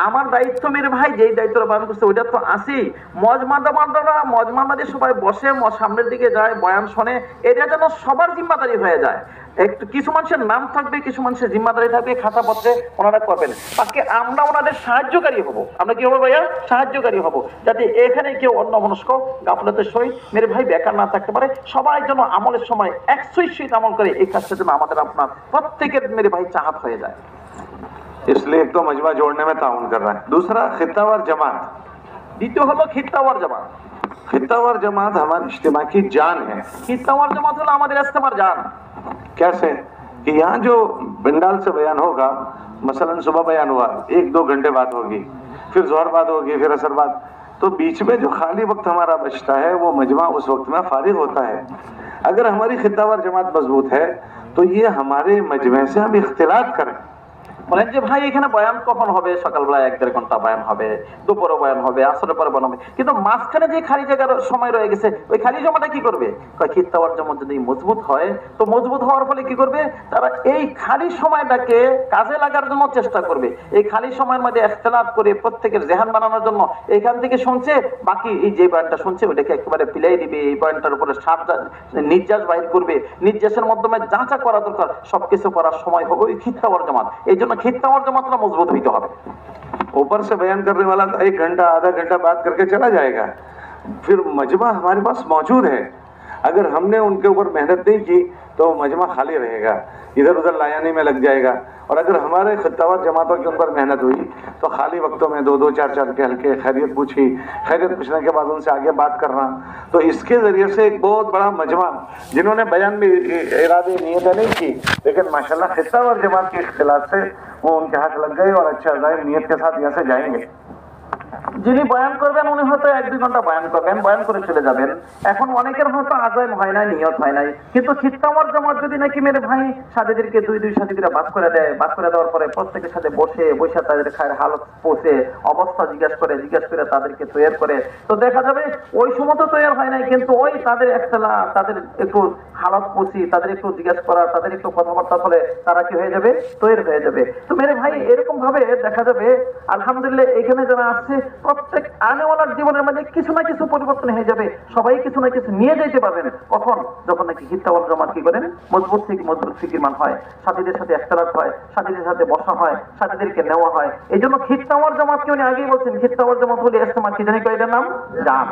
আমার দায়িত্ব মেরে ভাই যেই দায়িত্বটা পালন করছে ওইটা তো আসি। মজমা মাঝে সবাই বসে সামনের দিকে যায়, বয়ান শোনে, এটা যেন সবার জিম্মাদারি হয়ে যায়। একটু কিছু মানুষের নাম থাকবে, কিছু মানুষের জিম্মাদারি থাকবে, খাতা পত্রে ওনারা করবেন, বাকি আমরা ওনাদের সাহায্যকারী হব। আমরা কি হবো ভাইয়া? সাহায্যকারী হব, যাতে এখানে কেউ অন্য মনস্ক গাফলতের সহিত মেরে ভাই বেকার না থাকতে পারে। সবাই যেন আমলের সময় একশোই সহিত আমল করে, এই কাজটা যেন আমাদের আপনার প্রত্যেকের মেরে ভাই চাহাত হয়ে যায়। इसलिए एक तो मजमा जोड़ने में ताउन कर रहा है, दूसरा खित्तावार जमात। দ্বিতীয় হলো খিত্তাওয়ার জামাত। खित्तावार जमात हमारे इज्तिमा की जान है। খিত্তাওয়ার জামাত হলো আমাদের ইস্তেমার জান। कैसे कि यहाँ जो बंडाल से बयान होगा, मसलन सुबह बयान हुआ, 1-2 घंटे बात होगी, फिर जोहर बात होगी, फिर असर बात, तो बीच में जो खाली वक्त हमारा बचता है वो मजमा उस वक्त में फारिग होता है। अगर हमारी खित्तावार जमात मजबूत है तो ये हमारे मजमे से हम इख्तिलात करें। বলেন যে ভাই এখানে বয়ান কখন হবে? সকালবেলা 1-1.5 ঘন্টা বয়ান হবে, দুপুরে বয়ান হবে, আসরের পরে বয়ান হবে, কিন্তু মাঝখানে যে খালি জায়গার সময় রয়ে গেছে ওই খালি জমাটা কি করবে? খিত্তাওয়ার জমা যদি মজবুত হয় তো মজবুত হওয়ার ফলে কি করবে? তারা এই খালি সময়টাকে কাজে লাগার জন্য চেষ্টা করবে। এই খালি সময়ের মধ্যে ইখতিলাফ করে প্রত্যেকের জেহান বানানোর জন্য এখান থেকে শুনছে, বাকি এই যে বয়ানটা শুনছে ওটাকে একেবারে পিলাই দিবে, এই বয়ানটার উপরে নির্যাস বাহির করবে, নির্যাসের মাধ্যমে যাচা করা দরকার, সবকিছু করার সময় হবে ওই খিত্তাওয়ার জমাত। এই জন্য खित्तावार जमात मजबूत हुई तो है। ऊपर से बयान करने वाला 1 घंटा आधा घंटा बात करके चला जाएगा, फिर मजमा हमारे पास मौजूद है। अगर हमने उनके ऊपर मेहनत नहीं की तो मजमा खाली रहेगा, इधर उधर लायानी में लग जाएगा। और अगर हमारे खित्तावार जमातों के ऊपर मेहनत हुई तो खाली वक्तों में 2-2 4-4 के हल्के खैरियत पूछी, खैरियत पूछने के बाद उनसे आगे बात करना, तो इसके जरिए से एक बहुत बड़ा मजमा, जिन्होंने बयान में इरादे नियतें नहीं की लेकिन माशाल्लाह खित्तावार जमात के इख्तिलाफ से वो उनके हाथ लग गए और अच्छे अज़ाइम नियत के साथ यहाँ से जाएंगे। যিনি বয়ান করবেন উনি হয়তো 1-2 ঘন্টা বয়ান করবেন, বয়ান করে চলে যাবেন। এখন অনেকের হয়তো আজাইম হয় নাই, নিয়ত হয় নাই, কিন্তু খিত্তাওয়ার জামাত যদি নাকি মেরে ভাই সাথীদেরকে দুই সাথীরা বাদ করে দেয়, বাদ করে দেওয়ার পরে প্রত্যেকের সাথে বসে তাদের খায়ের হালত পৌঁছে অবস্থা জিজ্ঞাসা করে তাদেরকে তৈরি করে, তো দেখা যাবে ওই সময় তো তৈরি হয় নাই, কিন্তু ওই তাদের একতলা, তাদের একটু হালত পৌঁছি, তাদের একটু জিজ্ঞাসা করা, তাদের একটু কথাবার্তা বলে তারা কি হয়ে যাবে, তৈরি হয়ে যাবে। তো মেরে ভাই এরকম ভাবে দেখা যাবে আলহামদুলিল্লাহ এখানে যারা আসছে প্রত্যেক আনেওয়ালার জীবনের মধ্যে কিছু না কিছু পরিবর্তন হয়ে যাবে, সবাই কিছু না কিছু নিয়ে যেতে পারবেন। কখন? যখন নাকি খিত্তাওয়াল জামাত কি করেন, মজবুত ফিকিরমান হয়, সাথীদের সাথে একতলাফ হয়, সাথীদের সাথে বসা হয়, সাথীদেরকে নেওয়া হয়। এই জন্য খিত্তাওয়াল জামাতকে উনি আগেই বলছেন, খিত্তাওয়াল জামাত হলে ইস্তেমা কি জানি কয়, এটার নাম জাম।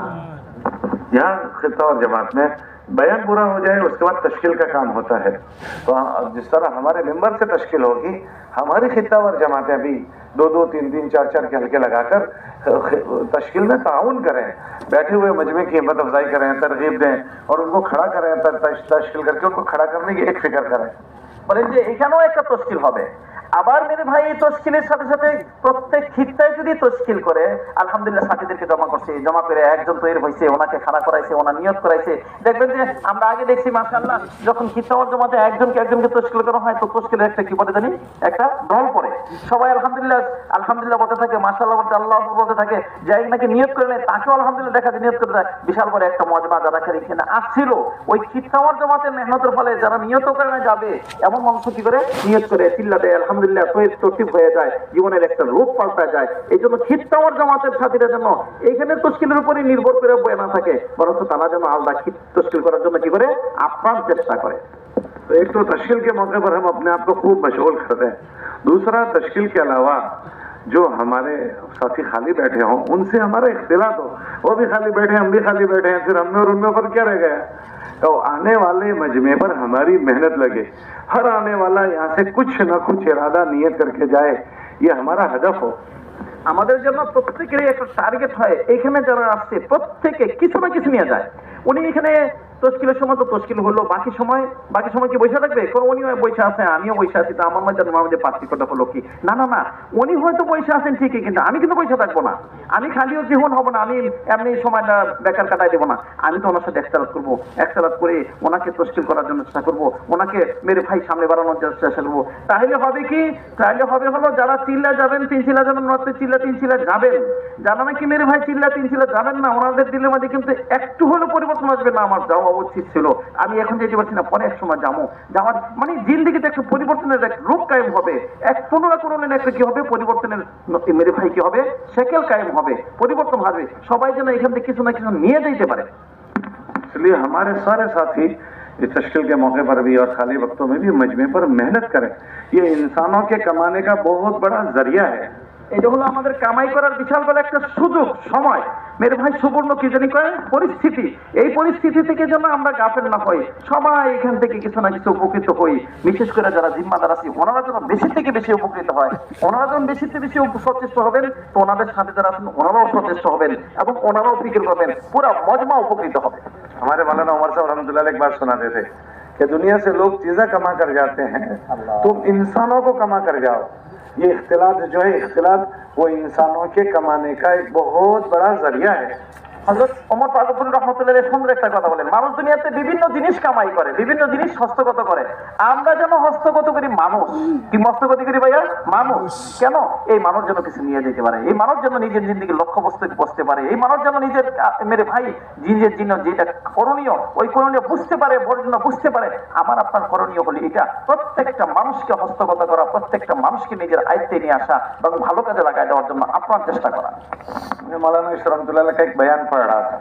यहाँ खिता और जमात में बयान पूरा हो जाए उसके बाद तश्कील का काम होता है। तो जिस तरह हमारे मेंबर से तश्कील होगी, हमारी खिता और जमातें भी 2-2, 3-3, 4-4 के हल्के लगाकर तश्कील में ताउन करें, बैठे हुए मजमे की हिम्मत अफजाई करें, तरगीब दें और उनको खड़ा करें, तश्कील करके उनको खड़ा करने की एक फिक्र करें। বলেন যে এখানেও একটা তশকিল হবে। আবার মেরে ভাই এই তশকিলের সাথে সাথে প্রত্যেক খিত্তায় যদি তশকিল করে, আলহামদুলিল্লাহ সাথীদেরকে জমা করছে, জমা করে একজন তৈরি হয়েছে, ওনাকে খাড়া করাইছে, ওনা নিয়ত করাইছে। দেখবেন যে আমরা আগে দেখছি মাশাআল্লাহ যখন খিত্তাওয়ার জমাতে একজনকে তশকিল করা হয়, তো তশকিলের একটা কি বলে জানি, একটা দল পড়ে, সবাই আলহামদুলিল্লাহ বলতে থাকে, মাশাআল্লাহ বলতে, আল্লাহ বলতে থাকে, যাই নাকি নিয়ত করে নেয় তাকেও আলহামদুলিল্লাহ দেখা যায় নিয়ত করে দেয়। বিশাল বড় একটা মজমা যারা এখানে আসছিল ওই খিত্তাওয়ার জমাতের মেহনতের ফলে যারা নিয়ত করে না যাবে এমন মানুষ কি করে নিয়ত করে চিল্লা দেয়, আলহামদুলিল্লাহ তরতিব হয়ে যায়, জীবনের একটা রূপ পাল্টা যায়। এই জন্য খিত্তাওয়ার জামাতের সাথীরা যেন এইখানে তশকিলের উপরই নির্ভর করে বয়ে না থাকে, বরং তারা যেন আলাদা তশকিল করার জন্য কি করে আপ্রাণ চেষ্টা করে। तो एक तो तश्कील के मौके पर हम अपने आप को खूब मशगूल करते हैं, दूसरा तश्कील के अलावा जो हमारे साथी खाली बैठे हों उनसे हमारा इख्तिलाफ हो, वो भी खाली बैठे हम भी खाली बैठे हैं, फिर हमें और उनमें पर क्या रह गया। तो आने वाले मजमे पर हमारी मेहनत लगे, हर आने वाला यहाँ से कुछ न कुछ इरादा नियत करके जाए, ये हमारा हदफ हो। আমাদের জন্য প্রত্যেকেরই একটা টার্গেট হয়, এখানে যারা আসছে প্রত্যেকে কিছু না কিছু নিয়ে যায়। উনি এখানে তশকিলের সময় তো তশকিল হলো, বাকি সময় কি বসে থাকবে? কারণ উনি বসে আছে, আমিও বসে আছি, তো আমার মধ্যে পার্থক্যটা হলো কি? না, উনি হয়তো বসে আছেন ঠিকই, কিন্তু আমি কিন্তু বসে থাকবো না, আমি খালিও জীবন হবো না, আমি এমনি সময়টা বেকার কাটাই দেবো না, আমি তো ওনার সাথে একসালাত করবো, একসালাত করে ওনাকে তশকিল করার জন্য চেষ্টা করবো, ওনাকে মেরে ভাই সামনে বাড়ানোর চেষ্টা করবো। তাহলে হবে কি? তাহলে হবে হলো যারা চিল্লা যাবেন, 3 চিল্লা যাবেন, নর্থে চিল্লা 3 চিল্লা যাবেন, যারা নাকি মেরে ভাই চিল্লা 3 চিল্লা যাবেন না, ওনাদের দিলের মধ্যে কিন্তু একটু হলেও পরিবর্তন আসবে না। আমার যাওয়া উচিত ছিল, আমি এখন যেতে পারছি না, পরে এক সময় যাওয়ার মানে জিন্দেগিতে একটা পরিবর্তনের এক রূপ কায়েম হবে, এক কোনো একটা কি হবে, পরিবর্তনের মেরে ভাই কি হবে, সেকেল কায়েম হবে, পরিবর্তন হবে। সবাই যেন এখান থেকে কিছু না কিছু নিয়ে যেতে পারে। इसलिए हमारे सारे साथी इस तश्कील के मौके पर भी और खाली वक्तों में भी मजमे पर मेहनत करें, ये इंसानों के कमाने का बहुत बड़ा जरिया है। এটা হলো আমাদের কামাই করার বিশাল বড় একটা সুযোগ, সময়। মেরে ভাই সুবর্ণ কি জানি কয় পরিস্থিতি, এই পরিস্থিতি থেকে যেন আমরা গাফেল না হই, সবাই এখান থেকে কিছু না কিছু উপকৃত হই। বিশেষ করে যারা জিম্মাদার আছে ওনারা যেন বেশি থেকে বেশি উপকৃত হয়, ওনারা যখন বেশি থেকে বেশি সচেষ্ট হবেন, তো ওনাদের সাথে যারা আছেন ওনারাও সচেষ্ট হবেন এবং ওনারাও ফিকির করবেন, পুরা মজমা উপকৃত হবে। हमारे मौलाना उमर साहब रहमतुल्लाह अलैह एक बात सुनाते थे कि दुनिया से लोग चीजें कमा कर जाते हैं, तुम इंसानों को कमा कर जाओ। ये इख्तिलात जो है, इख्तिलात वो इंसानों के कमाने का एक बहुत बड़ा जरिया है। হযরত ওমর ফারুক রহমাতুল্লাহ আলাইহি সুন্দর একটা কথা বলেন, মানুষ দুনিয়াতে বিভিন্ন জিনিস কামাই করে, বিভিন্ন জিনিস হস্তগত করে, আমরা যেন হস্তগত করি মানুষ। কি হস্তগত করি ভাইয়া? মানুষ। কেন? এই মানুষ যেন কিছু নিয়ে যেতে পারে, এই মানুষ যেন নিজের জিন্দেগির লক্ষ্য বসতে পারে, এই মানুষ যেন নিজের মেরে ভাই নিজের জন্য যেটা করণীয় ওই করণীয় বুঝতে পারে, বর্জনা বুঝতে পারে। আমার আপনার করণীয় হলো এটা, প্রত্যেকটা মানুষকে হস্তগত করা, প্রত্যেকটা মানুষকে নিজের আয়ত্তে নিয়ে আসা এবং ভালো কাজে লাগাই দেওয়ার জন্য আপনার চেষ্টা করা। मौलाना इशरत रहमतुल्लाह अलैह का एक बयान पढ़ रहा था,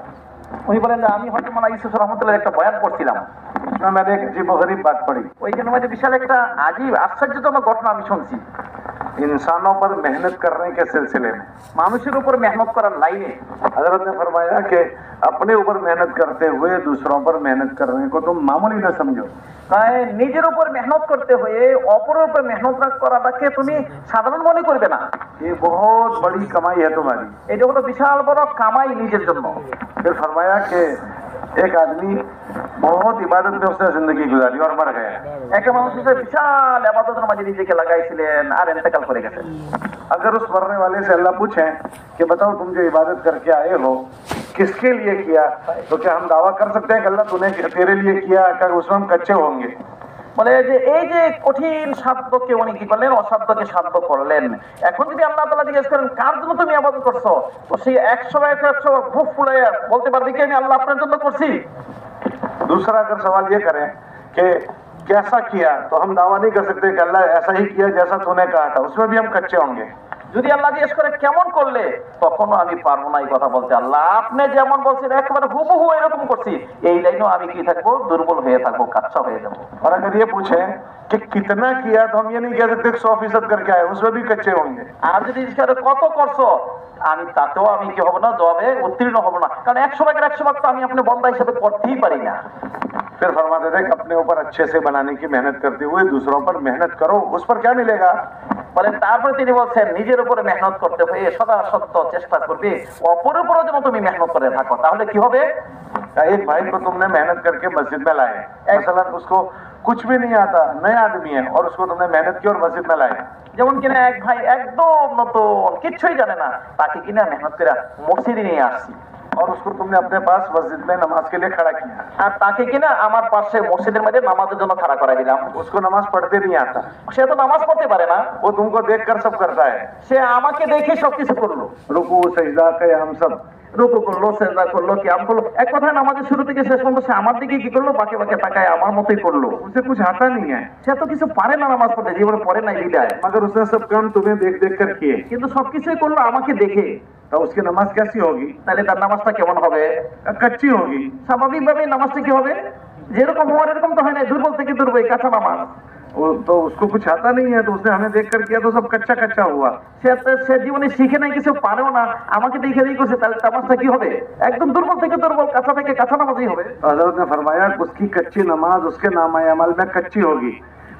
উনি বলেন যে আমি হয়তো মাওলানা ইউসুফ রহমতুল্লাহ একটা বয়ান করছিলাম, उसमें मैंने एक अजीब गरीब बात पढ़ी। ওইখানে মধ্যে বিশাল একটা আজীব আশ্চর্যজনক ঘটনা আমি শুনছি। इंसानों पर मेहनत करने के सिलसिले में মানুষের উপর মেহনত করার লাইনে हजरत ने फरमाया कि अपने ऊपर मेहनत करते हुए दूसरों पर मेहनत करने को तुम मामूली न समझो। তাই নিজের উপর মেহনত করতে হয়ে অপরের উপর মেহনত করাটাকে তুমি সাধারণ মনে করবে না, ये बहुत बड़ी कमाई है तुम्हारी। এটা হলো বিশাল বড় কামাই নিজের জন্য। फिर फरमाया कि एक आदमी बहुत इबादत में उसने जिंदगी गुजारी और मर गया। একটা মানুষ হচ্ছে বিশাল আবাদতের মাঝে নিজেকে লাগাইছিলেন আর ইন্তেকাল করে গেছেন। अगर उस मरने वाले से अल्लाह पूछे कि बताओ तुम जो इबादत करके आए हो किसके लिए किया, तो क्या हम दावा कर सकते हैं कि अल्लाह तूने तेरे लिए किया? क्या उसमें हम कच्चे होंगे? বলে যে এই যে কঠিন সাধ্যকে উনি কি করলেন, অসাধ্যকে সাধ্য করলেন। এখন যদি আল্লাহ তাআলা জিজ্ঞেস করেন কার জন্য তুমি ইবাদত করছো, তো সেই 100 বুক ফুলাইয়া বলতে পারবে কি আমি আল্লাহ আপনার জন্য করছি। दूसरा अगर सवाल ये करें कि कैसा किया, तो हम दावा नहीं कर सकते कि अल्लाह ऐसा ही किया जैसा तूने कहा था, उसमें भी हम कच्चे होंगे। যদি আল্লাহ জিজ্ঞেস করে কেমন করলে, তখনও আমি পারবো না এই কথা বলতে। আল্লাহ আপনি যেমন বলছেন একেবারে হুবহু এরকম করছি, এই লাইনেও আমি কি থাকবো, দুর্বল হয়ে থাকবো, কাচ্চা হয়ে যাবো। और अगर ये पूछे कि कितना किया, तो हम ये नहीं कह सकते 100% करके आए, उसमें भी कच्चे होंगे। আর যদি জিজ্ঞেস করে কত করছো, আমি তাতেও আমি কি হবো না, জবাবে উত্তীর্ণ হবো না, কারণ 100 তো আমি আপনি বন্দা হিসেবে করতেই পারি না। फिर फरमाते थे कि अपने ऊपर अच्छे से बनाने की मेहनत करते हुए दूसरों पर मेहनत करो, उस पर क्या मिलेगा? বলেন তারপরে তিনি বলছেন নিজের উপরে মেহনত করতে হয়ে সদা সত্য চেষ্টা করবে, অপরের উপরও যেন তুমি মেহনত করে থাকো, তাহলে কি হবে। एक भाई को तुमने मेहनत करके मस्जिद में लाए, मसलन उसको कुछ भी नहीं आता, नया आदमी है, और उसको तुमने मेहनत की और मस्जिद में लाए। যেমন কিনা এক ভাই একদম নতুন, কিচ্ছুই জানে না, তাকে কিনা মেহনত করে মসজিদে নিয়ে আসছি, और उसको तुमने अपने पास मस्जिद में नमाज के लिए खड़ा किया, আর তাকে কিনা আমার পাশে মসজিদের মধ্যে নামাজের জন্য খাড়া করাই দিলাম। उसको नमाज पढ़ते नहीं आता, সে তো নামাজ পড়তে পারে না, वो तुमको देखकर सब करता है, সে আমাকে দেখে সবকিছু করলো, रुकू सजदा कयाम सब। রুকু করলো, সেজদা করলো, কিয়াম করলো, এক কথায় নামাজের শুরু থেকে শেষ পর্যন্ত সে আমার দিকে কি করলো, বাঁকে বাঁকে তাকায় আমার মতোই করলো। उसे कुछ आता नहीं है, সে তো কিছু পারে না নামাজ পড়তে, জীবনে পড়ে নাই বিদায়, मगर उसने सब काम तुम्हें देख देख कर किए, কিন্তু সবকিছুই করলো আমাকে দেখে। तो उसकी नमाज कैसी होगी? তাহলে তার নামাজটা কেমন হবে? कच्ची होगी। স্বাভাবিকভাবে নামাজটা কি হবে, যেরকম হওয়ার এরকম তো হয় না, দুর্বল থেকে দুর্বল, কাঁচা নামাজ। तो उसको कुछ आता नहीं है, तो उसने हमें देख कर किया, तो सब कच्चा कच्चा हुआ। সে জীবনে শিখে নাই, কিছু পারেও না, আমাকে দেখে দেখে করছে, তাহলে নামাজটা কি হবে, একদম দুর্বল থেকে দুর্বল, কাঁচা থেকে কাঁচা नामाजই হবে। तो हजरत ने फरमाया उसकी कच्ची नमाज उसके नामा अमल में कच्ची होगी,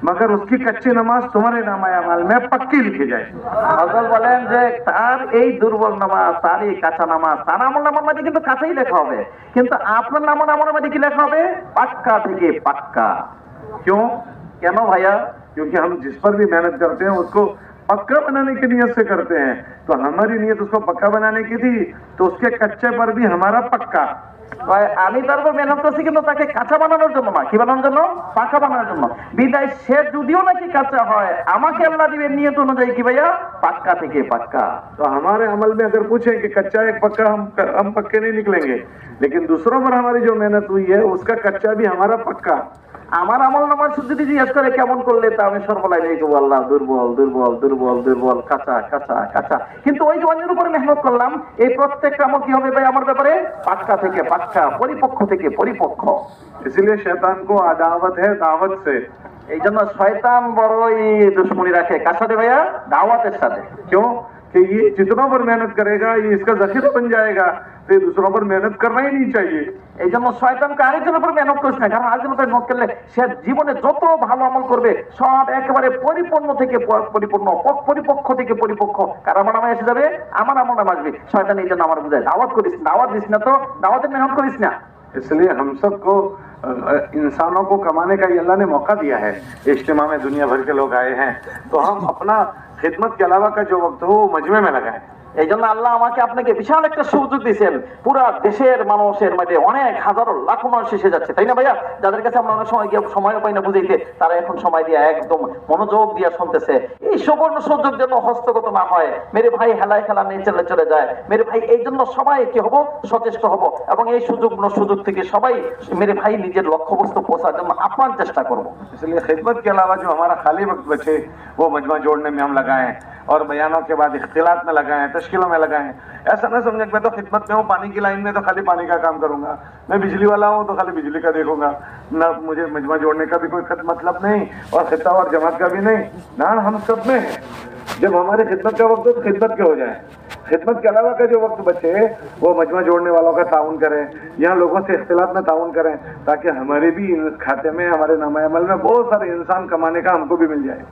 मगर उसकी कच्ची नमाज तुम्हारे नामा अमल में पक्की लिखी जाए। হযরত বলেন যে তার এই দুর্বল নামাজ, তার এই কাঁচা নামাজ, তার আমল নামার মধ্যে কিন্তু কাঁচাই লেখা হবে, কিন্তু আপনার আমলের মধ্যে কি লেখা হবে, পাক্কা থেকে পাক্কা। क्यों? কেন ভাইয়া? क्योंकि हम जिस पर भी मेहनत करते हैं उसको पक्का बनाने की नीयत से करते हैं, तो हमारी नीयत उसको पक्का बनाने की थी, तो उसके कच्चे पर भी हमारा पक्का। আমি তার উপর মেহনত করছি, কিন্তু তাকে কাঁচা বানানোর জন্য না, কি বানানোর জন্য, পাকা বানানোর জন্য। বিদায় সে যদিও নাকি কাঁচা হয়, আমাকে আল্লাহ দিবে নিয়ত অনুযায়ী কি ভাইয়া, পাক্কা থেকে পাক্কা। तो हमारे अमल में अगर पूछे कि कच्चा एक पक्का, हम पक्के नहीं निकलेंगे, लेकिन दूसरों पर हमारी जो मेहनत हुई है उसका कच्चा भी हमारा पक्का। আমার আমল নামার শুদ্ধ যদি জিজ্ঞেস করে কেমন করলে, তা আমি সর্বলাই নেই আল্লাহ দুর্বল দুর্বল দুর্বল দুর্বল, কাঁচা কাঁচা কাঁচা। কিন্তু ওই যে অন্যের উপরে মেহনত করলাম, এই প্রত্যেকটা আমল কি হবে ভাই আমার ব্যাপারে, পাক্কা থেকে পাক্কা, পরিপক্ষ থেকে পরিপক্ষ। इसलिए शैतान को अदावत है दावत से। এই জন্য শয়তান বড়ই দুশ্মনী রাখে কার সাথে ভাইয়া, দাওয়াতের সাথে। क्यों? कि ये जितनों पर मेहनत करेगा ये इसका जखीरा बन जाएगा, तो ये दूसरों पर मेहनत करना ही नहीं चाहिए। এই জন্য শয়তানকে আরেকজনের উপর মেহনত করিস না, কারণ আরেকজনের উপর মেহনত করলে সে জীবনে যত ভালো আমল করবে সব একেবারে পরিপূর্ণ থেকে পরিপূর্ণ, পরিপক্ষ থেকে পরিপক্ষ, কার আমার নামে এসে যাবে, আমার আমল নামে আসবে। শয়তান এই জন্য আমার বুঝায় দাওয়াত করিস, দাওয়াত দিস না, তো দাওয়াতের মেহনত করিস না। इसलिए हम सबको इंसानों को कमाने का ये अल्लाह ने मौका दिया है। इज्तिमा में दुनिया भर के लोग आए हैं, तो हम अपना खिदमत के अलावा का जो वक्त हो वो मजमे में लगाएं। এই জন্য আল্লাহ আমাকে আপনাকে বিশাল একটা সুযোগ দিয়েছেন, পুরা দেশের মানুষের মধ্যে অনেক হাজারো লাখো মানুষ এসে যাচ্ছে, তাই না ভাইয়া? যাদের কাছে আমরা অনেক সময় গিয়ে সময় পাই না বুঝাইতে, তারা এখন সময় দিয়ে একদম মনোযোগ দিয়ে শুনতেছে। এই সুবর্ণ সুযোগ যেন হস্তগত না হয়, মেরে ভাই হেলায় খেলা নিয়ে চলে যায়। মেরে ভাই এই জন্য সবাই কি হবো, সচেষ্ট হব, এবং এই সুযোগ থেকে সবাই মেরে ভাই নিজের লক্ষ্যবস্তু পৌঁছার জন্য আপ্রাণ চেষ্টা করবো। इसलिए खिदमत के अलावा जो हमारा खाली वक्त बचे वो मजमा जोड़ने में हम लगाएं, और बयानों के बाद इख्तिलात में लगाएं, तश्कीलों में लगाएं। ऐसा ना समझे मैं तो खिदमत में हूँ, पानी की लाइन में तो खाली पानी का काम करूंगा, मैं बिजली वाला हूँ तो खाली बिजली का देखूंगा ना, मुझे मजमा जोड़ने का भी कोई मतलब नहीं, और खिता और जमात का भी नहीं ना, हम सब में है। जब हमारे खिदमत का वक्त हो तो खिदमत के हो जाए, खिदमत के अलावा का जो वक्त बचे वो मजमा जोड़ने वालों का ताउन करें, यहाँ लोगों से इख्तिलात में ताउन करें, ताकि हमारे भी खाते में, हमारे नामा अमल में बहुत सारे इंसान कमाने का हमको भी मिल जाए।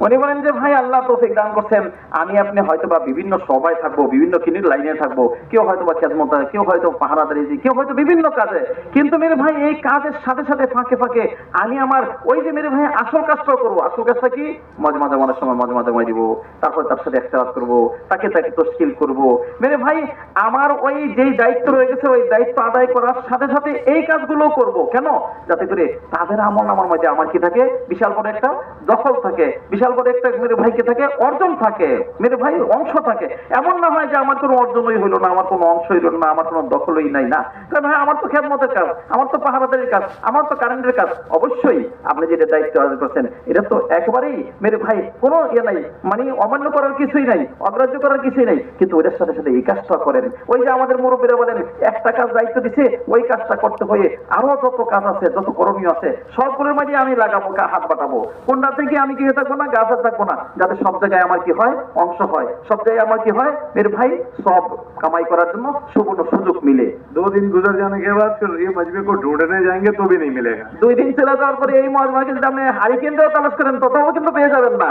উনি বলেন যে ভাই আল্লাহ তৌফিক দান করছেন, আমি আপনি হয়তো বা বিভিন্ন সভায় থাকবো, বিভিন্ন কিনির লাইনে থাকবো, কেউ হয়তো বা খেদমত, কেউ হয়তো পাহারাদারি, কেউ হয়তো বিভিন্ন কাজে, কিন্তু মেরে ভাই এই কাজের সাথে সাথে ফাঁকে ফাঁকে আমি আমার ওই যে মেরে ভাই আসল কাজটাও করবো। আসল কাজটা কি? মাঝে মাঝে অনেক সময় মাঝে মাঝে দিব, তারপর তার সাথে একসাথ করবো, তাকে তশকিল করবো। মেরে ভাই আমার ওই যেই দায়িত্ব রয়ে গেছে ওই দায়িত্ব আদায় করার সাথে সাথে এই কাজগুলো করব। কেন? যাতে করে তাদের আমল নামার মধ্যে আমার কি থাকে? বিশাল বড় একটা দখল থাকে, বিশাল বড় একটা মেরে ভাইকে থাকে অর্জন থাকে, মেরে ভাই অংশ থাকে। এমন না হয় যে আমার কোনো অর্জনই হইলো না, আমার কোনো অংশ হইলো না, আমার কোনো দখলই নাই। না, কারণ ভাই আমার তো খেদমতের কাজ, আমার তো পাহারাদারির কাজ, আমার তো কারেন্টের কাজ। অবশ্যই আপনি যেটা দায়িত্ব আদায় করছেন এটা তো একেবারেই মেরে ভাই কোনো ইয়ে নাই, মানে অমান্য করার কিছুই নাই, অগ্রাহ্য করার কিছুই নাই, কিন্তু ওইটার সাথে সাথে এই কাজটা করেন। ওই যে আমাদের মুরব্বীরা বলেন একটা কাজ দায়িত্ব দিছে ওই কাজটা করতে হয়ে আরো যত কাজ আছে, যত করণীয় আছে সবগুলোর মাঝে আমি লাগাবো, হাত বাটাবো। কোনটা থেকে আমি কি থাকবো না, গাছে থাকবো না, যাতে সব জায়গায় আমার কি হয়? অংশ হয়। সব জায়গায় আমার কি হয়? মেরে ভাই সব কামাই করার জন্য সুবর্ণ সুযোগ মিলে। 2 दिन गुजर जाने के बाद फिर ये मजबे को ढूंढने जाएंगे तो भी नहीं मिलेगा। 2 দিন চলে যাওয়ার পরে এই মজমাকে যদি আপনি হারিকেনটাও তালাশ করেন তথাও কিন্তু পেয়ে যাবেন না।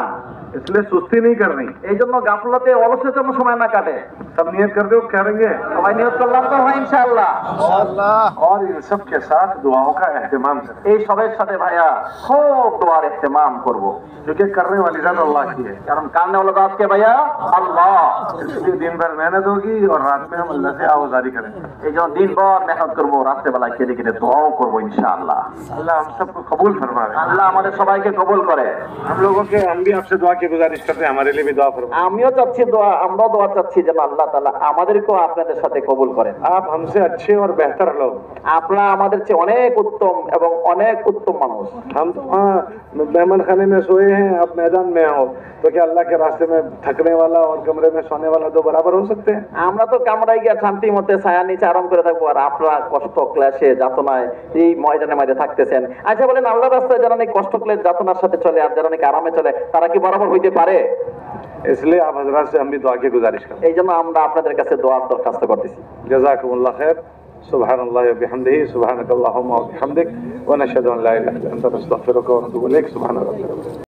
इसलिए सुस्ती नहीं करनी। এই জন্য গাফলতে অলসের জন্য সময় না কাটে। सब नियत कर दो करेंगे সবাই নিয়ত করলাম তো হয় ইনশাআল্লাহ। और इन सब के साथ दुआओं का एहतमाम करें, এই সবের সাথে ভাইয়া খুব দোয়ার ইহতেমাম করব। क्योंकि करने वाली जात अल्लाह की है। কারণ কারণে হলো আজকে ভাইয়া আল্লাহ। इसलिए दिन भर मेहनत होगी और रात में हम अल्लाह से आवाज़ारी करेंगे। এই জন্য দিনভর মেহনত করবো, রাত্রেবেলা কেঁদে কেঁদে দোয়াও করবো ইনশাআল্লাহ। अल्लाह हम सबको कबूल फरमाए। আল্লাহ আমাদের সবাইকে কবুল করে। हम लोगों के हम भी आपसे दुआ की गुजारिश करते हैं, हमारे लिए भी दुआ फरमाए। আমিও চাচ্ছি দোয়া, আমরাও দোয়া চাচ্ছি যেন আল্লাহ তাআলা আমাদেরকেও আপনাদের সাথে কবুল করেন। आप हमसे अच्छे और बेहतर लोग। আপনারা আমাদের চেয়ে অনেক উত্তম এবং অনেক উত্তম মানুষ। हम तो वहाँ मेहमान खाने में सोए हैं, आप मैदान में हो, तो क्या अल्लाह के रास्ते में थकने वाला और कमरे में सोने वाला दो बराबर हो सकते हैं? আমরা তো কামরায় গিয়ে শান্তি মতে ছায়া নিচে আরাম করে থাকবো, আর আপনারা কষ্ট ক্লেশে যাতনায় এই ময়দানে মধ্যে থাকতেছেন। আচ্ছা বলেন, আল্লাহর রাস্তায় যারা নাকি কষ্ট ক্লেশ যাতনার সাথে চলে আর যারা নাকি আরামে চলে তারা কি বরাবর হইতে পারে? इसलिए आप हजरात से हम भी दुआ की गुजारिश करते এই জন্য আমরা আপনাদের কাছে দোয়ার দরখাস্ত করতেছি। हैं। जज़ाकुमुल्लाह खैर। सुब्हानल्लाह व बिहम्दिही, सुब्हानकल्लाहुम्मा व बिहम्दिक, व नशहदु अन ला इलाहा इल्ला अंता नस्तगफिरुका व नतूबु इलैक। सुब्हान रब्बिक।